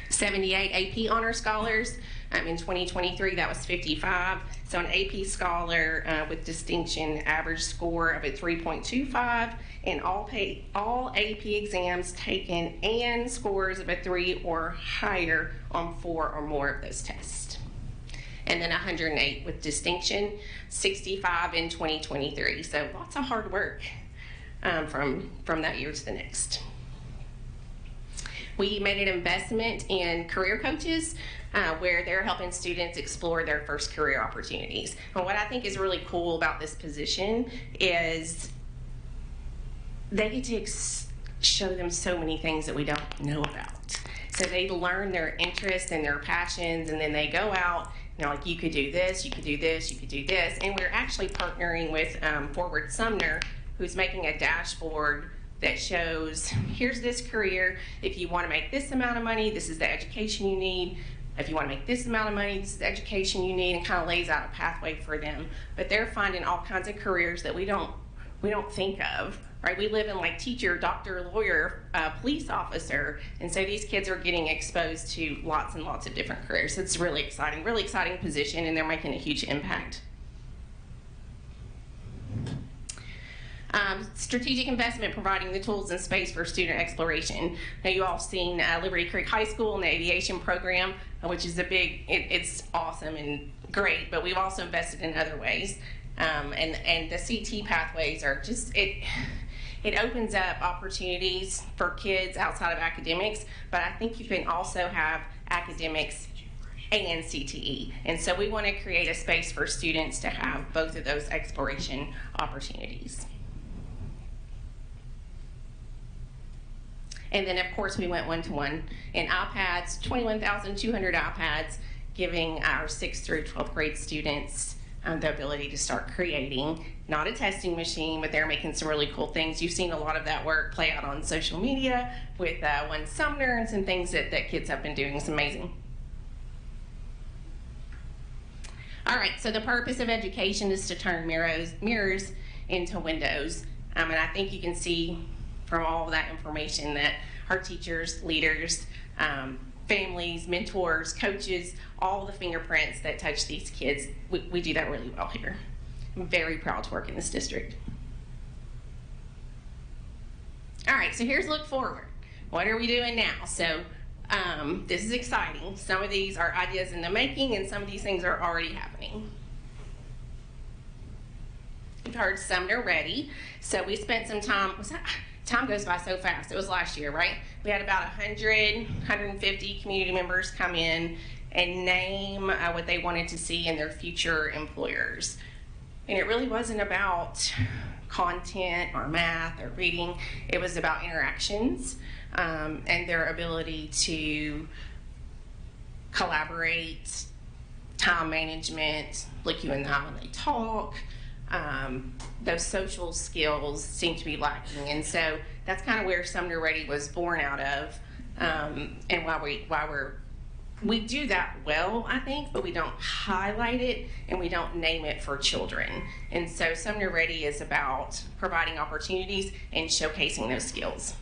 78 AP honor scholars. In 2023, that was 55. So an AP Scholar with distinction average score of a 3.25, and all AP exams taken and scores of a 3 or higher on 4 or more of those tests. And then 108 with distinction, 65 in 2023. So lots of hard work from that year to the next. We made an investment in career coaches where they're helping students explore their first career opportunities. And what I think is really cool about this position is they get to show them so many things that we don't know about. So they learn their interests and their passions, and then they go out, like, you could do this, you could do this, you could do this. And we're actually partnering with Forward Sumner, who's making a dashboard that shows, here's this career. If you want to make this amount of money, this is the education you need. If you want to make this amount of money, this is the education you need, and kind of lays out a pathway for them. But they're finding all kinds of careers that we don't think of, right? We live in like teacher, doctor, lawyer, police officer, and so these kids are getting exposed to lots and lots of different careers. So it's really exciting position, and they're making a huge impact. Strategic investment, providing the tools and space for student exploration. Now, you all seen Liberty Creek High School and the aviation program, which is it's awesome and great, but we've also invested in other ways. And the CT pathways are just, it opens up opportunities for kids outside of academics, but I think you can also have academics and CTE. And so we want to create a space for students to have both of those exploration opportunities. And then, of course, we went one-to-one in iPads, 21,200 iPads, giving our 6th through 12th grade students the ability to start creating, not a testing machine, but they're making some really cool things. You've seen a lot of that work play out on social media with One Sumner and some things that kids have been doing. It's amazing. All right, so the purpose of education is to turn mirrors into windows. And I think you can see from all of that information that our teachers, leaders, families, mentors, coaches, all the fingerprints that touch these kids, we do that really well here. I'm very proud to work in this district. All right, so here's look forward. What are we doing now? So this is exciting. Some of these are ideas in the making, and some of these things are already happening. We've heard Sumner Ready. So we spent some time, time goes by so fast. It was last year, right? We had about 150 community members come in and name what they wanted to see in their future employers. And it really wasn't about content or math or reading. It was about interactions and their ability to collaborate, time management, look you in the eye when they talk. Those social skills seem to be lacking, and so that's kind of where Sumner Ready was born out of, and why we do that well, I think, but we don't highlight it and we don't name it for children. And so Sumner Ready is about providing opportunities and showcasing those skills.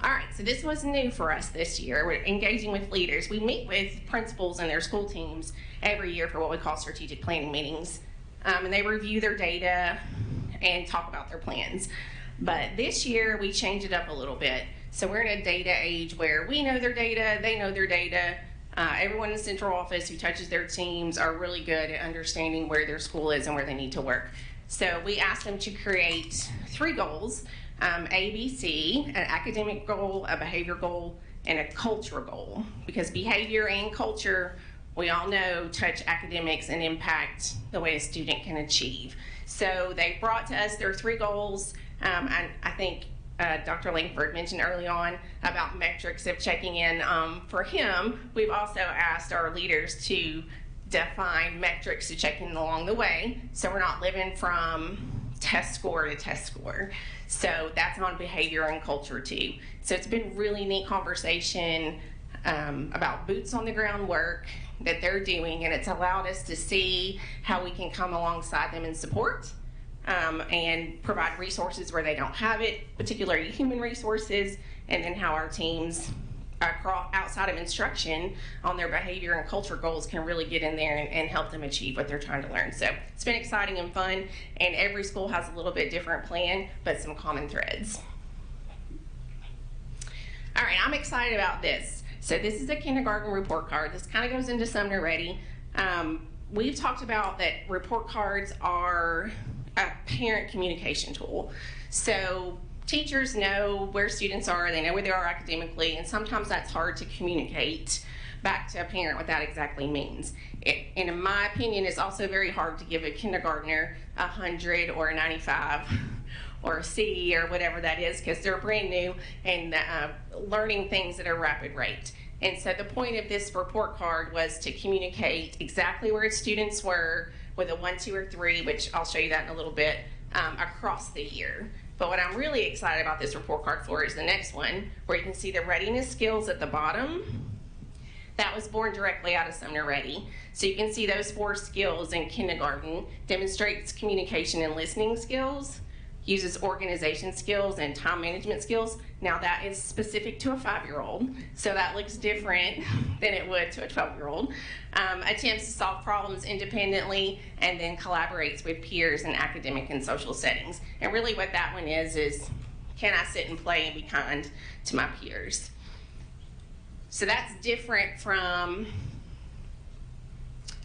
All right, so this was new for us this year. We're engaging with leaders. We meet with principals and their school teams every year for what we call strategic planning meetings. And they review their data and talk about their plans. But this year, we changed it up a little bit. So we're in a data age where we know their data, they know their data. Everyone in the central office who touches their teams are really good at understanding where their school is and where they need to work. So we asked them to create 3 goals. ABC, an academic goal, a behavior goal, and a culture goal. Because behavior and culture, we all know, touch academics and impact the way a student can achieve. So they brought to us their 3 goals. I think Dr. Langford mentioned early on about metrics of checking in. For him, we've also asked our leaders to define metrics to check in along the way, so we're not living from test score to test score. So that's on behavior and culture too. So it's been really neat conversation about boots on the ground work that they're doing, and it's allowed us to see how we can come alongside them and support and provide resources where they don't have it, particularly human resources, and then how our teams outside of instruction on their behavior and culture goals can really get in there and help them achieve what they're trying to learn. So it's been exciting and fun, and every school has a little bit different plan, but some common threads. All right, I'm excited about this. So this is a kindergarten report card. This kind of goes into Sumner Ready. We've talked about that report cards are a parent communication tool. So teachers know where students are, they know where they are academically, and sometimes that's hard to communicate back to a parent what that exactly means. And in my opinion, it's also very hard to give a kindergartner 100 or a 95 or a C or whatever that is, because they're brand new and learning things at a rapid rate. And so the point of this report card was to communicate exactly where its students were with a 1, 2, or 3, which I'll show you that in a little bit, across the year. But what I'm really excited about this report card for is the next one, where you can see the readiness skills at the bottom. That was born directly out of Sumner Ready. So you can see those 4 skills in kindergarten: demonstrates communication and listening skills, uses organization skills and time management skills. Now that is specific to a 5-year-old, so that looks different than it would to a 12-year-old. Attempts to solve problems independently, and then collaborates with peers in academic and social settings. And really what that one is can I sit and play and be kind to my peers? So that's different from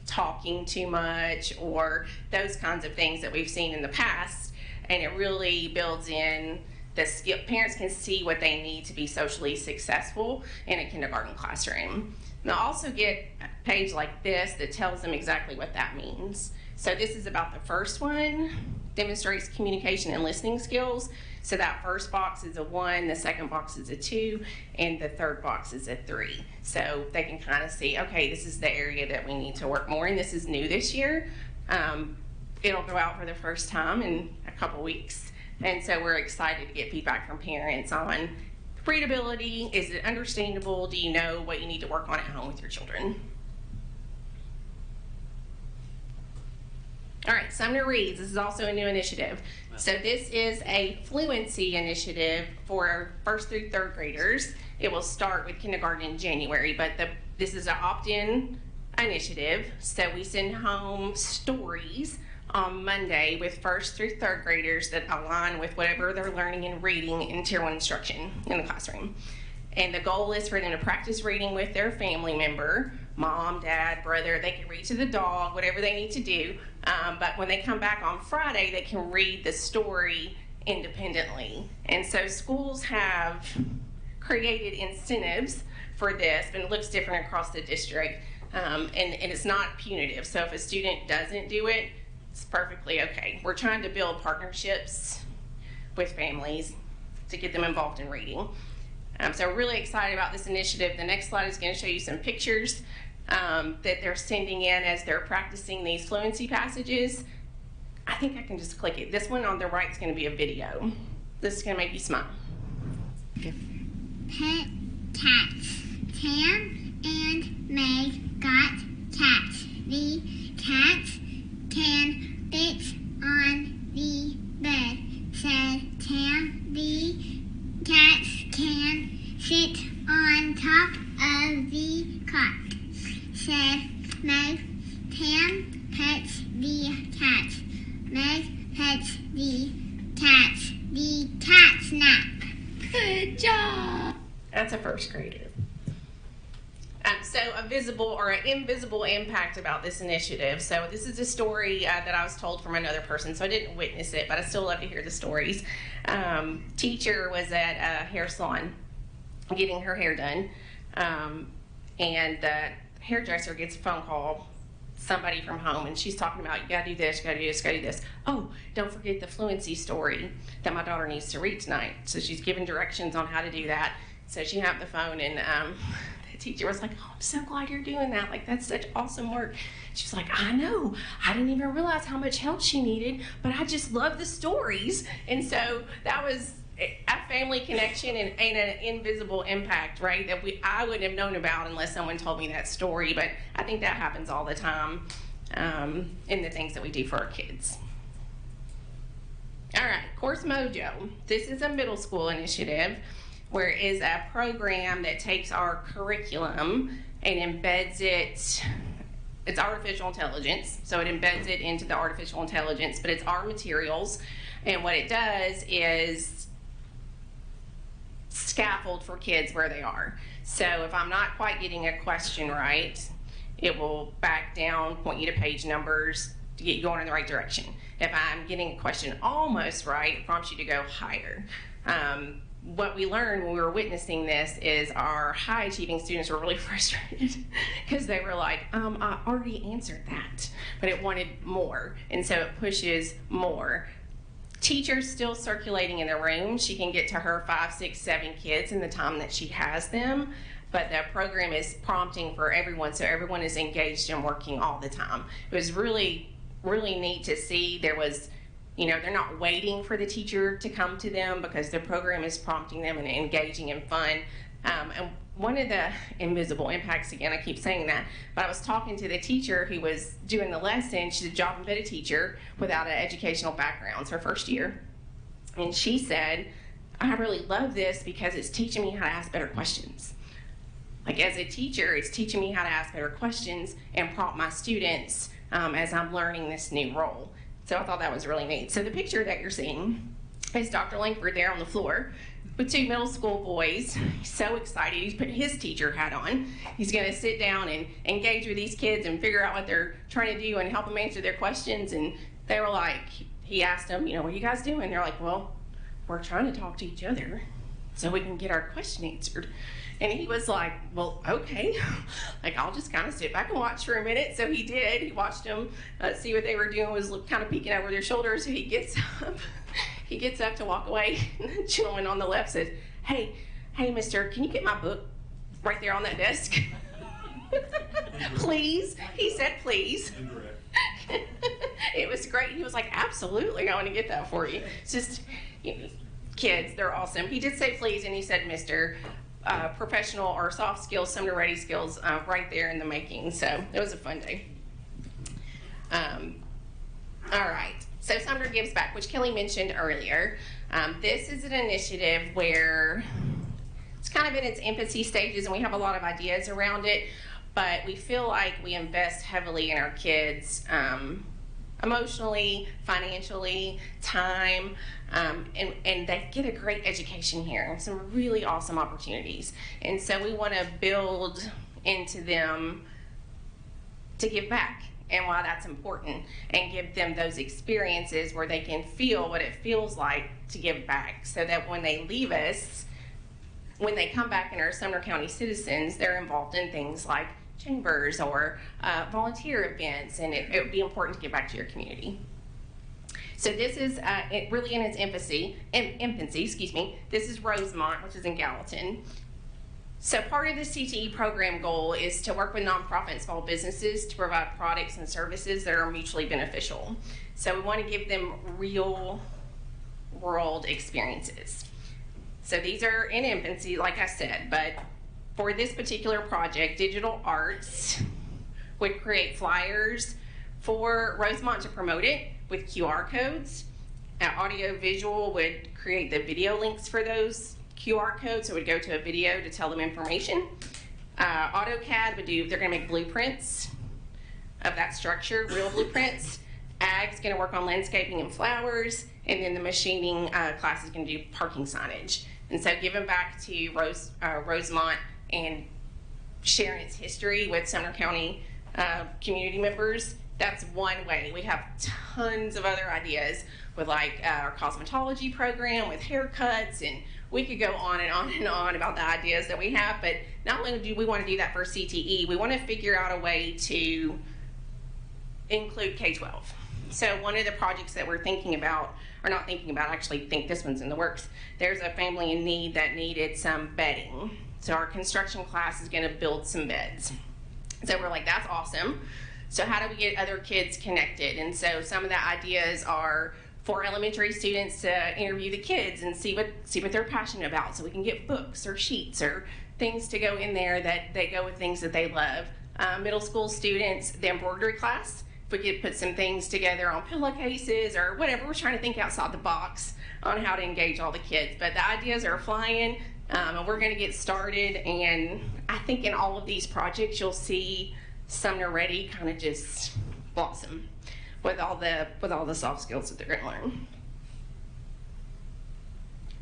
talking too much or those kinds of things that we've seen in the past. And it really builds in the skill. Parents can see what they need to be socially successful in a kindergarten classroom. They'll also get a page like this that tells them exactly what that means. So this is about the first one, demonstrates communication and listening skills. So that first box is a 1, the second box is a 2, and the third box is a 3. So they can kind of see, okay, this is the area that we need to work more in. This is new this year. It'll go out for the first time in a couple weeks. And so we're excited to get feedback from parents on readability. Is it understandable? Do you know what you need to work on at home with your children? All right, Sumner Reads. This is also a new initiative. So this is a fluency initiative for 1st through 3rd graders. It will start with kindergarten in January, but this is an opt-in initiative. So we send home stories on Monday with 1st through 3rd graders that align with whatever they're learning and reading in Tier 1 instruction in the classroom. And the goal is for them to practice reading with their family member, mom, dad, brother. They can read to the dog, whatever they need to do. But when they come back on Friday, they can read the story independently. And so schools have created incentives for this, and it looks different across the district. And it's not punitive. So if a student doesn't do it, it's perfectly okay. We're trying to build partnerships with families to get them involved in reading. So we're really excited about this initiative. The next slide is going to show you some pictures that they're sending in as they're practicing these fluency passages. I think I can just click it. This one on the right is going to be a video. This is going to make you smile. Okay. Pet cats. Tam and Meg got cats. The cats can fit on the bed, said Tam. The cats can sit on top of the cot, said Meg. Tam pets the cats. Meg pets the cats. The cats nap. Good job. That's a 1st grader. So a visible or an invisible impact about this initiative. So this is a story that I was told from another person, so I didn't witness it, but I still love to hear the stories. Teacher was at a hair salon getting her hair done, and the hairdresser gets a phone call, somebody from home, and she's talking about, you gotta do this, you gotta do this, you gotta do this. Oh, don't forget the fluency story that my daughter needs to read tonight. So she's giving directions on how to do that. So she hung up the phone, and the teacher was like, oh, I'm so glad you're doing that. Like, that's such awesome work. She was like, I know. I didn't even realize how much help she needed, but I just love the stories. And so that was a family connection and an invisible impact, right, that I wouldn't have known about unless someone told me that story. But I think that happens all the time in the things that we do for our kids. All right, Course Mojo. This is a middle school initiative. where it is a program that takes our curriculum and embeds it. It's artificial intelligence, so it embeds it into the artificial intelligence, but it's our materials. And what it does is scaffold for kids where they are. So if I'm not quite getting a question right, it will back down, point you to page numbers to get you going in the right direction. If I'm getting a question almost right, it prompts you to go higher. What we learned when we were witnessing this is our high achieving students were really frustrated because they were like, I already answered that, but it wanted more. And so it pushes more. Teachers still circulating in the room. She can get to her 5, 6, 7 kids in the time that she has them, but the program is prompting for everyone, so everyone is engaged and working all the time. It was really, really neat to see. There was, they're not waiting for the teacher to come to them because the program is prompting them and engaging in fun. And one of the invisible impacts, again, I keep saying that, but I was talking to the teacher who was doing the lesson. She's a job embedded teacher without an educational background. It's her first year. And she said, I really love this because it's teaching me how to ask better questions. Like as a teacher, it's teaching me how to ask better questions and prompt my students as I'm learning this new role. So I thought that was really neat. So the picture that you're seeing is Dr. Langford there on the floor with 2 middle school boys. He's so excited. He's put his teacher hat on. He's going to sit down and engage with these kids and figure out what they're trying to do and help them answer their questions. And they were like, he asked them, what are you guys doing? They're like, well, we're trying to talk to each other so we can get our question answered. And he was like, well, okay. Like, I'll just kind of sit back and watch for a minute. So he did. He watched them see what they were doing, was kind of peeking over their shoulders. So he gets up. He gets up to walk away. And the gentleman on the left says, hey, mister, can you get my book right there on that desk? Please. He said, please. It was great. He was like, absolutely, I want to get that for you. It's just, kids, they're awesome. He did say please, and he said mister. Professional or soft skills, Sumner Ready skills right there in the making. So it was a fun day. All right. So Sumner Gives Back, which Kelly mentioned earlier. This is an initiative where it's kind of in its infancy stages and we have a lot of ideas around it, but we feel like we invest heavily in our kids emotionally, financially, time, and they get a great education here and some really awesome opportunities. And so we want to build into them to give back and why that's important and give them those experiences where they can feel what it feels like to give back so that when they leave us, when they come back and are Sumner County citizens, they're involved in things like chambers or volunteer events, and it would be important to give back to your community. So this is really in its infancy. This is Rosemont, which is in Gallatin. So part of the CTE program goal is to work with nonprofit and small businesses to provide products and services that are mutually beneficial. So we want to give them real world experiences. So these are in infancy, like I said, but for this particular project, Digital Arts would create flyers for Rosemont to promote it with QR codes. Audio Visual would create the video links for those QR codes, so it would go to a video to tell them information. AutoCAD would they're gonna make blueprints of that structure, real blueprints. Ag's gonna work on landscaping and flowers, and then the machining class is gonna do parking signage. And so giving back to Rosemont and sharing its history with Sumner County community members, that's one way. We have tons of other ideas with like our cosmetology program with haircuts, and we could go on and on and on about the ideas that we have, but not only do we want to do that for CTE, we want to figure out a way to include K-12. So one of the projects that we're thinking about, or not thinking about, I actually think this one's in the works. There's a family in need that needed some bedding. So our construction class is going to build some beds. So we're like, that's awesome. So how do we get other kids connected? And so some of the ideas are for elementary students to interview the kids and see what they're passionate about, so we can get books or sheets or things to go in there that they go with things that they love. Middle school students, the embroidery class, if we could put some things together on pillowcases or whatever. We're trying to think outside the box on how to engage all the kids, but the ideas are flying. And we're going to get started, and I think in all of these projects you'll see Sumner Ready kind of just blossom with all the soft skills that they're going to learn.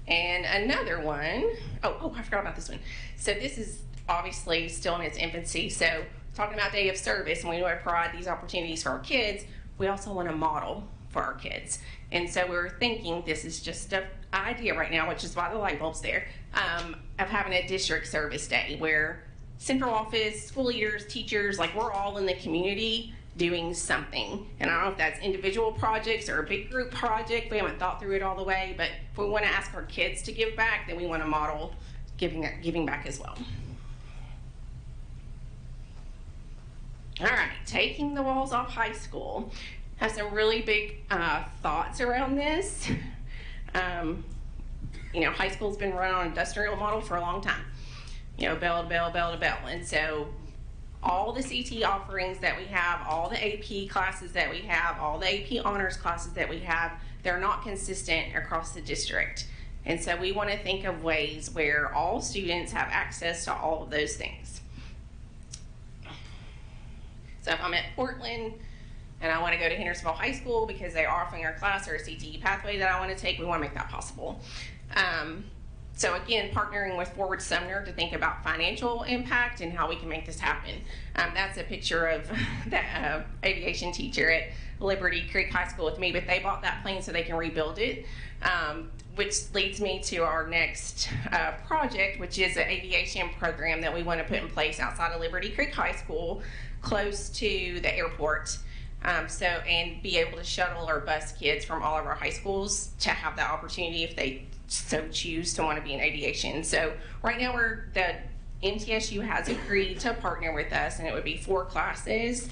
And another one, I forgot about this one. So this is obviously still in its infancy. So talking about Day of Service, and we want to provide these opportunities for our kids, we also want to model for our kids. And so we're thinking, this is just an idea right now, which is why the light bulb's there, of having a district service day where central office, school leaders, teachers, like we're all in the community doing something. And I don't know if that's individual projects or a big group project. We haven't thought through it all the way, but if we want to ask our kids to give back, then we want to model giving back as well. All right, taking the walls off high school. Have some really big thoughts around this. High school's been run on an industrial model for a long time. Bell to bell, bell to bell. And so all the CT offerings that we have, all the AP classes that we have, all the AP honors classes that we have, they're not consistent across the district. And so we want to think of ways where all students have access to all of those things. So if I'm at Portland and I want to go to Hendersonville High School because they are offering a class or a CTE pathway that I want to take, we want to make that possible. So again, partnering with Forward Sumner to think about financial impact and how we can make this happen. That's a picture of the aviation teacher at Liberty Creek High School with me, but they bought that plane so they can rebuild it, which leads me to our next project, which is an aviation program that we want to put in place outside of Liberty Creek High School, close to the airport. And be able to shuttle or bus kids from all of our high schools to have that opportunity if they so choose to want to be in aviation. So right now the MTSU has agreed to partner with us, and it would be 4 classes,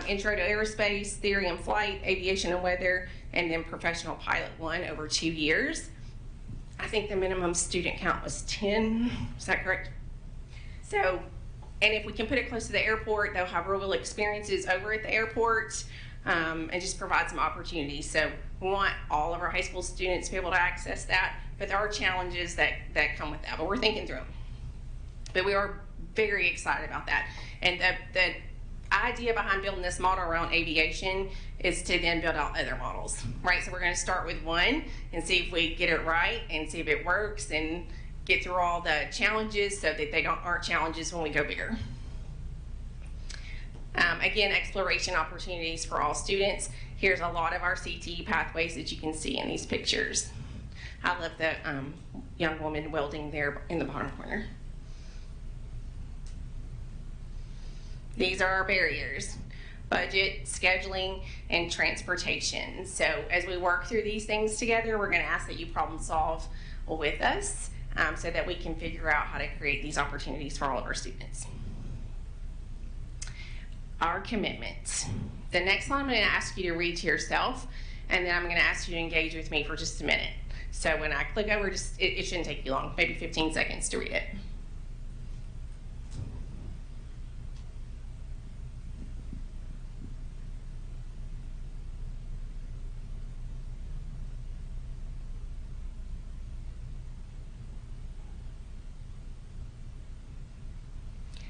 Intro to Aerospace, Theory and Flight, Aviation and Weather, and then Professional Pilot 1 over 2 years. I think the minimum student count was 10, is that correct? So, and if we can put it close to the airport, they'll have real experiences over at the airport, and just provide some opportunities. So we want all of our high school students to be able to access that, but there are challenges that come with that, but we're thinking through them. But we are very excited about that. And the idea behind building this model around aviation is to then build out other models, right? So we're going to start with one and see if we get it right and see if it works and get through all the challenges so that they aren't challenges when we go bigger. Again, exploration opportunities for all students. Here's a lot of our CTE pathways that you can see in these pictures. I love the young woman welding there in the bottom corner. These are our barriers: budget, scheduling, and transportation. So as we work through these things together, we're going to ask that you problem solve with us so that we can figure out how to create these opportunities for all of our students. Our commitment. The next one I'm going to ask you to read to yourself, and then I'm going to ask you to engage with me for just a minute. So when I click over, it shouldn't take you long, maybe 15 seconds to read it.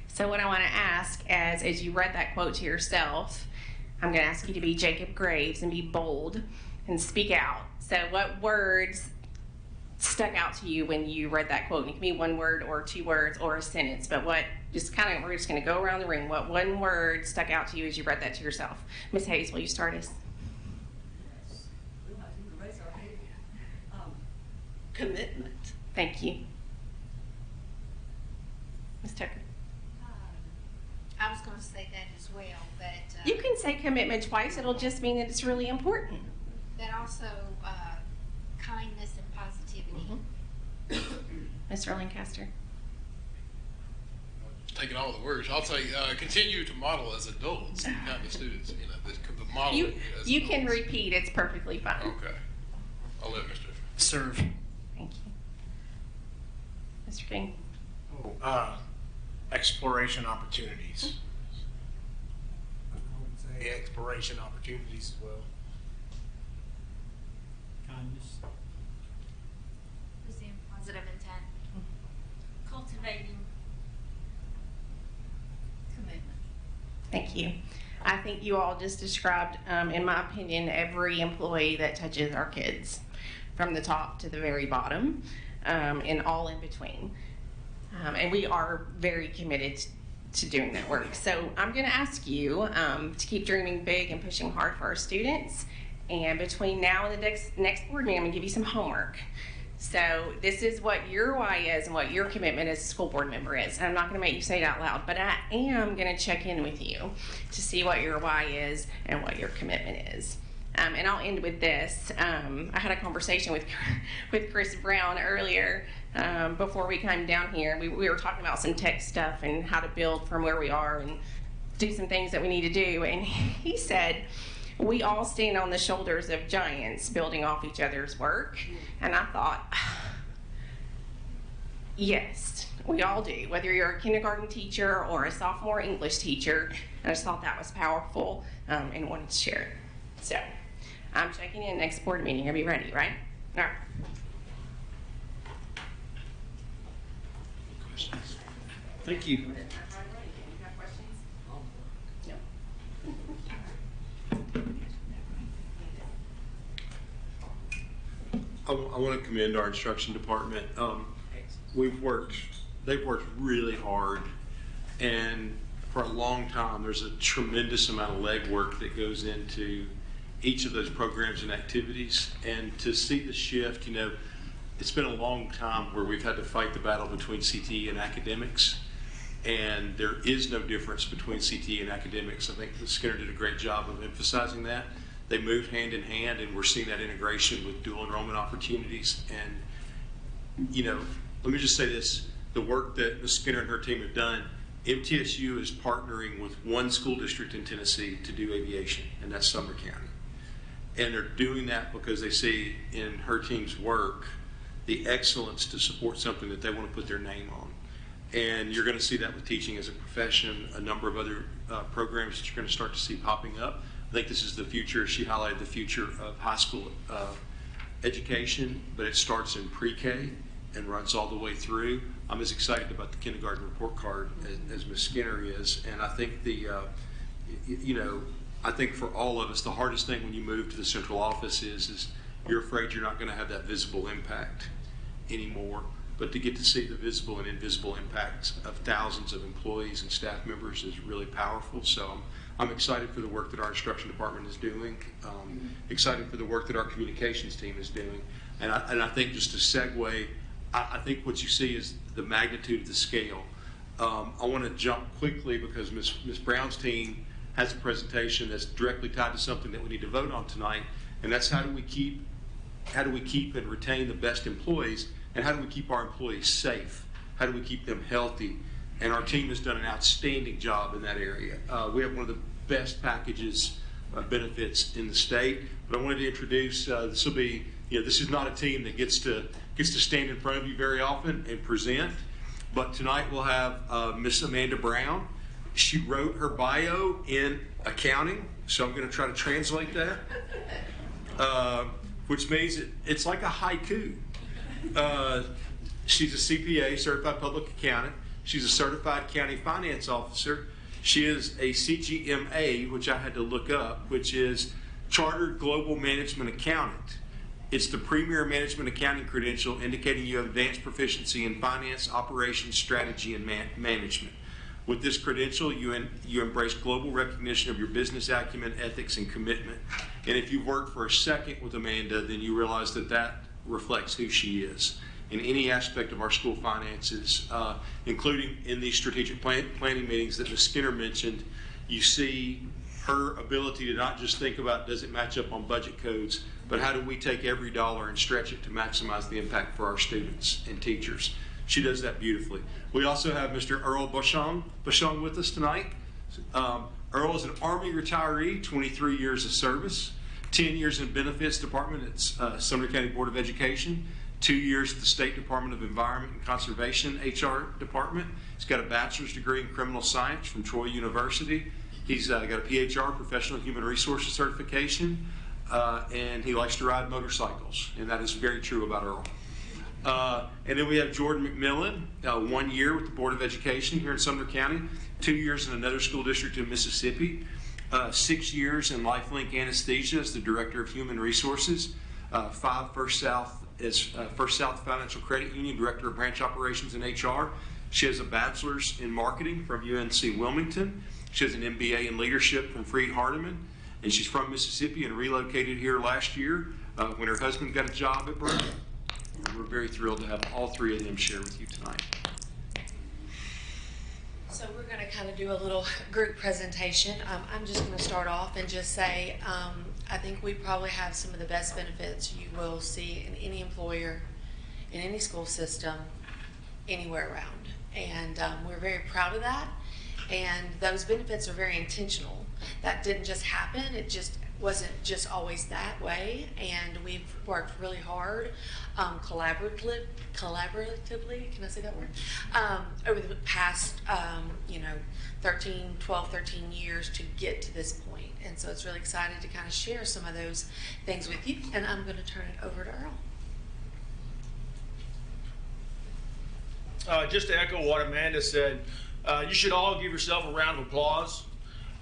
So what I want to ask as you read that quote to yourself, I'm going to ask you to be Jacob Graves and be bold and speak out. So what words stuck out to you when you read that quote? It can be 1 word or 2 words or a sentence, but we're just going to go around the room. What 1 word stuck out to you as you read that to yourself? Ms. Hayes, will you start us? Commitment. Thank you. Ms. Tucker? I was going to say that as well, but... you can say commitment twice. It'll just mean that it's really important. That also kindness and positivity. Mr. Lancaster? Taking all the words, I'll say continue to model as adults, kind of students. The model. You can repeat. It's perfectly fine. Okay. I'll let Mr. Serve. Thank you. Mr. King? Exploration opportunities. I would say exploration opportunities as well. Kindness. The same positive intent. motivating commitment. Thank you. I think you all just described, in my opinion, every employee that touches our kids, from the top to the very bottom, and all in between. And we are very committed to doing that work. So I'm going to ask you to keep dreaming big and pushing hard for our students. And between now and the next board meeting, I'm going to give you some homework. So this is what your why is and what your commitment as a school board member is. And I'm not going to make you say it out loud, but I am going to check in with you to see what your why is and what your commitment is. And I'll end with this. I had a conversation with Chris Brown earlier before we came down here. We were talking about some tech stuff and how to build from where we are and do some things that we need to do. And he said, we all stand on the shoulders of giants building off each other's work. And I thought, yes, we all do, whether you're a kindergarten teacher or a sophomore English teacher. I just thought that was powerful and wanted to share it. So I'm checking in next board meeting. Are we ready, right? All right. Thank you. I want to commend our instruction department. They've worked really hard, and for a long time, there's a tremendous amount of legwork that goes into each of those programs and activities. And to see the shift, you know, it's been a long time where we've had to fight the battle between CTE and academics, and there is no difference between CTE and academics. I think Skinner did a great job of emphasizing that. They move hand in hand, and we're seeing that integration with dual enrollment opportunities. And, you know, let me just say this, the work that Ms. Skinner and her team have done, MTSU is partnering with one school district in Tennessee to do aviation, and that's Sumner County. And they're doing that because they see in her team's work the excellence to support something that they want to put their name on. And you're going to see that with teaching as a profession, a number of other programs that you're going to start to see popping up. I think this is the future. She highlighted the future of high school education, but it starts in pre-K and runs all the way through. I'm as excited about the kindergarten report card as Ms. Skinner is, and I think I think for all of us, the hardest thing when you move to the central office is you're afraid you're not going to have that visible impact anymore. But to get to see the visible and invisible impacts of thousands of employees and staff members is really powerful. So I'm excited for the work that our instruction department is doing, excited for the work that our communications team is doing. And I think just to segue, I think what you see is the magnitude of the scale. I want to jump quickly because Ms. Brown's team has a presentation that's directly tied to something that we need to vote on tonight, and that's how do we keep and retain the best employees, and how do we keep our employees safe? How do we keep them healthy? And our team has done an outstanding job in that area. We have one of the best packages benefits in the state. But I wanted to introduce, this will be, this is not a team that gets to stand in front of you very often and present. But tonight we'll have Miss Amanda Brown. She wrote her bio in accounting, so I'm going to try to translate that, which means it's like a haiku. She's a CPA, Certified Public Accountant. She's a Certified County Finance Officer. She is a CGMA, which I had to look up, which is Chartered Global Management Accountant. It's the premier management accounting credential indicating you have advanced proficiency in finance, operations, strategy, and management. With this credential, you embrace global recognition of your business acumen, ethics, and commitment. And if you've worked for a second with Amanda, then you realize that reflects who she is in any aspect of our school finances, including in these strategic planning meetings that Ms. Skinner mentioned. You see her ability to not just think about does it match up on budget codes, but how do we take every dollar and stretch it to maximize the impact for our students and teachers. She does that beautifully. We also have Mr. Earl Bashong with us tonight. Earl is an Army retiree, 23 years of service, 10 years in benefits department at Sumner County Board of Education, 2 years at the State Department of Environment and Conservation HR department. He's got a bachelor's degree in criminal science from Troy University. He's got a PHR, Professional Human Resources certification, and he likes to ride motorcycles, and that is very true about Earl. And then we have Jordan McMillan, 1 year with the Board of Education here in Sumner County, 2 years in another school district in Mississippi, 6 years in LifeLink Anesthesia as the Director of Human Resources, 5 First South as First South Financial Credit Union Director of Branch Operations and HR. She has a bachelor's in marketing from UNC Wilmington. She has an MBA in leadership from Freed-Hardeman, and she's from Mississippi and relocated here last year when her husband got a job at Brown. We're very thrilled to have all three of them share with you tonight. So we're going to kind of do a little group presentation. I'm just going to start off and just say I think we probably have some of the best benefits you will see in any employer, in any school system, anywhere around. And we're very proud of that. And those benefits are very intentional. That didn't just happen. It just wasn't just always that way. And we've worked really hard, collaboratively, can I say that word? Over the past, 12, 13 years to get to this point. And so it's really exciting to kind of share some of those things with you. And I'm going to turn it over to Earl. Just to echo what Amanda said, you should all give yourself a round of applause.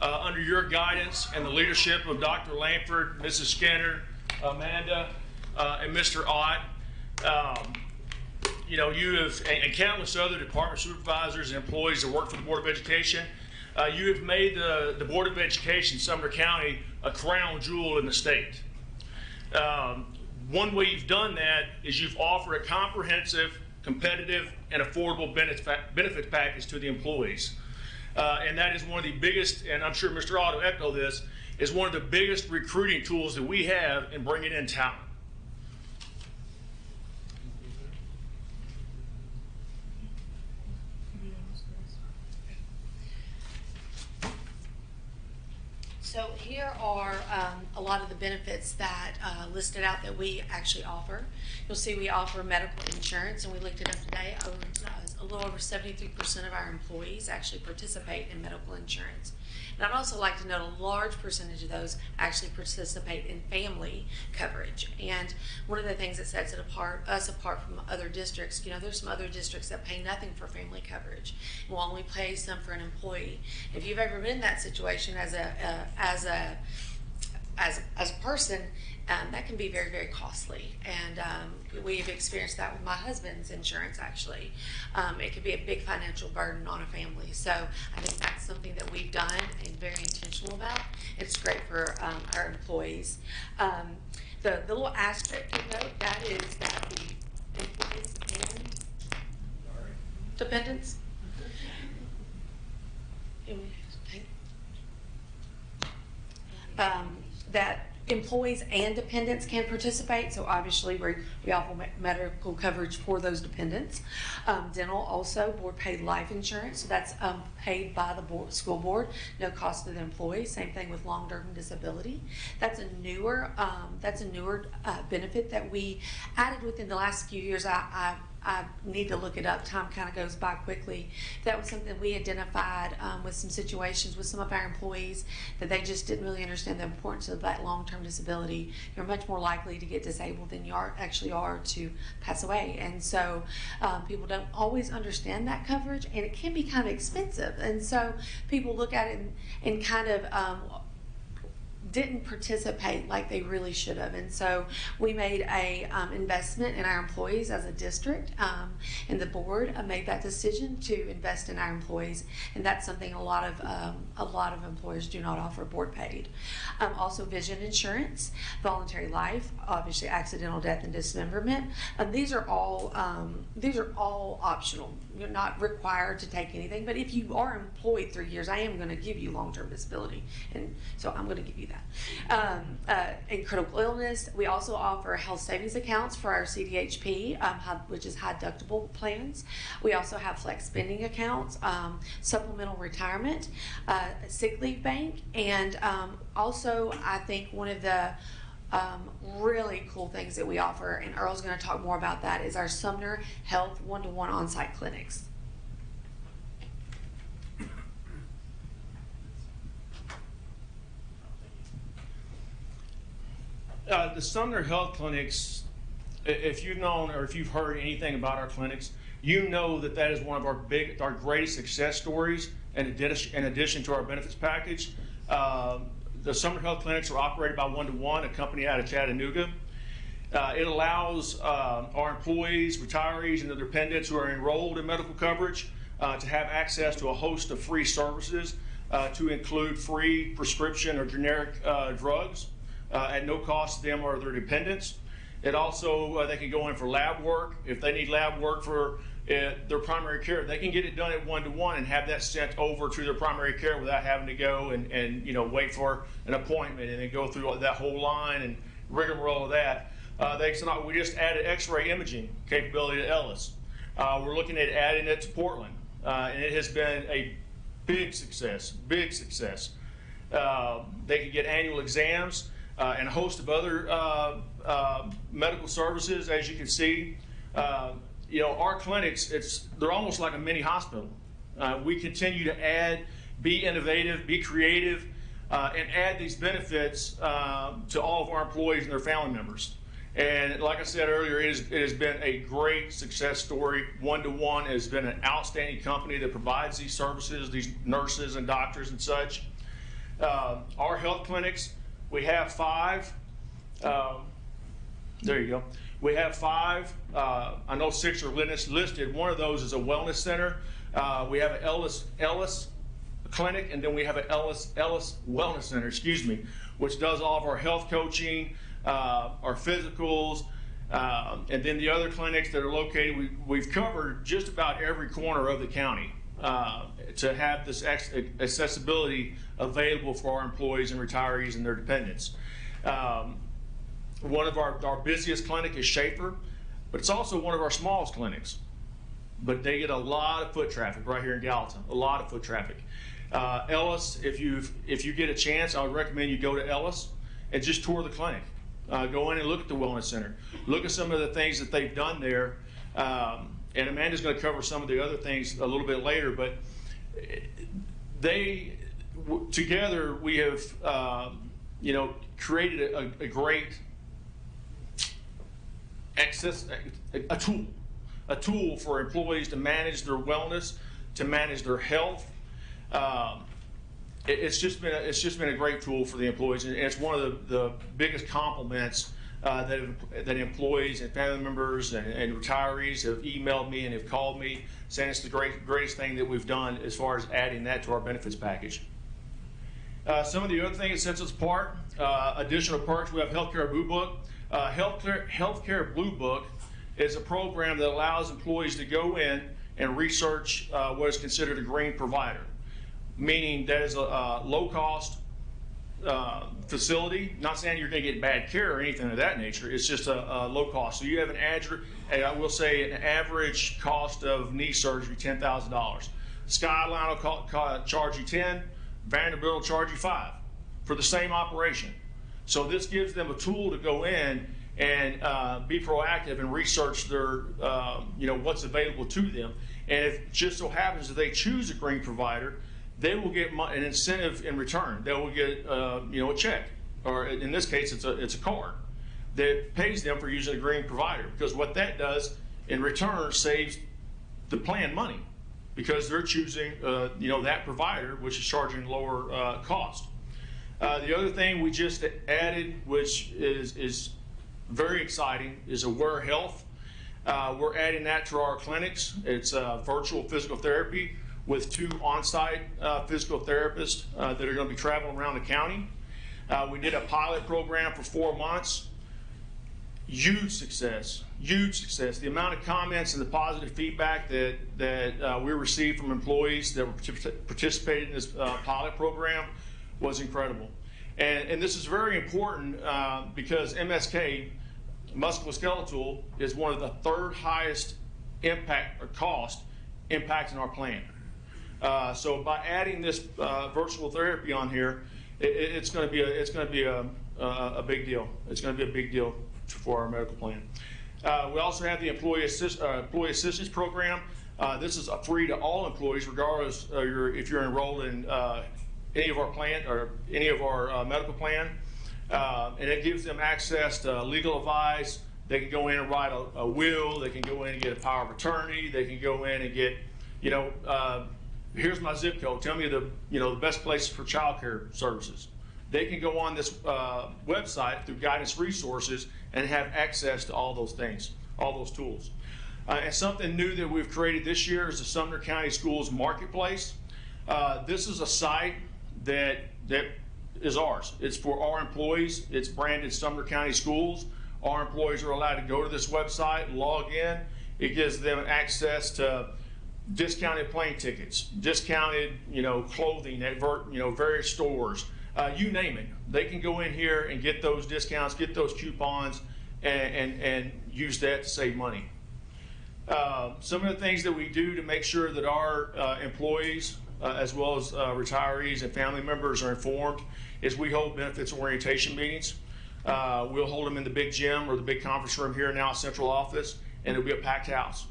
Under your guidance and the leadership of Dr. Langford, Mrs. Skinner, Amanda, and Mr. Ott, you have, and countless other department supervisors and employees that work for the Board of Education, you have made the Board of Education, Sumner County, a crown jewel in the state. One way you've done that is you've offered a comprehensive, competitive, and affordable benefit package to the employees. And that is one of the biggest, and I'm sure Mr. Ott will echo this, is one of the biggest recruiting tools that we have in bringing in talent. So here are a lot of the benefits that listed out that we actually offer. You'll see we offer medical insurance, and we looked it up today. A little over 73% of our employees actually participate in medical insurance. And I'd also like to note a large percentage of those actually participate in family coverage. And one of the things that sets us apart from other districts, there's some other districts that pay nothing for family coverage and will only pay some for an employee. If you've ever been in that situation as a person, that can be very, very costly. And we've experienced that with my husband's insurance, actually. It could be a big financial burden on a family. So I think that's something that we've done and very intentional about. It's great for our employees. The little aspect to note, that is that the employees and dependents, that employees and dependents can participate. So obviously we offer medical coverage for those dependents. Dental also, board paid life insurance. So that's paid by the school board, no cost to the employee. Same thing with long-term disability. That's a newer benefit that we added within the last few years. I need to look it up. Time kind of goes by quickly. That was something we identified with some situations with some of our employees that they just didn't really understand the importance of that long-term disability. You're much more likely to get disabled than you actually are to pass away. And so people don't always understand that coverage, and it can be kind of expensive. And so people look at it and kind of didn't participate like they really should have. And so we made a investment in our employees as a district, and the board made that decision to invest in our employees, and that's something a lot of employers do not offer board paid. Also vision insurance, voluntary life, obviously accidental death and dismemberment. These are all optional. You're not required to take anything, but if you are employed 3 years, I am going to give you long-term disability, and so I'm going to give you that. In critical illness, we also offer health savings accounts for our CDHP, which is high deductible plans. We also have flex spending accounts, supplemental retirement, sick leave bank, and also I think one of the really cool things that we offer, and Earl's going to talk more about that, is our Sumner Health one-to-one on-site clinics. The Sumner Health Clinics if you've known or if you've heard anything about our clinics, you know that that is one of our greatest success stories in addition to our benefits package. The Sumner Health Clinics are operated by One to One, a company out of Chattanooga. It allows our employees, retirees, and their dependents who are enrolled in medical coverage to have access to a host of free services to include free prescription or generic drugs at no cost to them or their dependents. It also, they can go in for lab work. If they need lab work for their primary care, they can get it done at One to One and have that sent over to their primary care without having to go and wait for an appointment and then go through that whole line and rigmarole of that. We just added X-ray imaging capability to Ellis. We're looking at adding it to Portland, and it has been a big success, big success. They can get annual exams and a host of other medical services, as you can see. Our clinics, they're almost like a mini hospital. We continue to add, be innovative, be creative, and add these benefits to all of our employees and their family members. And like I said earlier, it has been a great success story. One to One has been an outstanding company that provides these services, these nurses and doctors and such. Our health clinics, we have 5. There you go. We have 5. I know 6 are listed. One of those is a wellness center. We have an Ellis clinic, and then we have an Ellis Wellness Center, which does all of our health coaching, our physicals, and then the other clinics that are located. We've covered just about every corner of the county to have this accessibility available for our employees and retirees and their dependents. One of our busiest clinic is Schaefer, but it's also one of our smallest clinics. But they get a lot of foot traffic right here in Gallatin, a lot of foot traffic. Ellis, if you get a chance, I would recommend you go to Ellis and just tour the clinic. Go in and look at the Wellness Center. Look at some of the things that they've done there. And Amanda's going to cover some of the other things a little bit later, but together we have, created a great a tool for employees to manage their wellness, to manage their health. It's just been a great tool for the employees, and it's one of the biggest compliments that employees and family members and retirees have emailed me and have called me saying it's the greatest thing that we've done as far as adding that to our benefits package. Some of the other things that sets us apart, additional perks, we have Healthcare Blue Book. Healthcare Blue Book is a program that allows employees to go in and research what is considered a green provider, meaning that is a low-cost facility. Not saying you're going to get bad care or anything of that nature. It's just a low cost. So you have an average cost of knee surgery, $10,000. Skyline will charge you $10,000. Vanderbilt will charge you $5,000 for the same operation. So this gives them a tool to go in and be proactive and research their, what's available to them. And if it just so happens that they choose a green provider, they will get an incentive in return. They will get, a check, or in this case, it's a card that pays them for using a green provider. Because what that does in return saves the plan money, because they're choosing, that provider, which is charging lower cost. The other thing we just added, which is very exciting, is Aware Health. We're adding that to our clinics. It's virtual physical therapy with 2 on-site physical therapists that are going to be traveling around the county. We did a pilot program for 4 months. Huge success, huge success. The amount of comments and the positive feedback that we received from employees that were participating in this pilot program was incredible. And this is very important because MSK, musculoskeletal, is one of the 3rd highest impact or cost impacting our plan. So by adding this virtual therapy on here, it's going to be a big deal. It's going to be a big deal for our medical plan. We also have the employee assistance program. This is free to all employees, regardless if you're enrolled in any of our plan or any of our medical plan, and it gives them access to legal advice, They can go in and write a will. They can go in and get a power of attorney. They can go in and get, here's my zip code. Tell me the best places for child care services. They can go on this website through Guidance Resources and have access to all those things, all those tools. And something new that we've created this year is the Sumner County Schools Marketplace. This is a site that is ours. It's for our employees. It's branded Sumner County Schools. Our employees are allowed to go to this website, log in. It gives them access to discounted plane tickets, discounted, clothing at various stores. You name it. They can go in here and get those discounts, get those coupons, and use that to save money. Some of the things that we do to make sure that our employees, as well as retirees and family members, are informed is we hold benefits orientation meetings. We'll hold them in the big gym or the big conference room here now at Central Office, and it'll be a packed house.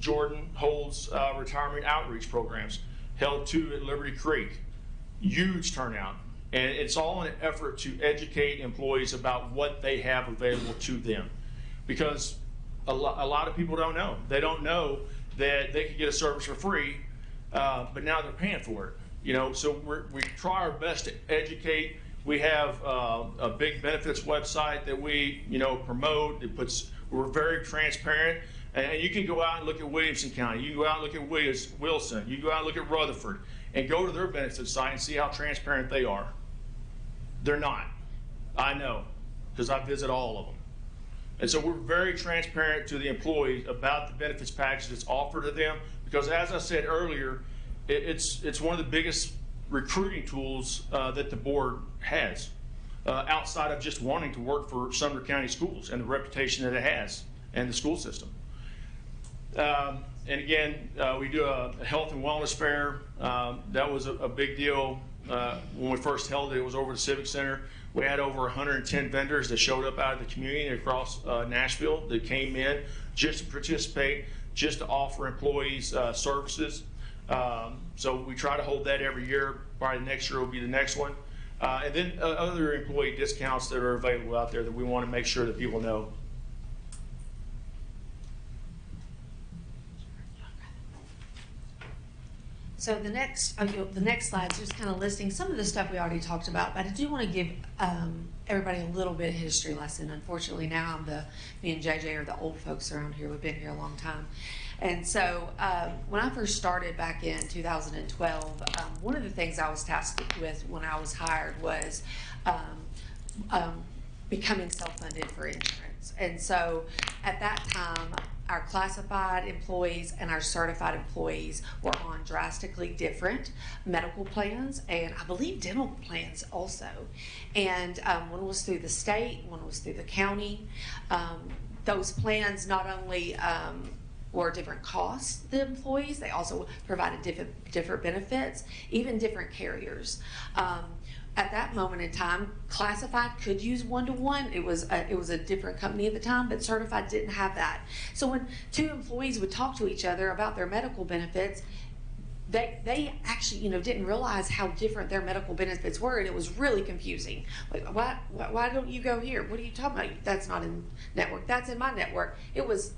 Jordan holds retirement outreach programs, held 2 at Liberty Creek. Huge turnout, and it's all in an effort to educate employees about what they have available to them, because a lot of people don't know. They don't know that they can get a service for free, but now they're paying for it. So we try our best to educate. We have a big benefits website that we promote. We're very transparent, and you can go out and look at Williamson County. You can go out and look at Wilson. You can go out and look at Rutherford, and go to their benefits site and see how transparent they are. They're not. I know, because I visit all of them. And so we're very transparent to the employees about the benefits package that's offered to them, because as I said earlier, it's one of the biggest recruiting tools that the board has, outside of just wanting to work for Sumner County Schools and the reputation that it has and the school system. And again, we do a health and wellness fair. That was a big deal when we first held it. It was over the Civic Center. We had over 110 vendors that showed up out of the community across Nashville that came in just to participate, just to offer employees services. So we try to hold that every year. Probably next year will be the next one. And then other employee discounts that are available out there that we want to make sure that people know. So the next slide is just kind of listing some of the stuff we already talked about, but I do want to give everybody a little bit of history lesson. Unfortunately, now me and JJ are the old folks around here. We've been here a long time. And so when I first started back in 2012, one of the things I was tasked with when I was hired was becoming self-funded for insurance. And so at that time, our classified employees and our certified employees were on drastically different medical plans, and I believe dental plans also. And one was through the state, one was through the county. Those plans not only were different costs to the employees, they also provided different benefits, even different carriers. At that moment in time, classified could use one-to-one. It was a different company at the time, but certified didn't have that. So when 2 employees would talk to each other about their medical benefits, they actually didn't realize how different their medical benefits were, and it was really confusing. Like, why don't you go here? What are you talking about? That's not in network. That's in my network. It was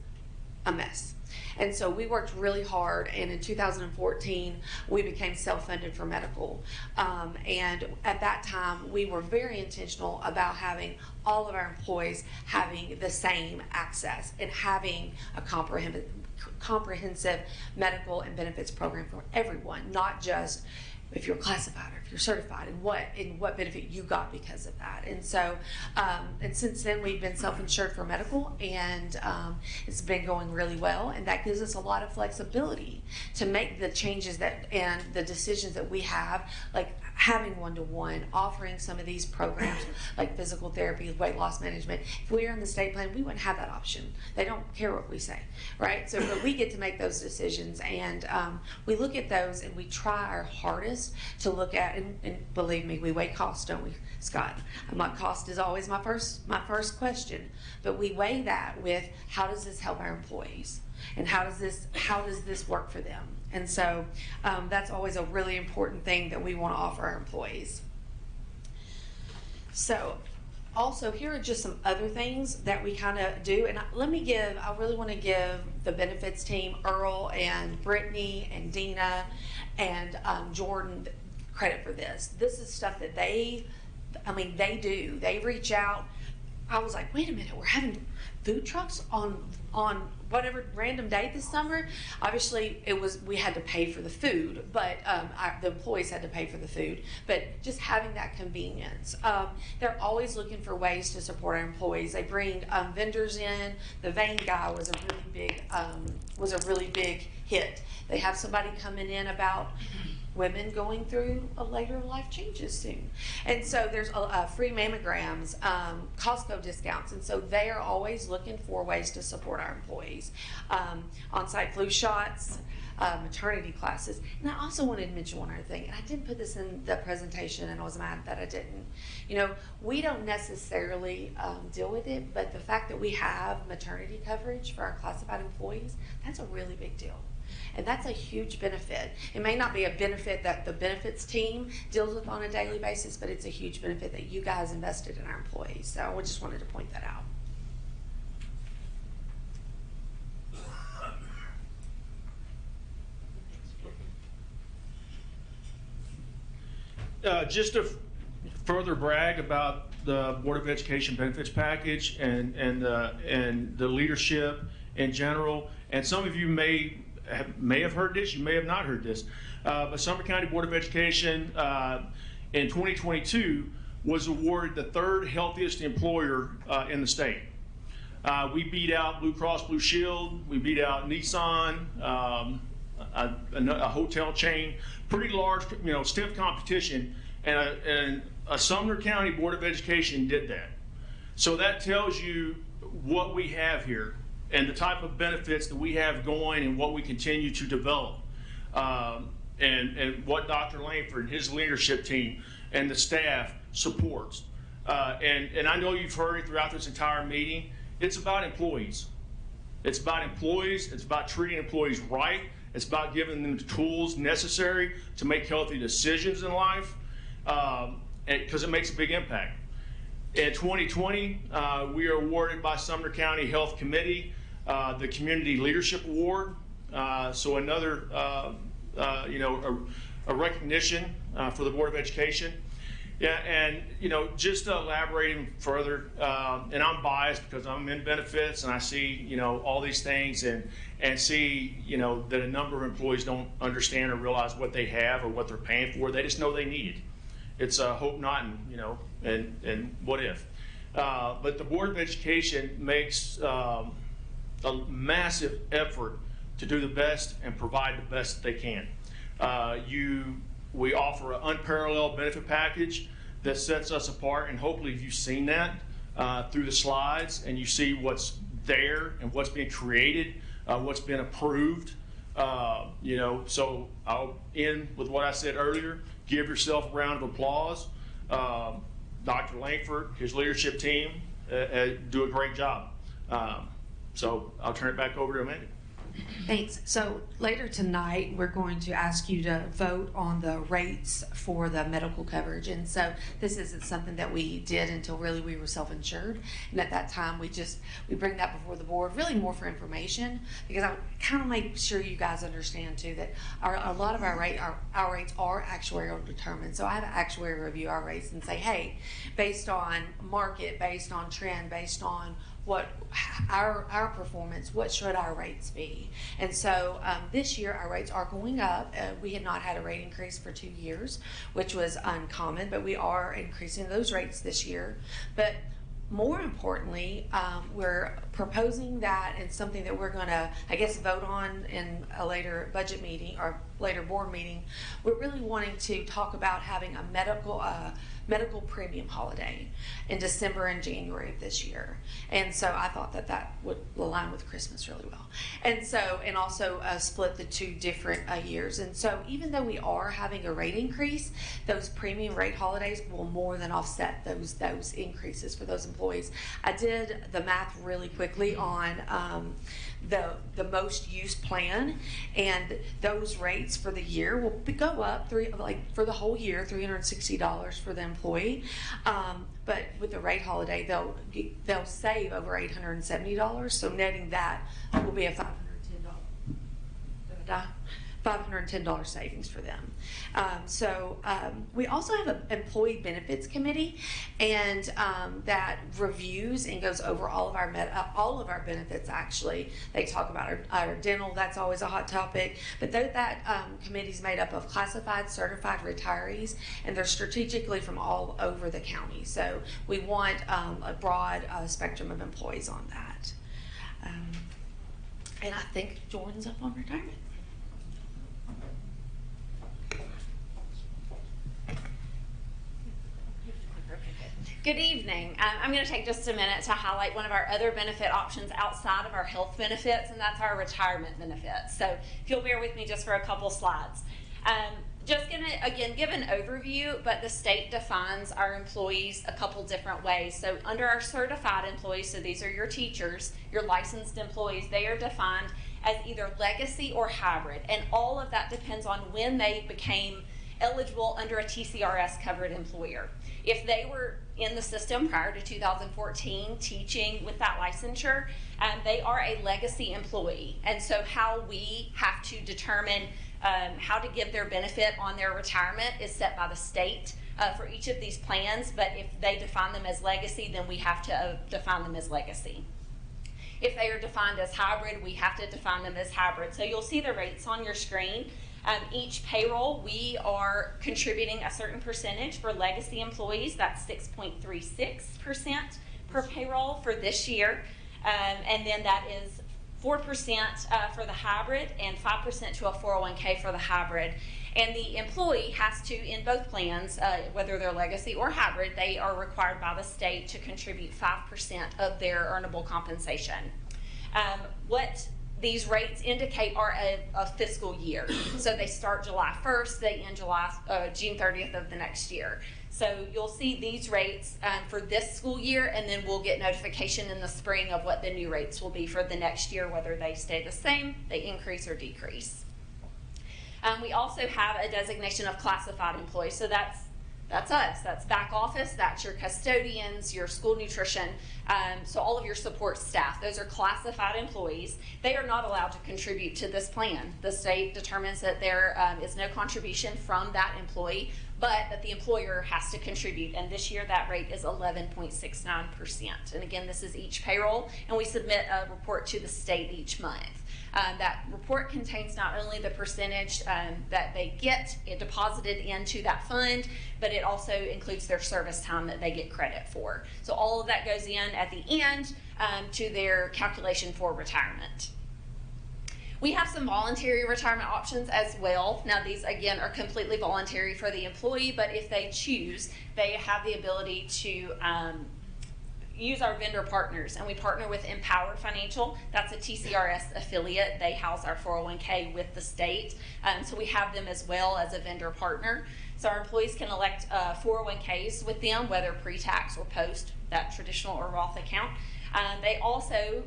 a mess. And so we worked really hard, and in 2014 we became self-funded for medical. And at that time we were very intentional about having all of our employees having the same access and having a comprehensive medical and benefits program for everyone, not just if you're classified or if you're certified, and what benefit you got because of that. And so, and since then we've been self-insured for medical, and it's been going really well, and that gives us a lot of flexibility to make the changes and the decisions that we have, like having one-to-one, offering some of these programs like physical therapy, weight loss management. If we were in the state plan, we wouldn't have that option. They don't care what we say, right? So but we get to make those decisions, and we look at those and we try our hardest to look at, and believe me, we weigh costs, don't we, Scott? Cost is always my first question, but we weigh that with how does this help our employees, and how does this work for them? And so that's always a really important thing that we want to offer our employees. So also, here are just some other things that we kind of do. And I really want to give the benefits team, Earl and Brittany and Dina and Jordan, credit for this. This is stuff that they do. They reach out. I was like, wait a minute, we're having food trucks on whatever random day this summer. Obviously, we had to pay for the food, but the employees had to pay for the food. But just having that convenience, they're always looking for ways to support our employees. They bring vendors in. The vein guy was a really big hit. They have somebody coming in about women going through a later life changes soon. And so there's free mammograms, Costco discounts. And so they are always looking for ways to support our employees. On-site flu shots, maternity classes. And I also wanted to mention one other thing, and I didn't put this in the presentation and I was mad that I didn't. You know, we don't necessarily deal with it, but the fact that we have maternity coverage for our classified employees, that's a really big deal. And that's a huge benefit. It may not be a benefit that the benefits team deals with on a daily basis, but it's a huge benefit that you guys invested in our employees. So I just wanted to point that out. Just to further brag about the Board of Education benefits package and the leadership in general, and some of you may have heard this, you may have not heard this, but Sumner County Board of Education in 2022 was awarded the 3rd healthiest employer in the state. We beat out Blue Cross Blue Shield, we beat out Nissan, a hotel chain, pretty large, stiff competition, and a Sumner County Board of Education did that. So that tells you what we have here and the type of benefits that we have going and what we continue to develop, and what Dr. Langford and his leadership team and the staff supports. And I know you've heard it throughout this entire meeting. It's about employees. It's about employees. It's about treating employees right. It's about giving them the tools necessary to make healthy decisions in life, because it makes a big impact. In 2020, we are awarded by Sumner County Health Committee the Community Leadership Award. So another, a recognition for the Board of Education. Yeah, and just elaborating further, and I'm biased because I'm in benefits and I see all these things and see that a number of employees don't understand or realize what they have or what they're paying for. They just know they need it. It's hope not, and what if. But the Board of Education makes a massive effort to do the best and provide the best that they can. We offer an unparalleled benefit package that sets us apart, and hopefully you've seen that through the slides, and you see what's there and what's being created, what's been approved. So I'll end with what I said earlier. Give yourself a round of applause. Dr. Langford, his leadership team do a great job. So I'll turn it back over to Amanda. Thanks. So later tonight, we're going to ask you to vote on the rates for the medical coverage. And so this isn't something that we did until really we were self-insured. And at that time, we bring that before the board, really more for information, because I kind of make sure you guys understand too that a lot of our rates are actuarial determined. So I have an actuary review our rates and say, hey, based on market, based on trend, based on what our performance, what should our rates be? And so this year our rates are going up. We had not had a rate increase for 2 years, which was uncommon, but we are increasing those rates this year. But more importantly, we're proposing that, and something that we're going to, I guess, vote on in a later budget meeting or later board meeting. We're really wanting to talk about having a medical premium holiday in December and January of this year. And so I thought that would align with Christmas really well. And also split the 2 different years. And so even though we are having a rate increase, those premium rate holidays will more than offset those increases for those employees. I did the math really quickly on the most use plan, and those rates rates for the year will go up for the whole year, $360 for the employee. But with the rate holiday, they'll save over $870. So netting that will be a $510 savings for them. We also have an employee benefits committee, and that reviews and goes over all of our benefits. Actually, they talk about our dental. That's always a hot topic. But that committee is made up of classified, certified retirees, and they're strategically from all over the county. So we want a broad spectrum of employees on that. And I think Jordan's up on retirement. Good evening. I'm going to take just a minute to highlight one of our other benefit options outside of our health benefits, and that's our retirement benefits. So if you'll bear with me just for a couple slides. Just going to, again, give an overview, but the state defines our employees a couple different ways. So under our certified employees, so these are your teachers, your licensed employees, they are defined as either legacy or hybrid, and all of that depends on when they became eligible under a TCRS covered employer. If they were in the system prior to 2014 teaching with that licensure, they are a legacy employee. And so how we have to determine how to give their benefit on their retirement is set by the state for each of these plans, but if they define them as legacy, then we have to define them as legacy. If they are defined as hybrid, we have to define them as hybrid. So you'll see the rates on your screen. Each payroll, we are contributing a certain percentage for legacy employees. That's 6.36% per payroll for this year. And then that is 4% for the hybrid and 5% to a 401k for the hybrid. And the employee has to, in both plans, whether they're legacy or hybrid, they are required by the state to contribute 5% of their earnable compensation. What these rates indicate are a fiscal year. So they start July 1st, they end June 30th of the next year. So you'll see these rates for this school year, and then we'll get notification in the spring of what the new rates will be for the next year, whether they stay the same, they increase or decrease. We also have a designation of classified employees. So that's us. That's back office. That's your custodians, your school nutrition. So all of your support staff. Those are classified employees. They are not allowed to contribute to this plan. The state determines that there is no contribution from that employee, but that the employer has to contribute. And this year that rate is 11.69%. And again, this is each payroll, and we submit a report to the state each month. That report contains not only the percentage that they get deposited into that fund, but it also includes their service time that they get credit for. So all of that goes in at the end to their calculation for retirement. We have some voluntary retirement options as well. Now these again are completely voluntary for the employee, but if they choose, they have the ability to use our vendor partners, and we partner with Empower Financial. That's a TCRS affiliate. They house our 401k with the state. So we have them as well as a vendor partner. So our employees can elect 401ks with them, whether pre-tax or post, that traditional or Roth account. They also,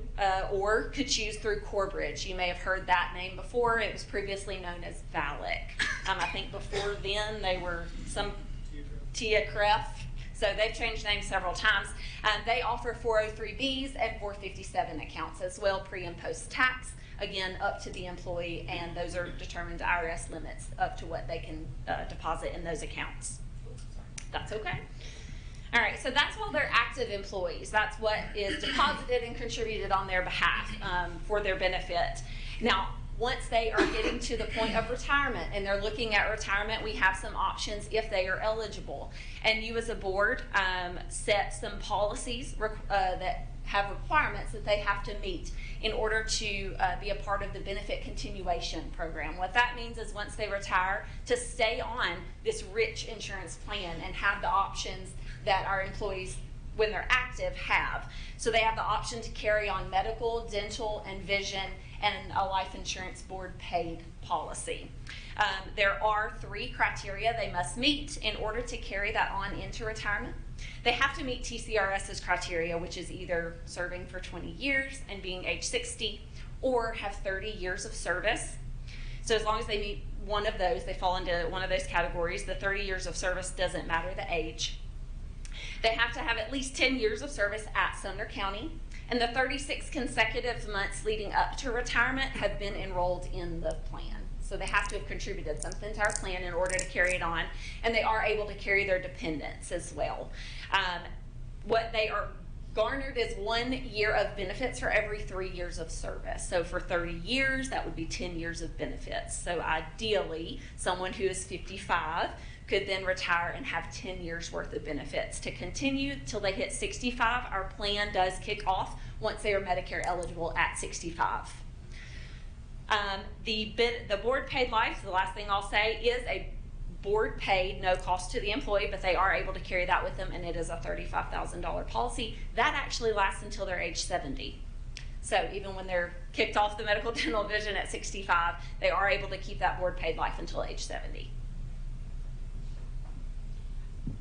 or could choose through Corebridge. You may have heard that name before. It was previously known as VALIC. I think before then they were some TIAA-CREF. So they've changed names several times. They offer 403Bs and 457 accounts as well, pre and post tax, again, up to the employee, and those are determined IRS limits up to what they can deposit in those accounts. That's okay. All right, so that's while they're active employees. That's what is deposited and contributed on their behalf for their benefit. Now, once they are getting to the point of retirement and they're looking at retirement, we have some options if they are eligible. And you as a board set some policies that have requirements that they have to meet in order to be a part of the benefit continuation program. What that means is once they retire, to stay on this rich insurance plan and have the options that our employees, when they're active, have. So they have the option to carry on medical, dental, and vision, and a life insurance board paid policy. There are 3 criteria they must meet in order to carry that on into retirement. They have to meet TCRS's criteria, which is either serving for 20 years and being age 60, or have 30 years of service. So as long as they meet one of those. They fall into one of those categories. The 30 years of service doesn't matter the age. They have to have at least 10 years of service at Sumner County, and the 36 consecutive months leading up to retirement have been enrolled in the plan. So they have to have contributed something to our plan in order to carry it on, and they are able to carry their dependents as well. What they are garnered is 1 year of benefits for every 3 years of service. So for 30 years, that would be 10 years of benefits. So ideally, someone who is 55 could then retire and have 10 years worth of benefits to continue till they hit 65. Our plan does kick off once they are Medicare eligible at 65. The board paid life, the last thing I'll say, is a board paid, no cost to the employee, but they are able to carry that with them, and it is a $35,000 policy. That actually lasts until they're age 70. So even when they're kicked off the medical, dental, vision at 65, they are able to keep that board paid life until age 70.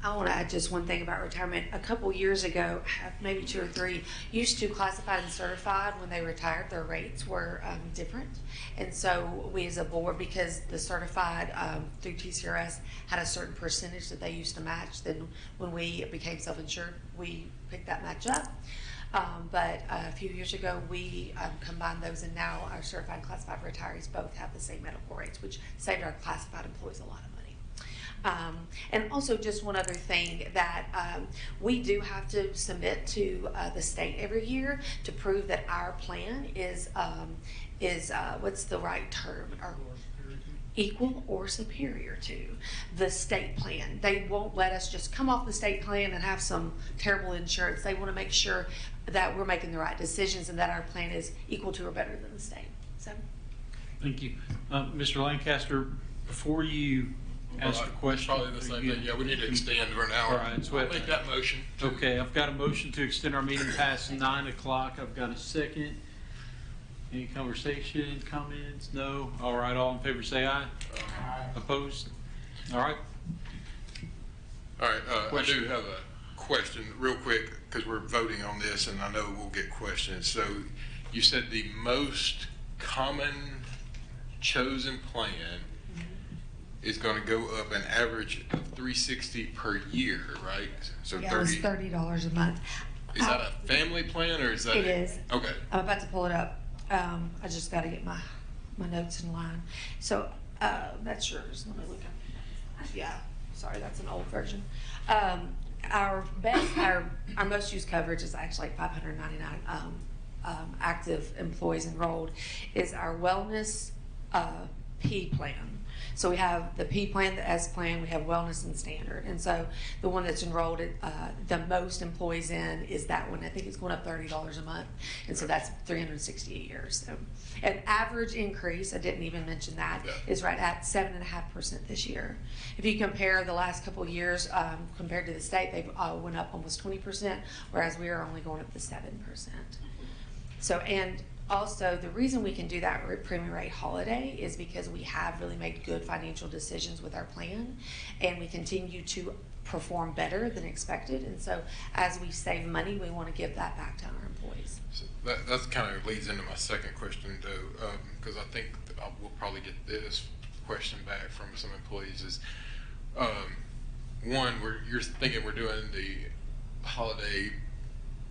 I want to add just one thing about retirement. A couple years ago, maybe 2 or 3, used to classified and certified when they retired, their rates were different. And so we as a board, because the certified through TCRS had a certain percentage that they used to match, then when we became self-insured, we picked that match up. But a few years ago, we combined those, and now our certified and classified retirees both have the same medical rates, which saved our classified employees a lot of money. And also just one other thing that we do have to submit to the state every year to prove that our plan is what's the right term? Equal or superior to the state plan. They won't let us just come off the state plan and have some terrible insurance. They want to make sure that we're making the right decisions and that our plan is equal to or better than the state. So, thank you. Mr. Lancaster, before you ask the question. Probably the same thing. Yeah, we need to extend for an hour. All right, so I'll make that motion. Okay, I've got a motion to extend our meeting past 9 o'clock. I've got a second. Any conversation, comments? No? All right, all in favor say aye. Aye. Opposed? All right. All right, I do have a question real quick because we're voting on this and I know we'll get questions. So you said the most common chosen plan is going to go up an average of $360 per year, right? So yeah, it's $30 a month. Is that a family plan or is that? It is. Okay. I'm about to pull it up. I just got to get my notes in line. So that's yours. Let me look up. Yeah, sorry, that's an old version. Our most used coverage is actually 599 active employees enrolled. Is our wellness P plan. So we have the P plan, the S plan, we have wellness and standard. And so the one that's enrolled the most employees in is that one. I think it's going up $30 a month. And so that's $360 a year. So an average increase, I didn't even mention that, is right at 7.5% this year. If you compare the last couple of years compared to the state, they've went up almost 20%, whereas we are only going up to 7%. So, and also, the reason we can do that premium rate holiday is because we have really made good financial decisions with our plan, and we continue to perform better than expected. And so, as we save money, we want to give that back to our employees. So that kind of leads into my second question, though, because I think that we'll probably get this question back from some employees. Is one, you're thinking we're doing the holiday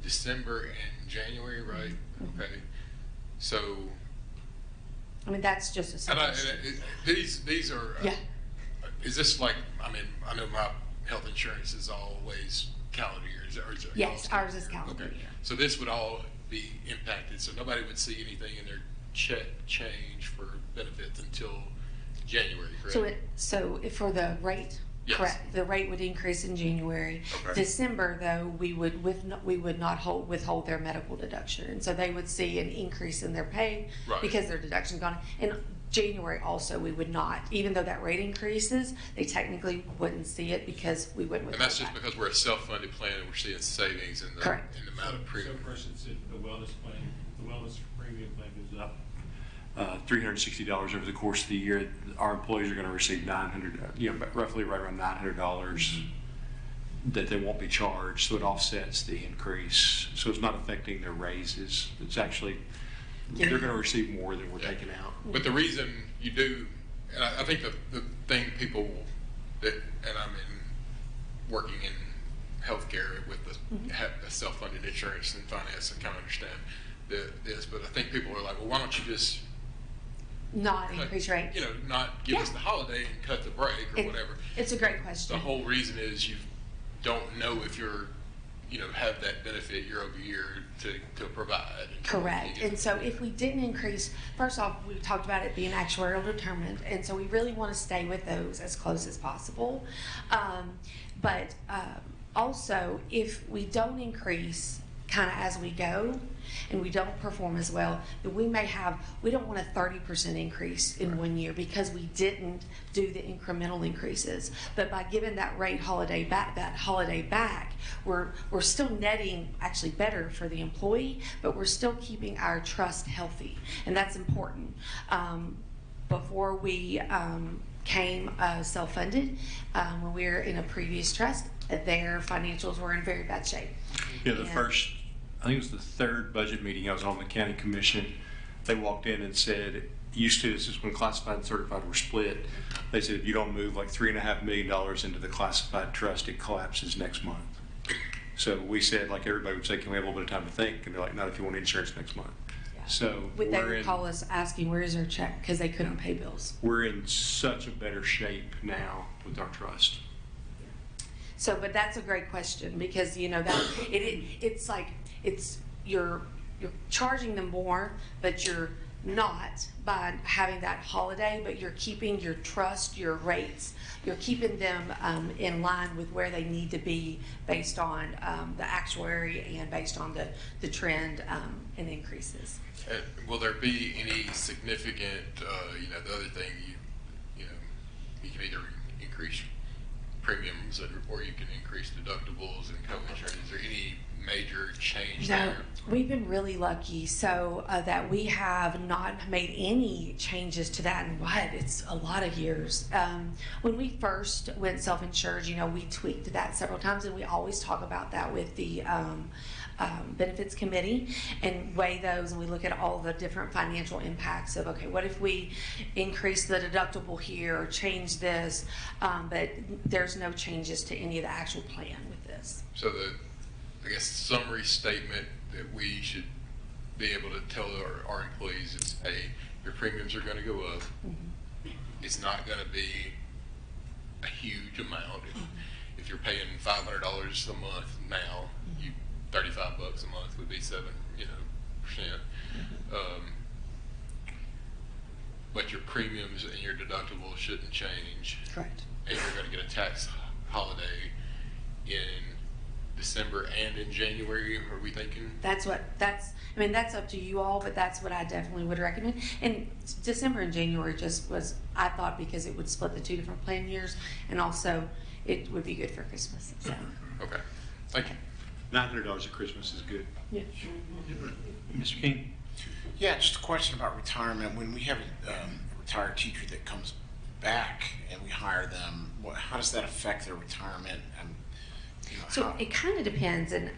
December and January, right? Mm-hmm. Okay. So, I mean, that's just a suggestion. These are, yeah. Is this like, I mean, I know my health insurance is always calendar year. Or is it yes, ours is calendar year. So this would all be impacted. So nobody would see anything in their check change for benefits until January, correct? So for the rate, yes. Correct. The rate would increase in January. Okay. December, though, we would not withhold their medical deduction, and so they would see an increase in their pay because their deduction's gone. In January, also, we would not, even though that rate increases, they technically wouldn't see it because we wouldn't. And that's just because we're a self-funded plan and we're seeing savings in the amount of premium. So, for instance, the wellness premium plan goes up $360 over the course of the year. Our employees are going to receive $900, roughly right around $900 that they won't be charged. So it offsets the increase. So it's not affecting their raises. It's actually they're going to receive more than we're taking out. But the reason you do And I think the thing people that, and I'm working in healthcare with the self-funded insurance and finance, I kind of understand this, but I think people are like, well, why don't you just Not increase rates. You know, not give us the holiday and cut the break or whatever. It's a great question. The whole reason is you don't know if you're, you know, have that benefit year over year to provide. Correct. And so if we didn't increase, first off, we talked about it being actuarial determined, and so we really want to stay with those as close as possible. But also, if we don't increase kind of as we go, and we don't perform as well, then we don't want a 30% increase in 1 year because we didn't do the incremental increases. But by giving that holiday back, we're still netting actually better for the employee, but we're still keeping our trust healthy, and that's important. Before we came self-funded, when we were in a previous trust, their financials were in very bad shape. Yeah, I think it was the third budget meeting I was on the county commission. They walked in and said, this is when classified and certified were split. They said, if you don't move like $3.5 million into the classified trust, it collapses next month. So we said, like everybody would say, can we have a little bit of time to think? And they're like, not if you want insurance next month. Yeah. So they would call us asking, where is our check? Because they couldn't pay bills. We're in such a better shape now with our trust. So, but that's a great question, because you know that it's like you're charging them more, but you're not by having that holiday, but you're keeping your trust, your rates, you're keeping them in line with where they need to be based on the actuary and based on the trend and increases. Will there be any significant, the other thing, you can either increase premiums or you can increase deductibles and co-insurance. Is there any major change there? We've been really lucky so that we have not made any changes to that in it's a lot of years. When we first went self-insured, we tweaked that several times, and we always talk about that with the benefits committee and weigh those, and we look at all the different financial impacts of, okay, what if we increase the deductible here or change this, but there's no changes to any of the actual plan with this. So I guess the summary statement that we should be able to tell our employees is, hey, your premiums are going to go up. Mm-hmm. It's not going to be a huge amount. If you're paying $500 a month now, $35 a month would be 7%. But your premiums and your deductibles shouldn't change. Correct. And you're going to get a tax holiday in December and in January, are we thinking? That's up to you all, but that's what I definitely would recommend. And December and January just was, I thought, because it would split the two different plan years, and also it would be good for Christmas. So. Okay, thank you. $900 at Christmas is good. Yeah. Mr. King? Yeah, just a question about retirement. When we have a retired teacher that comes back and we hire them, how does that affect their retirement? So it kind of depends, and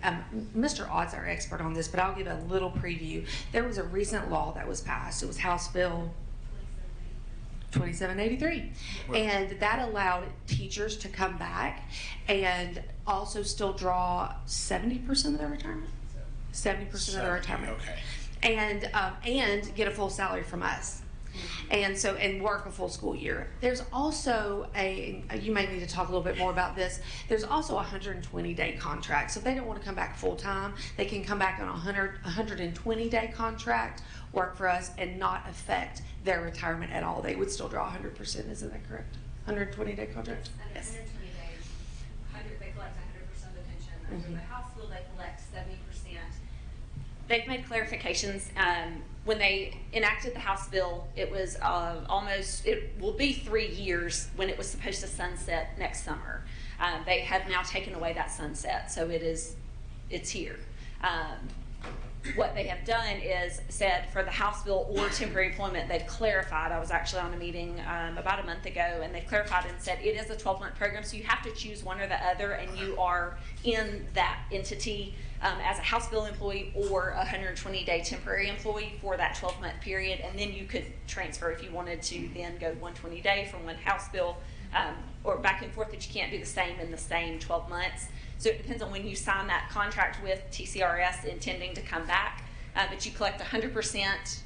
Mr. Odd's our expert on this, but I'll give a little preview. There was a recent law that was passed. It was House Bill 2783, and that allowed teachers to come back and also still draw 70% of their retirement. 70% of their retirement. Okay. And get a full salary from us. And work a full school year. There's also you may need to talk a little bit more about this. There's also a 120-day contract. So if they don't want to come back full time, they can come back on a 120-day contract, work for us, and not affect their retirement at all. They would still draw 100%. Isn't that correct? 120-day contract. Yes. 120 days. They collect 100% of the pension. Under the House bill, they collect 70%. They've made clarifications. When they enacted the House bill, it was it will be 3 years when it was supposed to sunset next summer. They have now taken away that sunset, so it's here. what they have done is said for the House bill or temporary employment, they've clarified. I was actually on a meeting about a month ago, and they've clarified and said it is a 12-month program, so you have to choose one or the other, and you are in that entity as a House bill employee or a 120-day temporary employee for that 12-month period, and then you could transfer if you wanted to then go 120-day from one House bill or back and forth, but you can't do the same in the same 12 months. So it depends on when you sign that contract with TCRS intending to come back, but you collect 100%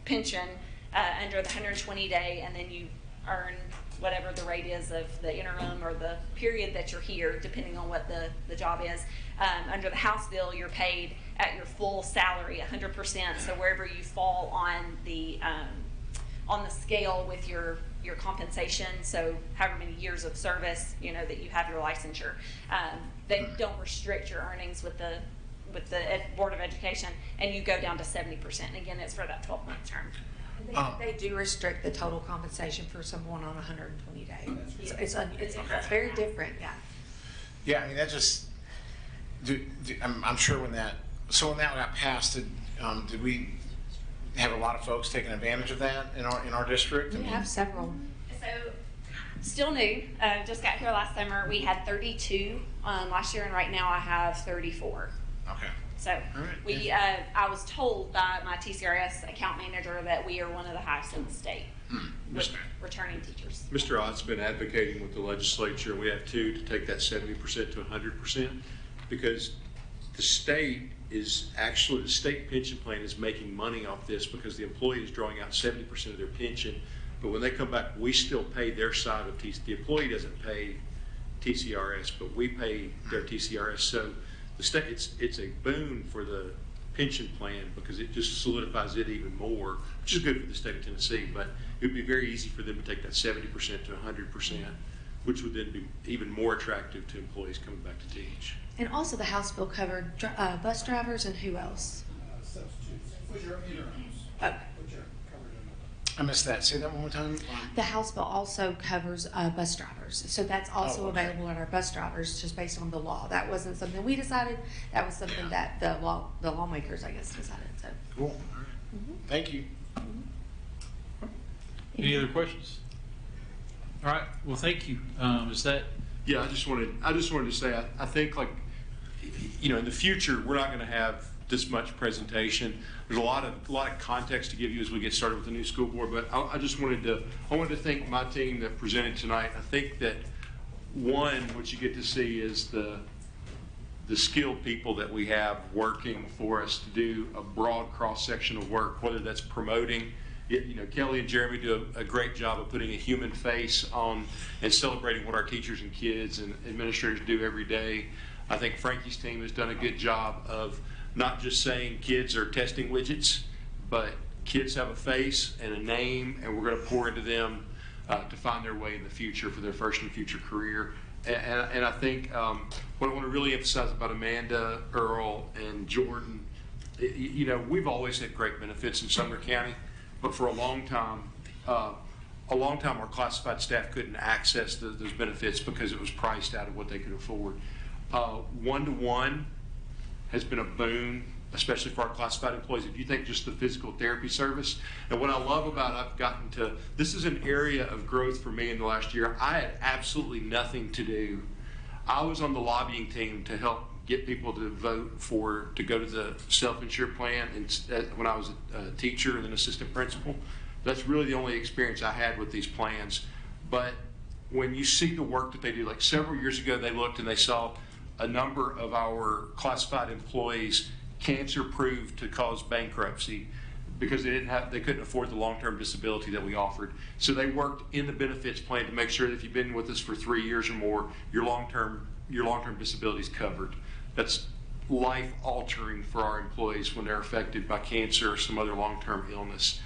pension under the 120-day, and then you earn whatever the rate is of the interim or the period that you're here, depending on what the job is. Under the House bill, you're paid at your full salary, 100%, so wherever you fall on the scale with your compensation, so however many years of service, you know, that you have your licensure. They don't restrict your earnings with the Board of Education, and you go down to 70%. And again, it's for that 12-month term. They do restrict the total compensation for someone on 120 days. It's very different, yeah. Yeah, I mean, that just, I'm sure when that got passed, did we have a lot of folks taking advantage of that in our district? We have several. So, still new. Just got here last summer. We had 32 last year, and right now I have 34. Okay. So I was told by my TCRS account manager that we are one of the highest in the state with returning teachers. Mr. Ott's been advocating with the legislature, and we have to take that 70% to 100%, because the state pension plan is making money off this because the employee is drawing out 70% of their pension, but when they come back, we still pay their side of the employee doesn't pay TCRS, but we pay their TCRS. So the state, it's a boon for the pension plan because it just solidifies it even more, which is good for the state of Tennessee. But it would be very easy for them to take that 70% to 100%, which would then be even more attractive to employees coming back to teach. And also the House bill covered bus drivers and who else? I missed that. Say that one more time. The House bill also covers bus drivers. So that's also available on our bus drivers just based on the law. That wasn't something we decided. That was something that the lawmakers, I guess, decided. So. Cool. All right. Thank you. Any other questions? All right. Well, thank you. Is that? Yeah, I just wanted to say I think, like, you know, in the future we're not going to have this much presentation. There's a lot of context to give you as we get started with the new school board, but I wanted to thank my team that presented tonight. I think that one, what you get to see is the skilled people that we have working for us to do a broad cross-section of work, whether that's promoting. You know, Kelly and Jeremy do a great job of putting a human face on and celebrating what our teachers and kids and administrators do every day. I think Frankie's team has done a good job of not just saying kids are testing widgets, but kids have a face and a name, and we're going to pour into them to find their way in the future for their first and future career. And I think what I want to really emphasize about Amanda, Earl, and Jordan, you know, we've always had great benefits in Sumner County, but for a long time our classified staff couldn't access those benefits because it was priced out of what they could afford. One-to-one has been a boon, especially for our classified employees. If you think just the physical therapy service, and what I love about this is an area of growth for me in the last year. I had absolutely nothing to do. I was on the lobbying team to help get people to vote to go to the self-insured plan when I was a teacher and an assistant principal. That's really the only experience I had with these plans. But when you see the work that they do, like several years ago, they looked and they saw a number of our classified employees cancer proved to cause bankruptcy because they couldn't afford the long-term disability that we offered. So they worked in the benefits plan to make sure that if you've been with us for 3 years or more, your long-term disability is covered. That's life-altering for our employees when they're affected by cancer or some other long-term illness.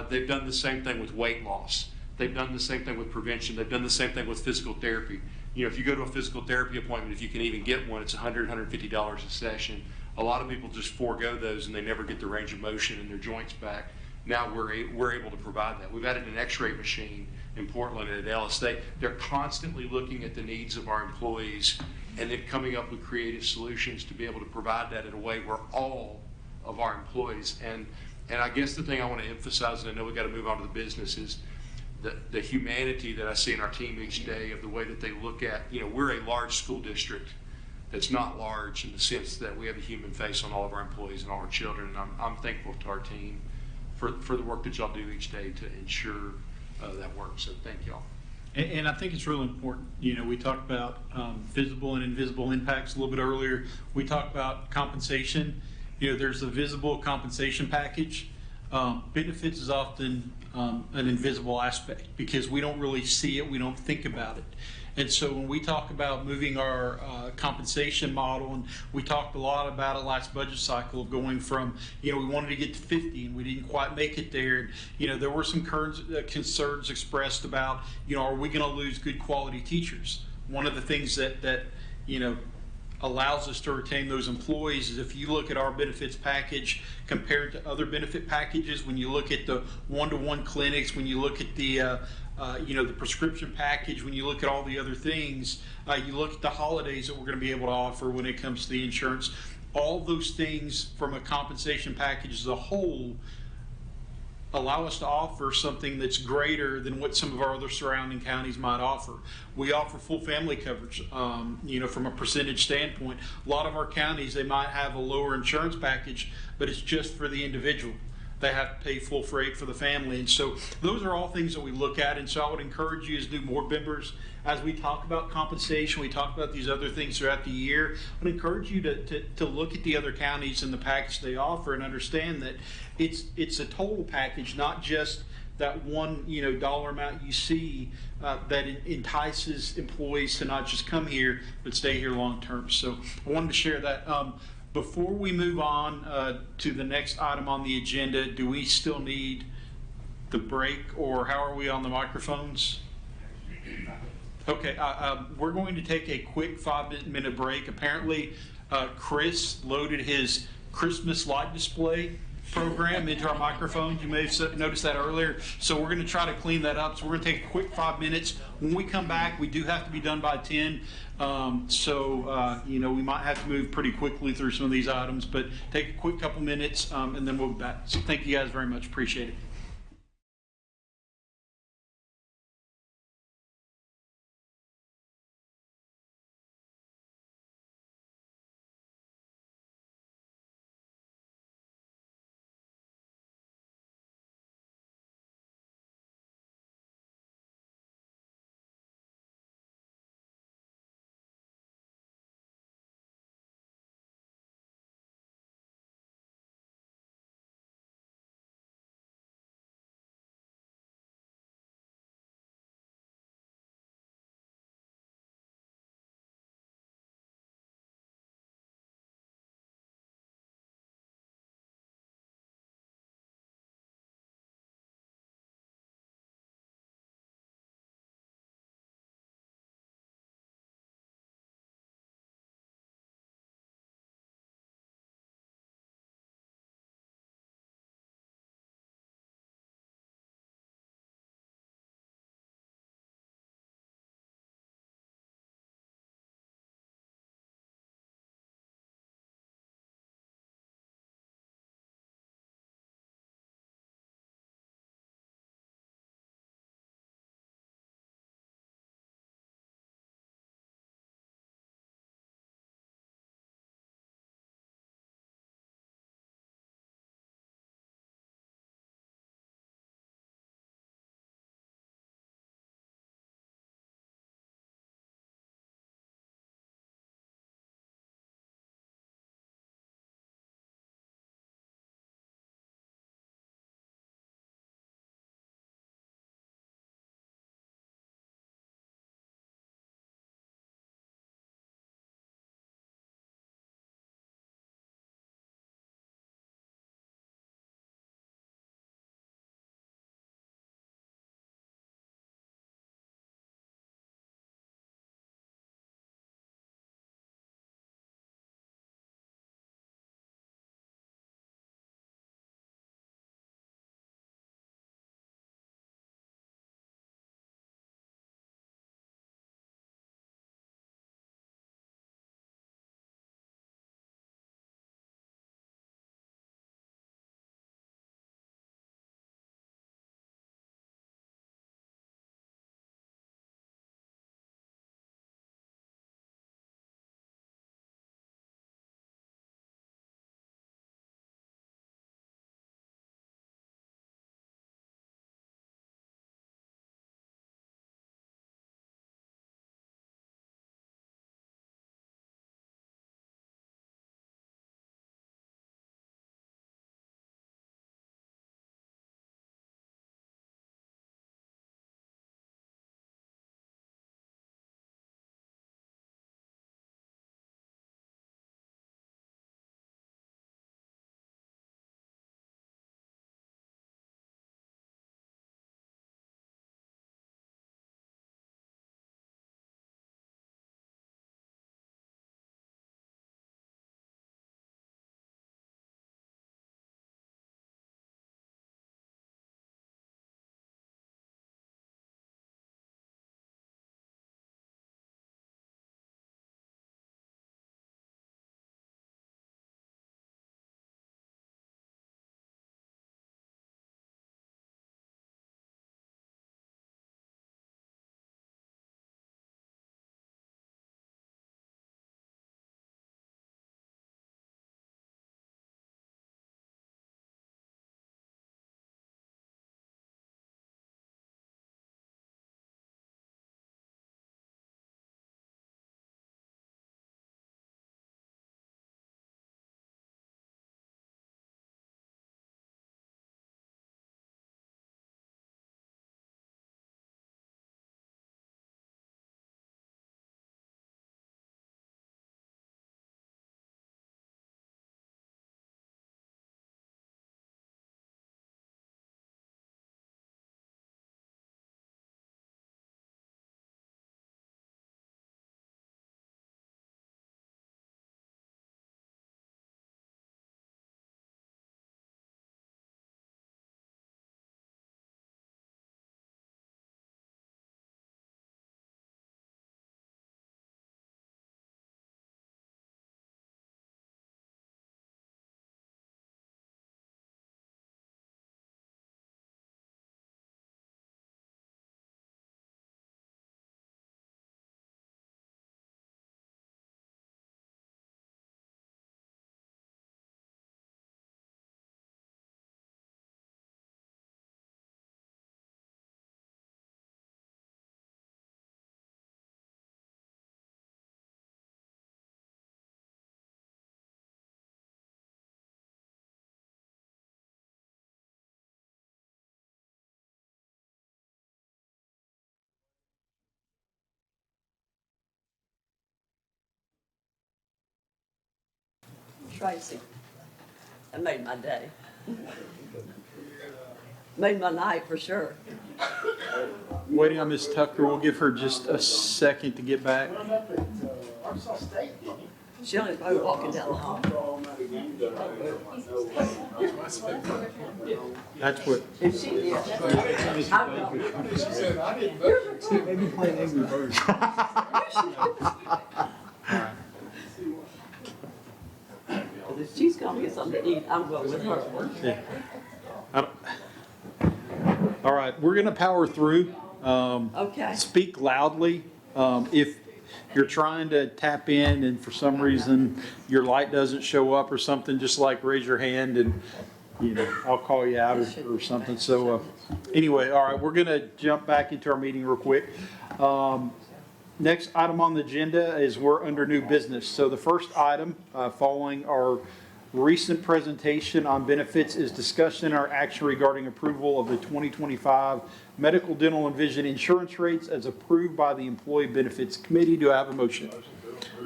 They've done the same thing with weight loss. They've done the same thing with prevention. They've done the same thing with physical therapy. You know, if you go to a physical therapy appointment, if you can even get one, it's $100, $150 a session. A lot of people just forego those and they never get the range of motion in their joints back. Now we're able to provide that. We've added an x-ray machine in Portland and at Ellis. They're constantly looking at the needs of our employees and then coming up with creative solutions to be able to provide that in a way where all of our employees. And I guess the thing I want to emphasize, and I know we got to move on to the business, is the humanity that I see in our team each day, of the way that they look at, we're a large school district that's not large in the sense that we have a human face on all of our employees and all our children. And I'm thankful to our team for the work that y'all do each day to ensure that works. So thank y'all. And I think it's really important. We talked about visible and invisible impacts a little bit earlier. We talked about compensation. There's a visible compensation package. Benefits is often an invisible aspect because we don't really see it, we don't think about it. And so when we talk about moving our compensation model, and we talked a lot about it last budget cycle of going from, we wanted to get to 50 and we didn't quite make it there. And, there were some concerns expressed about, are we going to lose good quality teachers? One of the things that allows us to retain those employees is if you look at our benefits package compared to other benefit packages, when you look at the one-to-one clinics, when you look at the the prescription package, when you look at all the other things, you look at the holidays that we're going to be able to offer when it comes to the insurance, all those things from a compensation package as a whole allow us to offer something that's greater than what some of our other surrounding counties might offer. We offer full family coverage, from a percentage standpoint. A lot of our counties, they might have a lower insurance package, but it's just for the individual. They have to pay full freight for the family. And so those are all things that we look at. And so I would encourage you as new board members, as we talk about compensation, we talk about these other things throughout the year, I would encourage you to look at the other counties and the package they offer and understand that it's a total package, not just that one dollar amount you see that entices employees to not just come here, but stay here long term. So I wanted to share that. Before we move on to the next item on the agenda, do we still need the break, or how are we on the microphones? Okay, we're going to take a quick 5-minute break. Apparently, Chris loaded his Christmas light display program into our microphones. You may have noticed that earlier. So we're going to try to clean that up. So we're going to take a quick 5 minutes. When we come back, we do have to be done by 10. We might have to move pretty quickly through some of these items, but take a quick couple minutes and then we'll be back. So thank you guys very much. Appreciate it. Tracy. That made my day. Made my night for sure. Waiting on Ms. Tucker. We'll give her just a second to get back. She only probably walking down the hall. That's what. If she did, Maybe playing Angry Birds. if she's gonna get something to eat, I'm going with her. Yeah. All right, we're going to power through. Okay. Speak loudly. If you're trying to tap in and for some reason your light doesn't show up or something, just like raise your hand and, I'll call you out or something. So anyway, all right, we're going to jump back into our meeting real quick. Next item on the agenda is we're under new business. So the first item following our recent presentation on benefits is discussion or action regarding approval of the 2025 medical, dental, and vision insurance rates as approved by the Employee Benefits Committee. Do I have a motion?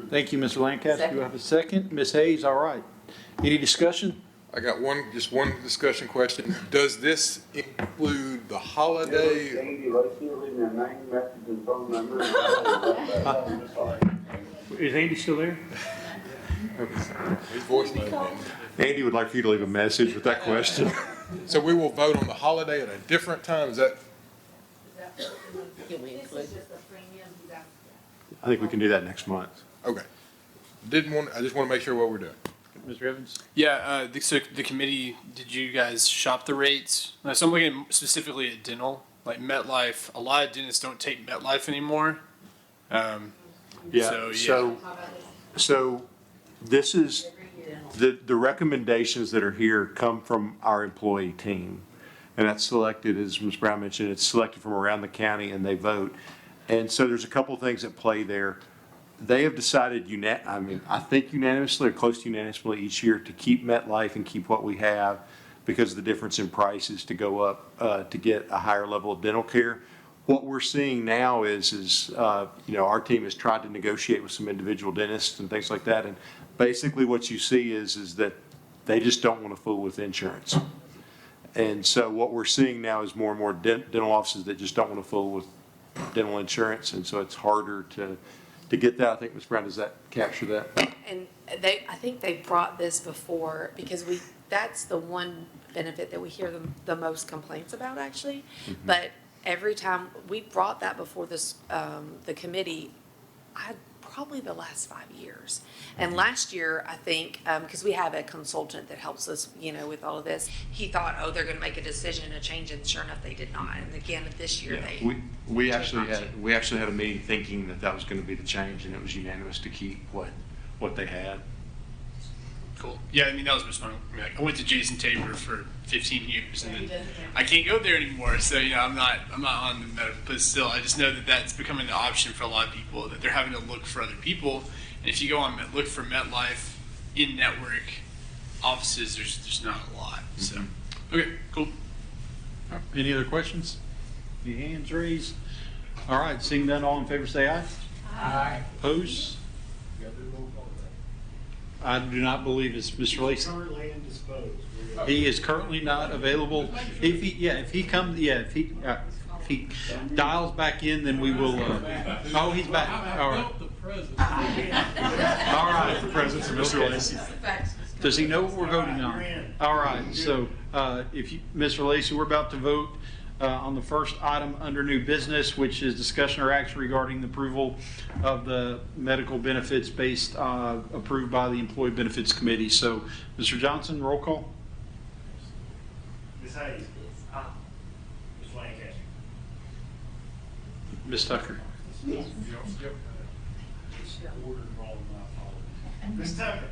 Thank you, Mr. Lancaster. Do I have a second? Ms. Hayes, all right. Any discussion? I got just one discussion question. Does this include the holiday? Is Andy still there? His voice came in. Andy would like for you to leave a message with that question. So we will vote on the holiday at a different time, is that? I think we can do that next month. Okay. I just want to make sure what we're doing. Mr. Evans? Yeah, so the committee, did you guys shop the rates? So I'm looking specifically at dental, like MetLife. A lot of dentists don't take MetLife anymore. So this is, the recommendations that are here come from our employee team. And that's selected, as Ms. Brown mentioned, it's selected from around the county and they vote. And so there's a couple of things at play there. They have decided, I think unanimously or close to unanimously each year to keep MetLife and keep what we have because of the difference in prices to go up to get a higher level of dental care. What we're seeing now is our team has tried to negotiate with some individual dentists and things like that. And basically what you see is that they just don't want to fool with insurance. And so what we're seeing now is more and more dental offices that just don't want to fool with dental insurance. And so it's harder to get that. I think, Ms. Brown, does that capture that? And I think they brought this before because that's the one benefit that we hear the most complaints about actually. Mm-hmm. But every time we brought that before this, the committee, probably the last 5 years. And last year, I think, because we have a consultant that helps us, with all of this, he thought, they're going to make a decision to change it, and sure enough, they did not. And again, this year We actually had a meeting thinking that was going to be the change, and it was unanimous to keep what they had. Cool. Yeah, that was just fun. I went to Jason Tabor for 15 years, and then I can't go there anymore. So I'm not on the medical, but still, I just know that that's becoming an option for a lot of people. That they're having to look for other people, and if you go on look for MetLife in network offices, there's not a lot. So okay, cool. Any other questions? Any hands raised? All right, seeing none, all in favor say aye. Aye. Opposed? I do not believe it's Mr. Lacy. He is currently not available. If he dials back in, then we will. He's back. All right. All right. The presence of Mr. Lacy. Does he know what we're voting on? All right. So, Mr. Lacy, we're about to vote on the first item under new business, which is discussion or action regarding the approval of the medical benefits based approved by the Employee Benefits Committee. So, Mr. Johnson, roll call. Ms. Hayes. Ms. Lancaster. Ms. Tucker. Yes. Ms. Tucker.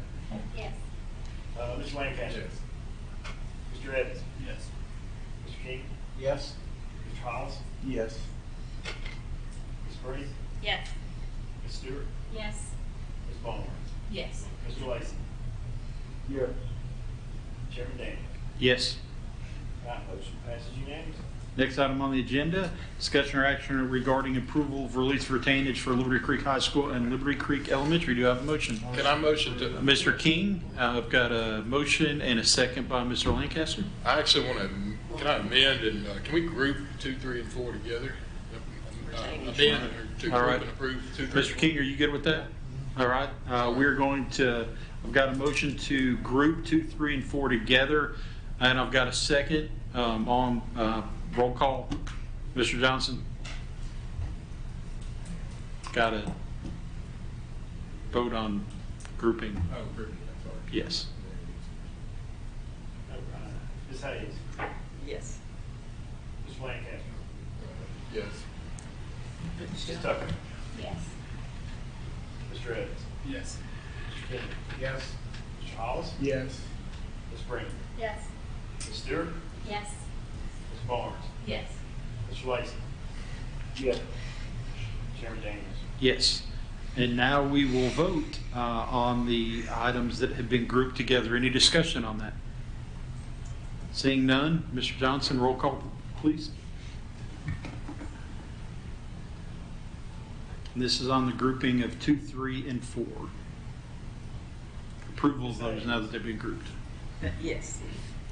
Yes. Mr. Lancaster. Yes. Mr. Evans. Yes. Mr. King. Yes. Mr. Hawes. Yes. Ms. Breeze. Yes. Ms. Stewart. Yes. Ms. Ballmer. Yes. Mr. Lacy. Yes. Chairman Daniel. Yes. Right, motion passes unanimously. Next item on the agenda, discussion or action regarding approval of release of retainage for Liberty Creek High School and Liberty Creek Elementary. Do I have a motion? Can I motion to? Mr. King, I've got a motion and a second by Mr. Lancaster. I actually want to, can I amend and, can we group 2, 3, and 4 together? Amend to All group right. and approve 2, 3, Mr. King, are you good with that? All right, we're going to, I've got a motion to group 2, 3, and 4 together, and I've got a second on roll call. Mr. Johnson? Got to vote on grouping. Oh, grouping, I'm sorry. Yes. Ms. Hayes. Yes. Ms. Lancaster. Yes. Ms. Tucker. Yes. Mr. Evans. Yes. Mr. Kennedy. Yes. Mr. Hollis. Yes. Ms. Breen. Yes. Ms. Stewart. Yes. Ms. Barnes. Yes. Mr. Lacy. Yes. Chairman Daniels. Yes. And now we will vote on the items that have been grouped together. Any discussion on that? Seeing none, Mr. Johnson, roll call, please. And this is on the grouping of 2, 3, and 4. Approval of those now that they've been grouped. Yes.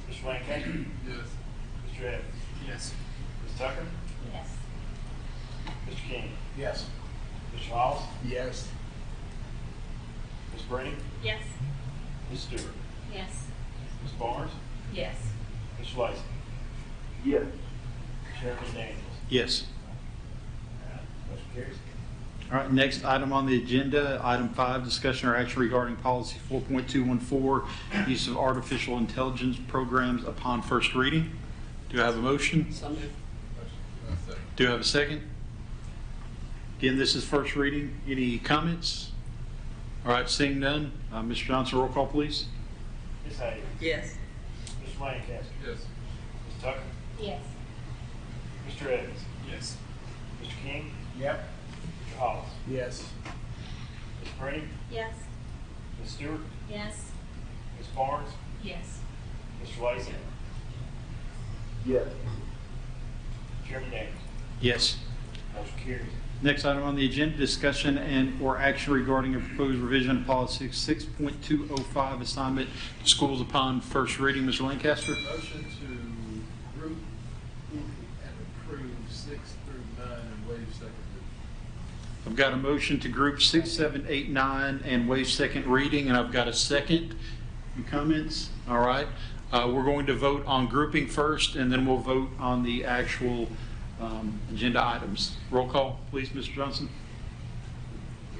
Mr. Lancaster. Yes. Mr. Evans. Yes. Ms. Tucker. Yes. Mr. King. Yes. Mr. Hollis. Yes. Ms. Breen. Yes. Ms. Stewart. Yes. Ms. Barnes. Yes. Mr. Lacy. Yes. Chairman Daniels. Yes. Motion carries. All right, next item on the agenda, item 5, discussion or action regarding policy 4.214, use of artificial intelligence programs upon first reading. Do I have a motion? So moved. Do I have a second? Again, this is first reading. Any comments? All right, seeing none, Mr. Johnson, roll call, please. Ms. Hayes. Yes. Mr. Lancaster. Yes. Ms. Tucker. Yes. Mr. Evans. Yes. Mr. King. Yep. Mr. Hollis. Yes. Ms. Breen. Yes. Ms. Stewart. Yes. Ms. Barnes. Yes. Mr. Lacy. Yes. Chairman Daniels. Yes. Motion carries. Next item on the agenda, discussion and or action regarding a proposed revision of policy 6.205, assignment to schools upon first reading. Mr. Lancaster? Motion to group and approve 6 through 9 and waive second reading. I've got a motion to group 6, 7, 8, 9 and waive second reading, and I've got a second. Any comments? All right. We're going to vote on grouping first, and then we'll vote on the actual agenda items. Roll call, please, Mr. Johnson.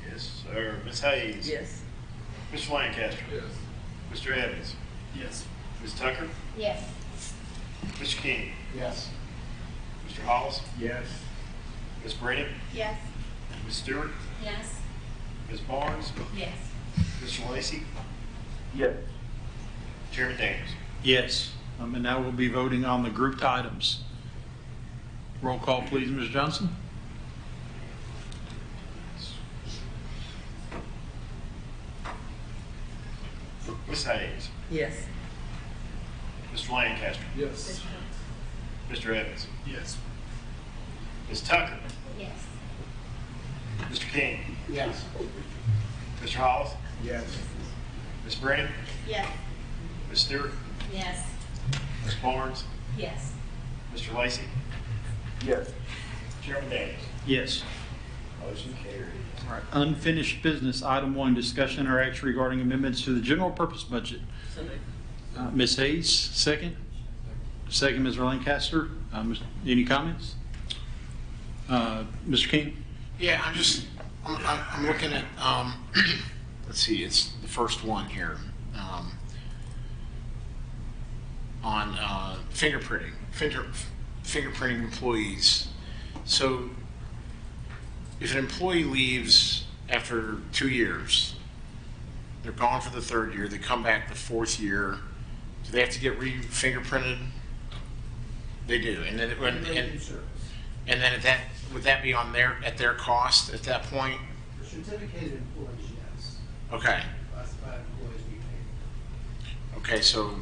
Yes, sir. Ms. Hayes. Yes. Mr. Lancaster. Yes. Mr. Evans. Yes. Ms. Tucker. Yes. Mr. King. Yes. Mr. Hollis. Yes. Ms. Breen. Yes. Ms. Stewart. Yes. Ms. Barnes. Yes. Mr. Lacy. Yes. Chairman Daniels. Yes. And now we'll be voting on the grouped items. Roll call, please, Ms. Johnson. Ms. Hayes. Yes. Mr. Lancaster. Yes. Mr. Evans. Yes. Ms. Tucker. Yes. Mr. King. Yes. Mr. Hollis. Yes. Ms. Breen. Yes. Ms. Stewart. Yes. Ms. Barnes. Yes. Mr. Lacy. Yes. Chairman Daniels. Yes. Motion carries. All right. Unfinished business, item 1, discussion or action regarding amendments to the general purpose budget. So moved. Ms. Hayes, second. Second, Ms. Lancaster. Any comments? Mr. King? Yeah, I'm looking at, let's see, it's the first one here. On fingerprinting employees. So if an employee leaves after 2 years, they're gone for the 3rd year, they come back the 4th year, do they have to get re-fingerprinted? They do, and then would that be on at their cost at that point? For certificated employees, yes. Okay. Classified employees, we pay. Okay, so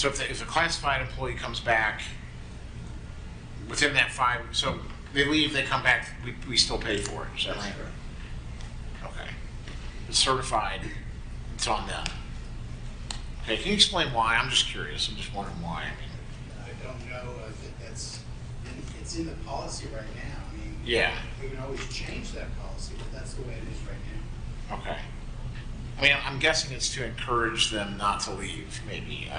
So if a classified employee comes back within that 5, so they leave, they come back, we still pay for it, is that right? Okay. It's certified, it's on them. Okay, can you explain why? I'm just curious, I'm just wondering why. I don't know, I think it's in the policy right now. I mean, Yeah. we can always change that policy, but that's the way it is right now. Okay. I mean, I'm guessing it's to encourage them not to leave, maybe.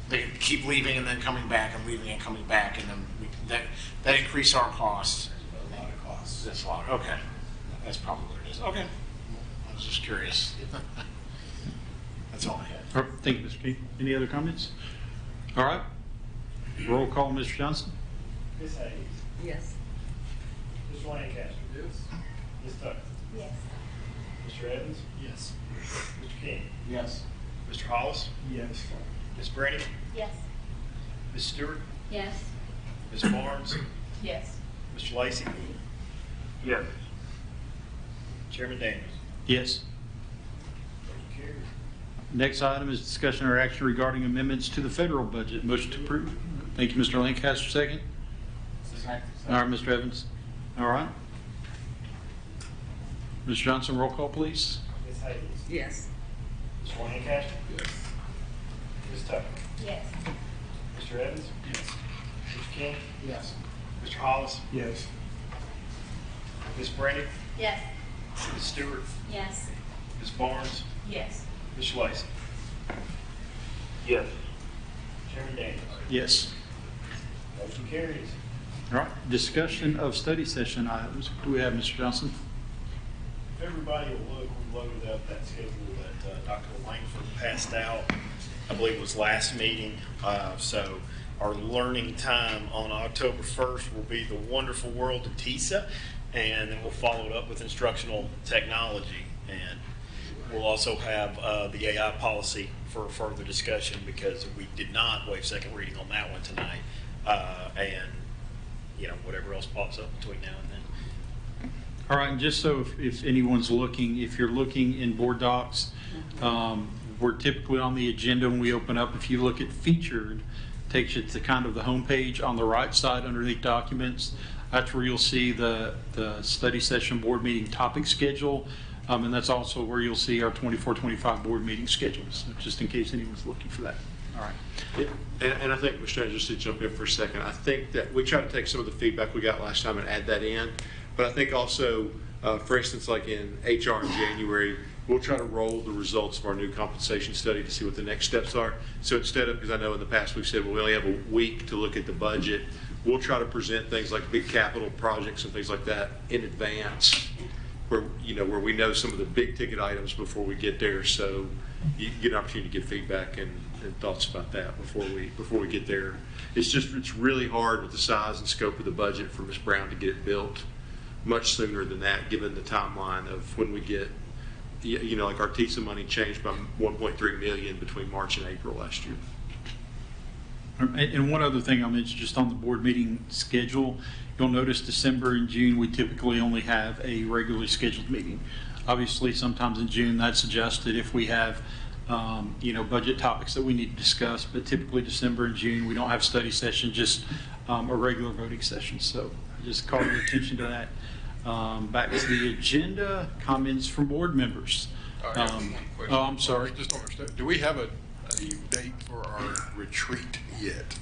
They keep leaving and then coming back and leaving and coming back, and then that increase our costs. A lot of costs. That's a lot. Okay. That's probably what it is. Okay. I was just curious. That's all I had. All right, thank you, Mr. King. Any other comments? All right. Roll call, Mr. Johnson. Ms. Hayes. Yes. Mr. Lancaster. Yes. Ms. Tucker. Yes. Mr. Evans. Yes. Mr. King. Yes. Mr. Hollis. Yes. Ms. Brennan. Yes. Ms. Stewart. Yes. Ms. Barnes. Yes. Mr. Lacy. Yes. Chairman Daniels. Yes. Motion carries. Next item is discussion or action regarding amendments to the federal budget. Motion to approve. Thank you, Mr. Lancaster, second. All right, Mr. Evans. All right. Mr. Johnson, roll call, please. Ms. Hayes. Yes. Mr. Lancaster. Yes. Ms. Tucker. Yes. Mr. Evans. Yes. Mr. King. Yes. Mr. Hollis. Yes. Ms. Brennan. Yes. Ms. Stewart. Yes. Ms. Barnes. Yes. Mr. Lacy. Yes. Chairman Daniels. Yes. Motion carries. All right, discussion of study session items. What do we have, Mr. Johnson? If everybody will look, we loaded up that schedule that Dr. Langford passed out, I believe it was last meeting. So our learning time on October 1st will be the wonderful world of TISA, and then we'll follow it up with instructional technology. And we'll also have the AI policy for further discussion, because we did not waive second reading on that one tonight. And, you know, whatever else pops up between now and then. All right, and just so if anyone's looking, if you're looking in board docs, we're typically on the agenda when we open up. If you look at featured, takes you to kind of the homepage on the right side underneath documents. That's where you'll see the study session board meeting topic schedule. And that's also where you'll see our 24-25 board meeting schedules, just in case anyone's looking for that. All right. And I think, Mr. Chairman, just to jump in for a second, I think that we try to take some of the feedback we got last time and add that in. But I think also, for instance, like in HR in January, we'll try to roll the results of our new compensation study to see what the next steps are. So instead of, because I know in the past we've said, well, we only have a week to look at the budget, we'll try to present things like big capital projects and things like that in advance, where, you know, where we know some of the big ticket items before we get there. So you get an opportunity to get feedback and thoughts about that before we get there. It's really hard with the size and scope of the budget for Ms. Brown to get it built much sooner than that, given the timeline of when we get, you know, like our TISA money changed by 1.3 million between March and April last year. And one other thing I'll mention, just on the board meeting schedule, you'll notice December and June, we typically only have a regularly scheduled meeting. Obviously, sometimes in June, that's adjusted if we have, you know, budget topics that we need to discuss, but typically December and June, we don't have study session, just a regular voting session. So I just call your attention to that. Back to the agenda, comments from board members. I have one question. Oh, I'm sorry. Just don't understand. Do we have a date for our retreat yet?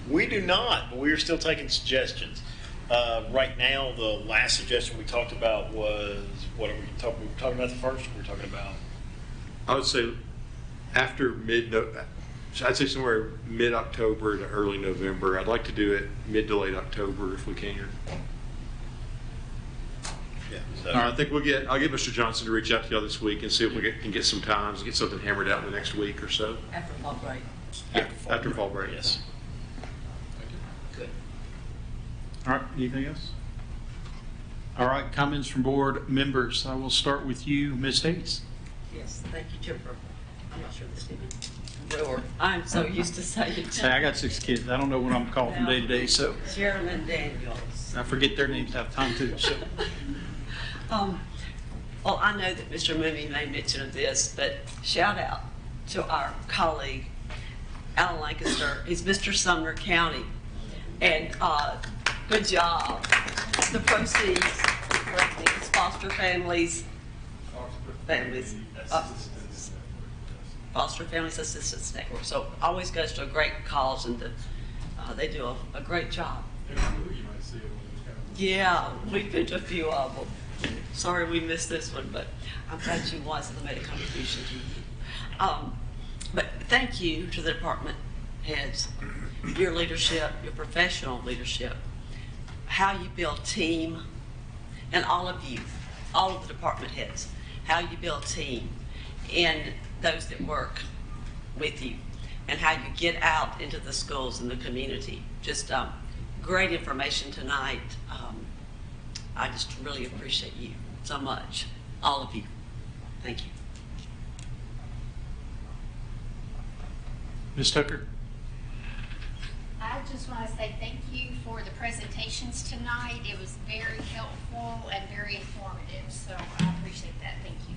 We do not, but we are still taking suggestions. Right now, the last suggestion we talked about was, what are we talking? We were talking about the first. We were talking about. I would say after I'd say somewhere mid-October to early November. I'd like to do it mid to late October if we can. Yeah. So. I think I'll get Mr. Johnson to reach out to y'all this week and see if we can get some times, get something hammered out in the next week or so. After fall break. After fall break. Yes. Good. All right, anything else? All right, comments from board members. I will start with you, Ms. Hayes. Yes, thank you, Jim Purple. I'm not sure this name. Brewer. I'm so used to saying it. Hey, I got 6 kids. I don't know what I'm called from day to day, so Chairman Daniels. I forget their names half the time too. So Well, I know that Mr. Mooney made mention of this, but shout out to our colleague, Alan Lancaster. He's Mr. Sumner County. And good job. The proceeds, correct me, it's foster families, Foster Families Assistance Network. So always goes to a great cause, and they do a great job. Yeah, we've been to a few of them. Sorry we missed this one, but I'm glad you was and made a contribution to you. But thank you to the department heads, your leadership, your professional leadership, how you build team, and all of you, all of the department heads, how you build team, and those that work with you, and how you get out into the schools and the community. Just great information tonight. I just really appreciate you so much, all of you. Thank you. Ms. Tucker? I just want to say thank you for the presentations tonight. It was very helpful and very informative, so I appreciate that. Thank you.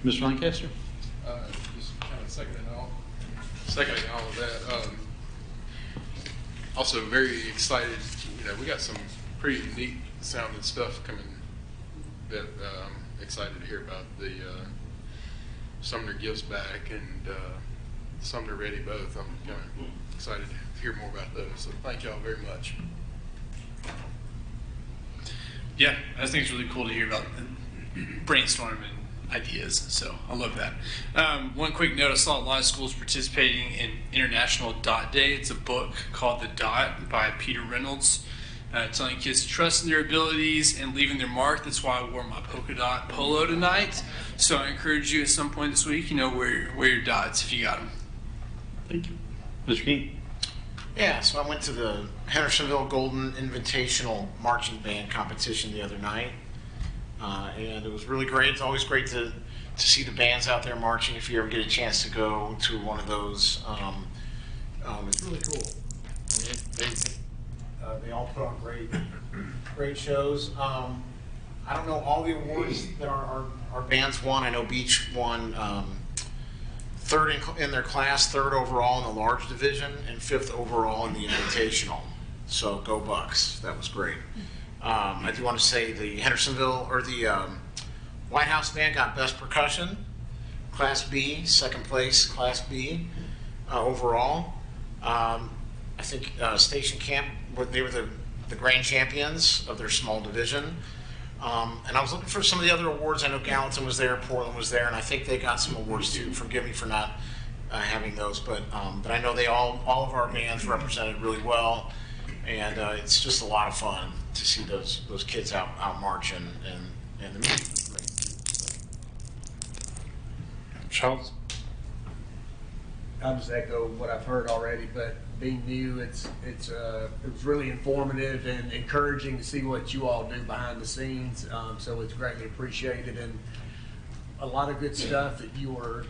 Mr. Lancaster? Just kind of seconding all of that. Also very excited, we got some pretty neat sounding stuff coming that I'm excited to hear about. The Sumner Gives Back and Sumner Ready both. I'm kind of excited to hear more about those. So thank y'all very much. Yeah, I think it's really cool to hear about brainstorming ideas, so I love that. One quick note, I saw a lot of schools participating in International Dot Day. It's a book called The Dot by Peter Reynolds, telling kids to trust in their abilities and leaving their mark. That's why I wore my polka dot polo tonight. So I encourage you at some point this week, wear your dots if you got them. Thank you. Mr. King? Yeah, so I went to the Hendersonville Golden Invitational Marching Band competition the other night. And it was really great. It's always great to see the bands out there marching if you ever get a chance to go to one of those. It's really cool. They all put on great shows. I don't know all the awards that our bands won. I know Beach won third in their class, third overall in the large division, and fifth overall in the invitational. So go Bucks. That was great. I do want to say the Hendersonville, or the White House band got Best Percussion, Class B, second place, Class B overall. I think Station Camp, they were the grand champions of their small division. And I was looking for some of the other awards. I know Gallatin was there, Portland was there, and I think they got some awards too. Forgive me for not having those, but I know they all of our bands represented really well, and it's just a lot of fun to see those kids out marching, and the music was great too. Charles? I'll just echo what I've heard already, but being new, it was really informative and encouraging to see what you all do behind the scenes. So it's greatly appreciated, and a lot of good stuff that you were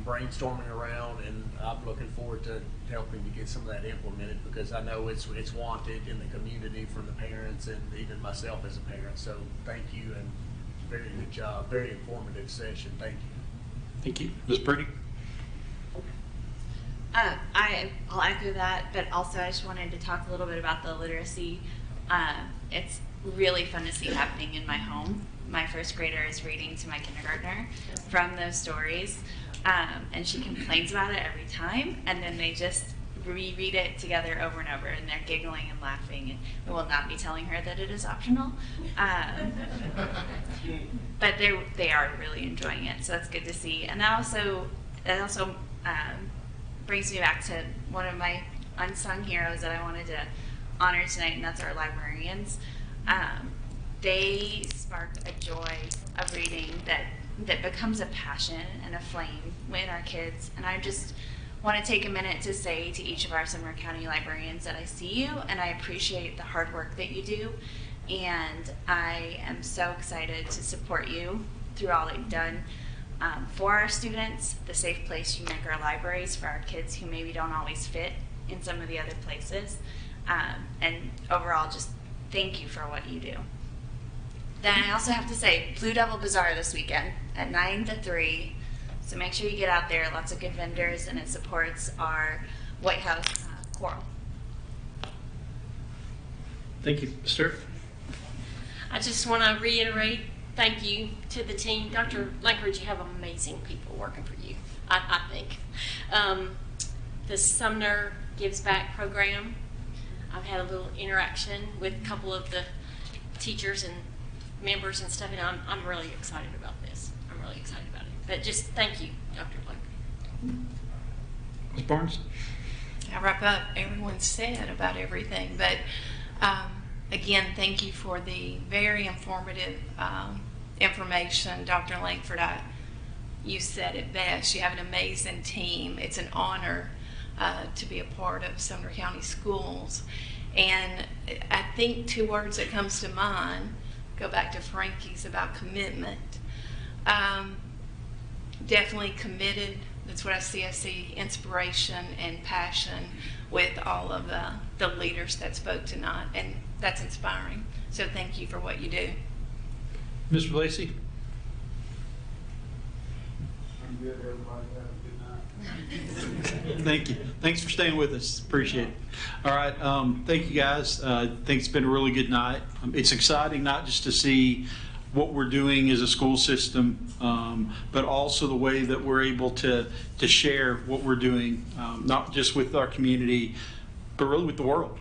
brainstorming around, and I'm looking forward to helping to get some of that implemented, because I know it's wanted in the community from the parents and even myself as a parent. So thank you, and very good job, very informative session. Thank you. Thank you. Ms. Purdy? I'll echo that, but also I just wanted to talk a little bit about the literacy. It's really fun to see happening in my home. My first grader is reading to my kindergartner from those stories, and she complains about it every time, and then they just reread it together over and over, and they're giggling and laughing, and we will not be telling her that it is optional. But they are really enjoying it, so that's good to see. And that also brings me back to one of my unsung heroes that I wanted to honor tonight, and that's our librarians. They spark a joy of reading that becomes a passion and a flame in our kids. And I just want to take a minute to say to each of our Sumner County librarians that I see you and I appreciate the hard work that you do. And I am so excited to support you through all that you've done for our students, the safe place you make our libraries for our kids who maybe don't always fit in some of the other places. And overall, just thank you for what you do. Then I also have to say Blue Devil Bazaar this weekend at 9 to 3. So make sure you get out there. Lots of good vendors, and it supports our White House choral. Thank you. Sir? I just want to reiterate thank you to the team. Dr. Lankridge, you have amazing people working for you, I think. The Sumner Gives Back program, I've had a little interaction with a couple of the teachers and members and stuff, and I'm really excited about this. I'm really excited about it. But just thank you, Dr. Lankridge. Ms. Barnes? I wrap up. Everyone said about everything, but again, thank you for the very informative information. Dr. Langford, you said it best. You have an amazing team. It's an honor to be a part of Sumner County Schools. And I think 2 words that comes to mind, go back to Frankie's about commitment. Definitely committed. That's what I see. I see inspiration and passion with all of the leaders that spoke tonight, and that's inspiring. So thank you for what you do. Mr. Lacey? I'm good, everybody. Have a good night. Thank you. Thanks for staying with us. Appreciate it. All right. Thank you, guys. I think it's been a really good night. It's exciting not just to see what we're doing as a school system, but also the way that we're able to share what we're doing, not just with our community, but really with the world.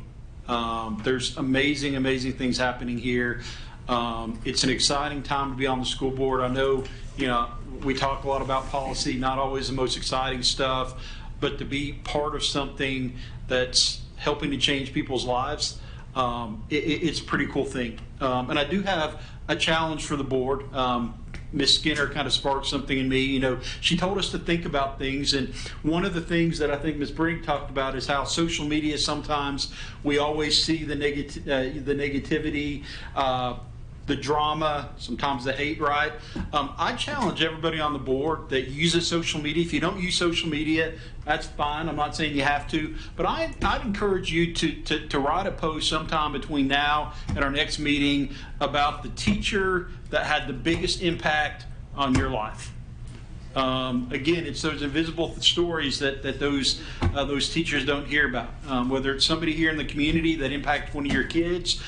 There's amazing, amazing things happening here. It's an exciting time to be on the school board. I know, we talk a lot about policy, not always the most exciting stuff, but to be part of something that's helping to change people's lives, it's a pretty cool thing. And I do have a challenge for the board. Ms. Skinner kind of sparked something in me. She told us to think about things, and one of the things that I think Ms. Brink talked about is how social media, sometimes we always see the negativity, the drama, sometimes the hate, right? I challenge everybody on the board that uses social media. If you don't use social media, that's fine. I'm not saying you have to, but I'd encourage you to write a post sometime between now and our next meeting about the teacher that had the biggest impact on your life. Again, it's those invisible stories that those teachers don't hear about. Whether it's somebody here in the community that impacted one of your kids,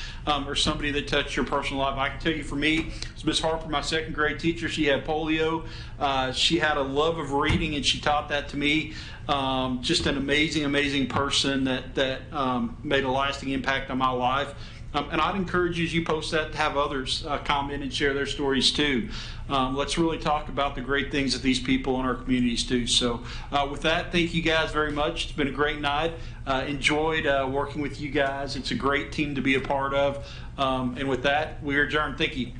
or somebody that touched your personal life. I can tell you, for me, it's Miss Harper, my second grade teacher. She had polio. She had a love of reading, and she taught that to me. Just an amazing, amazing person that made a lasting impact on my life. And I'd encourage you, as you post that, to have others comment and share their stories too. Let's really talk about the great things that these people in our communities do. So with that, thank you guys very much. It's been a great night. Enjoyed working with you guys. It's a great team to be a part of. And with that, we are adjourned. Thank you.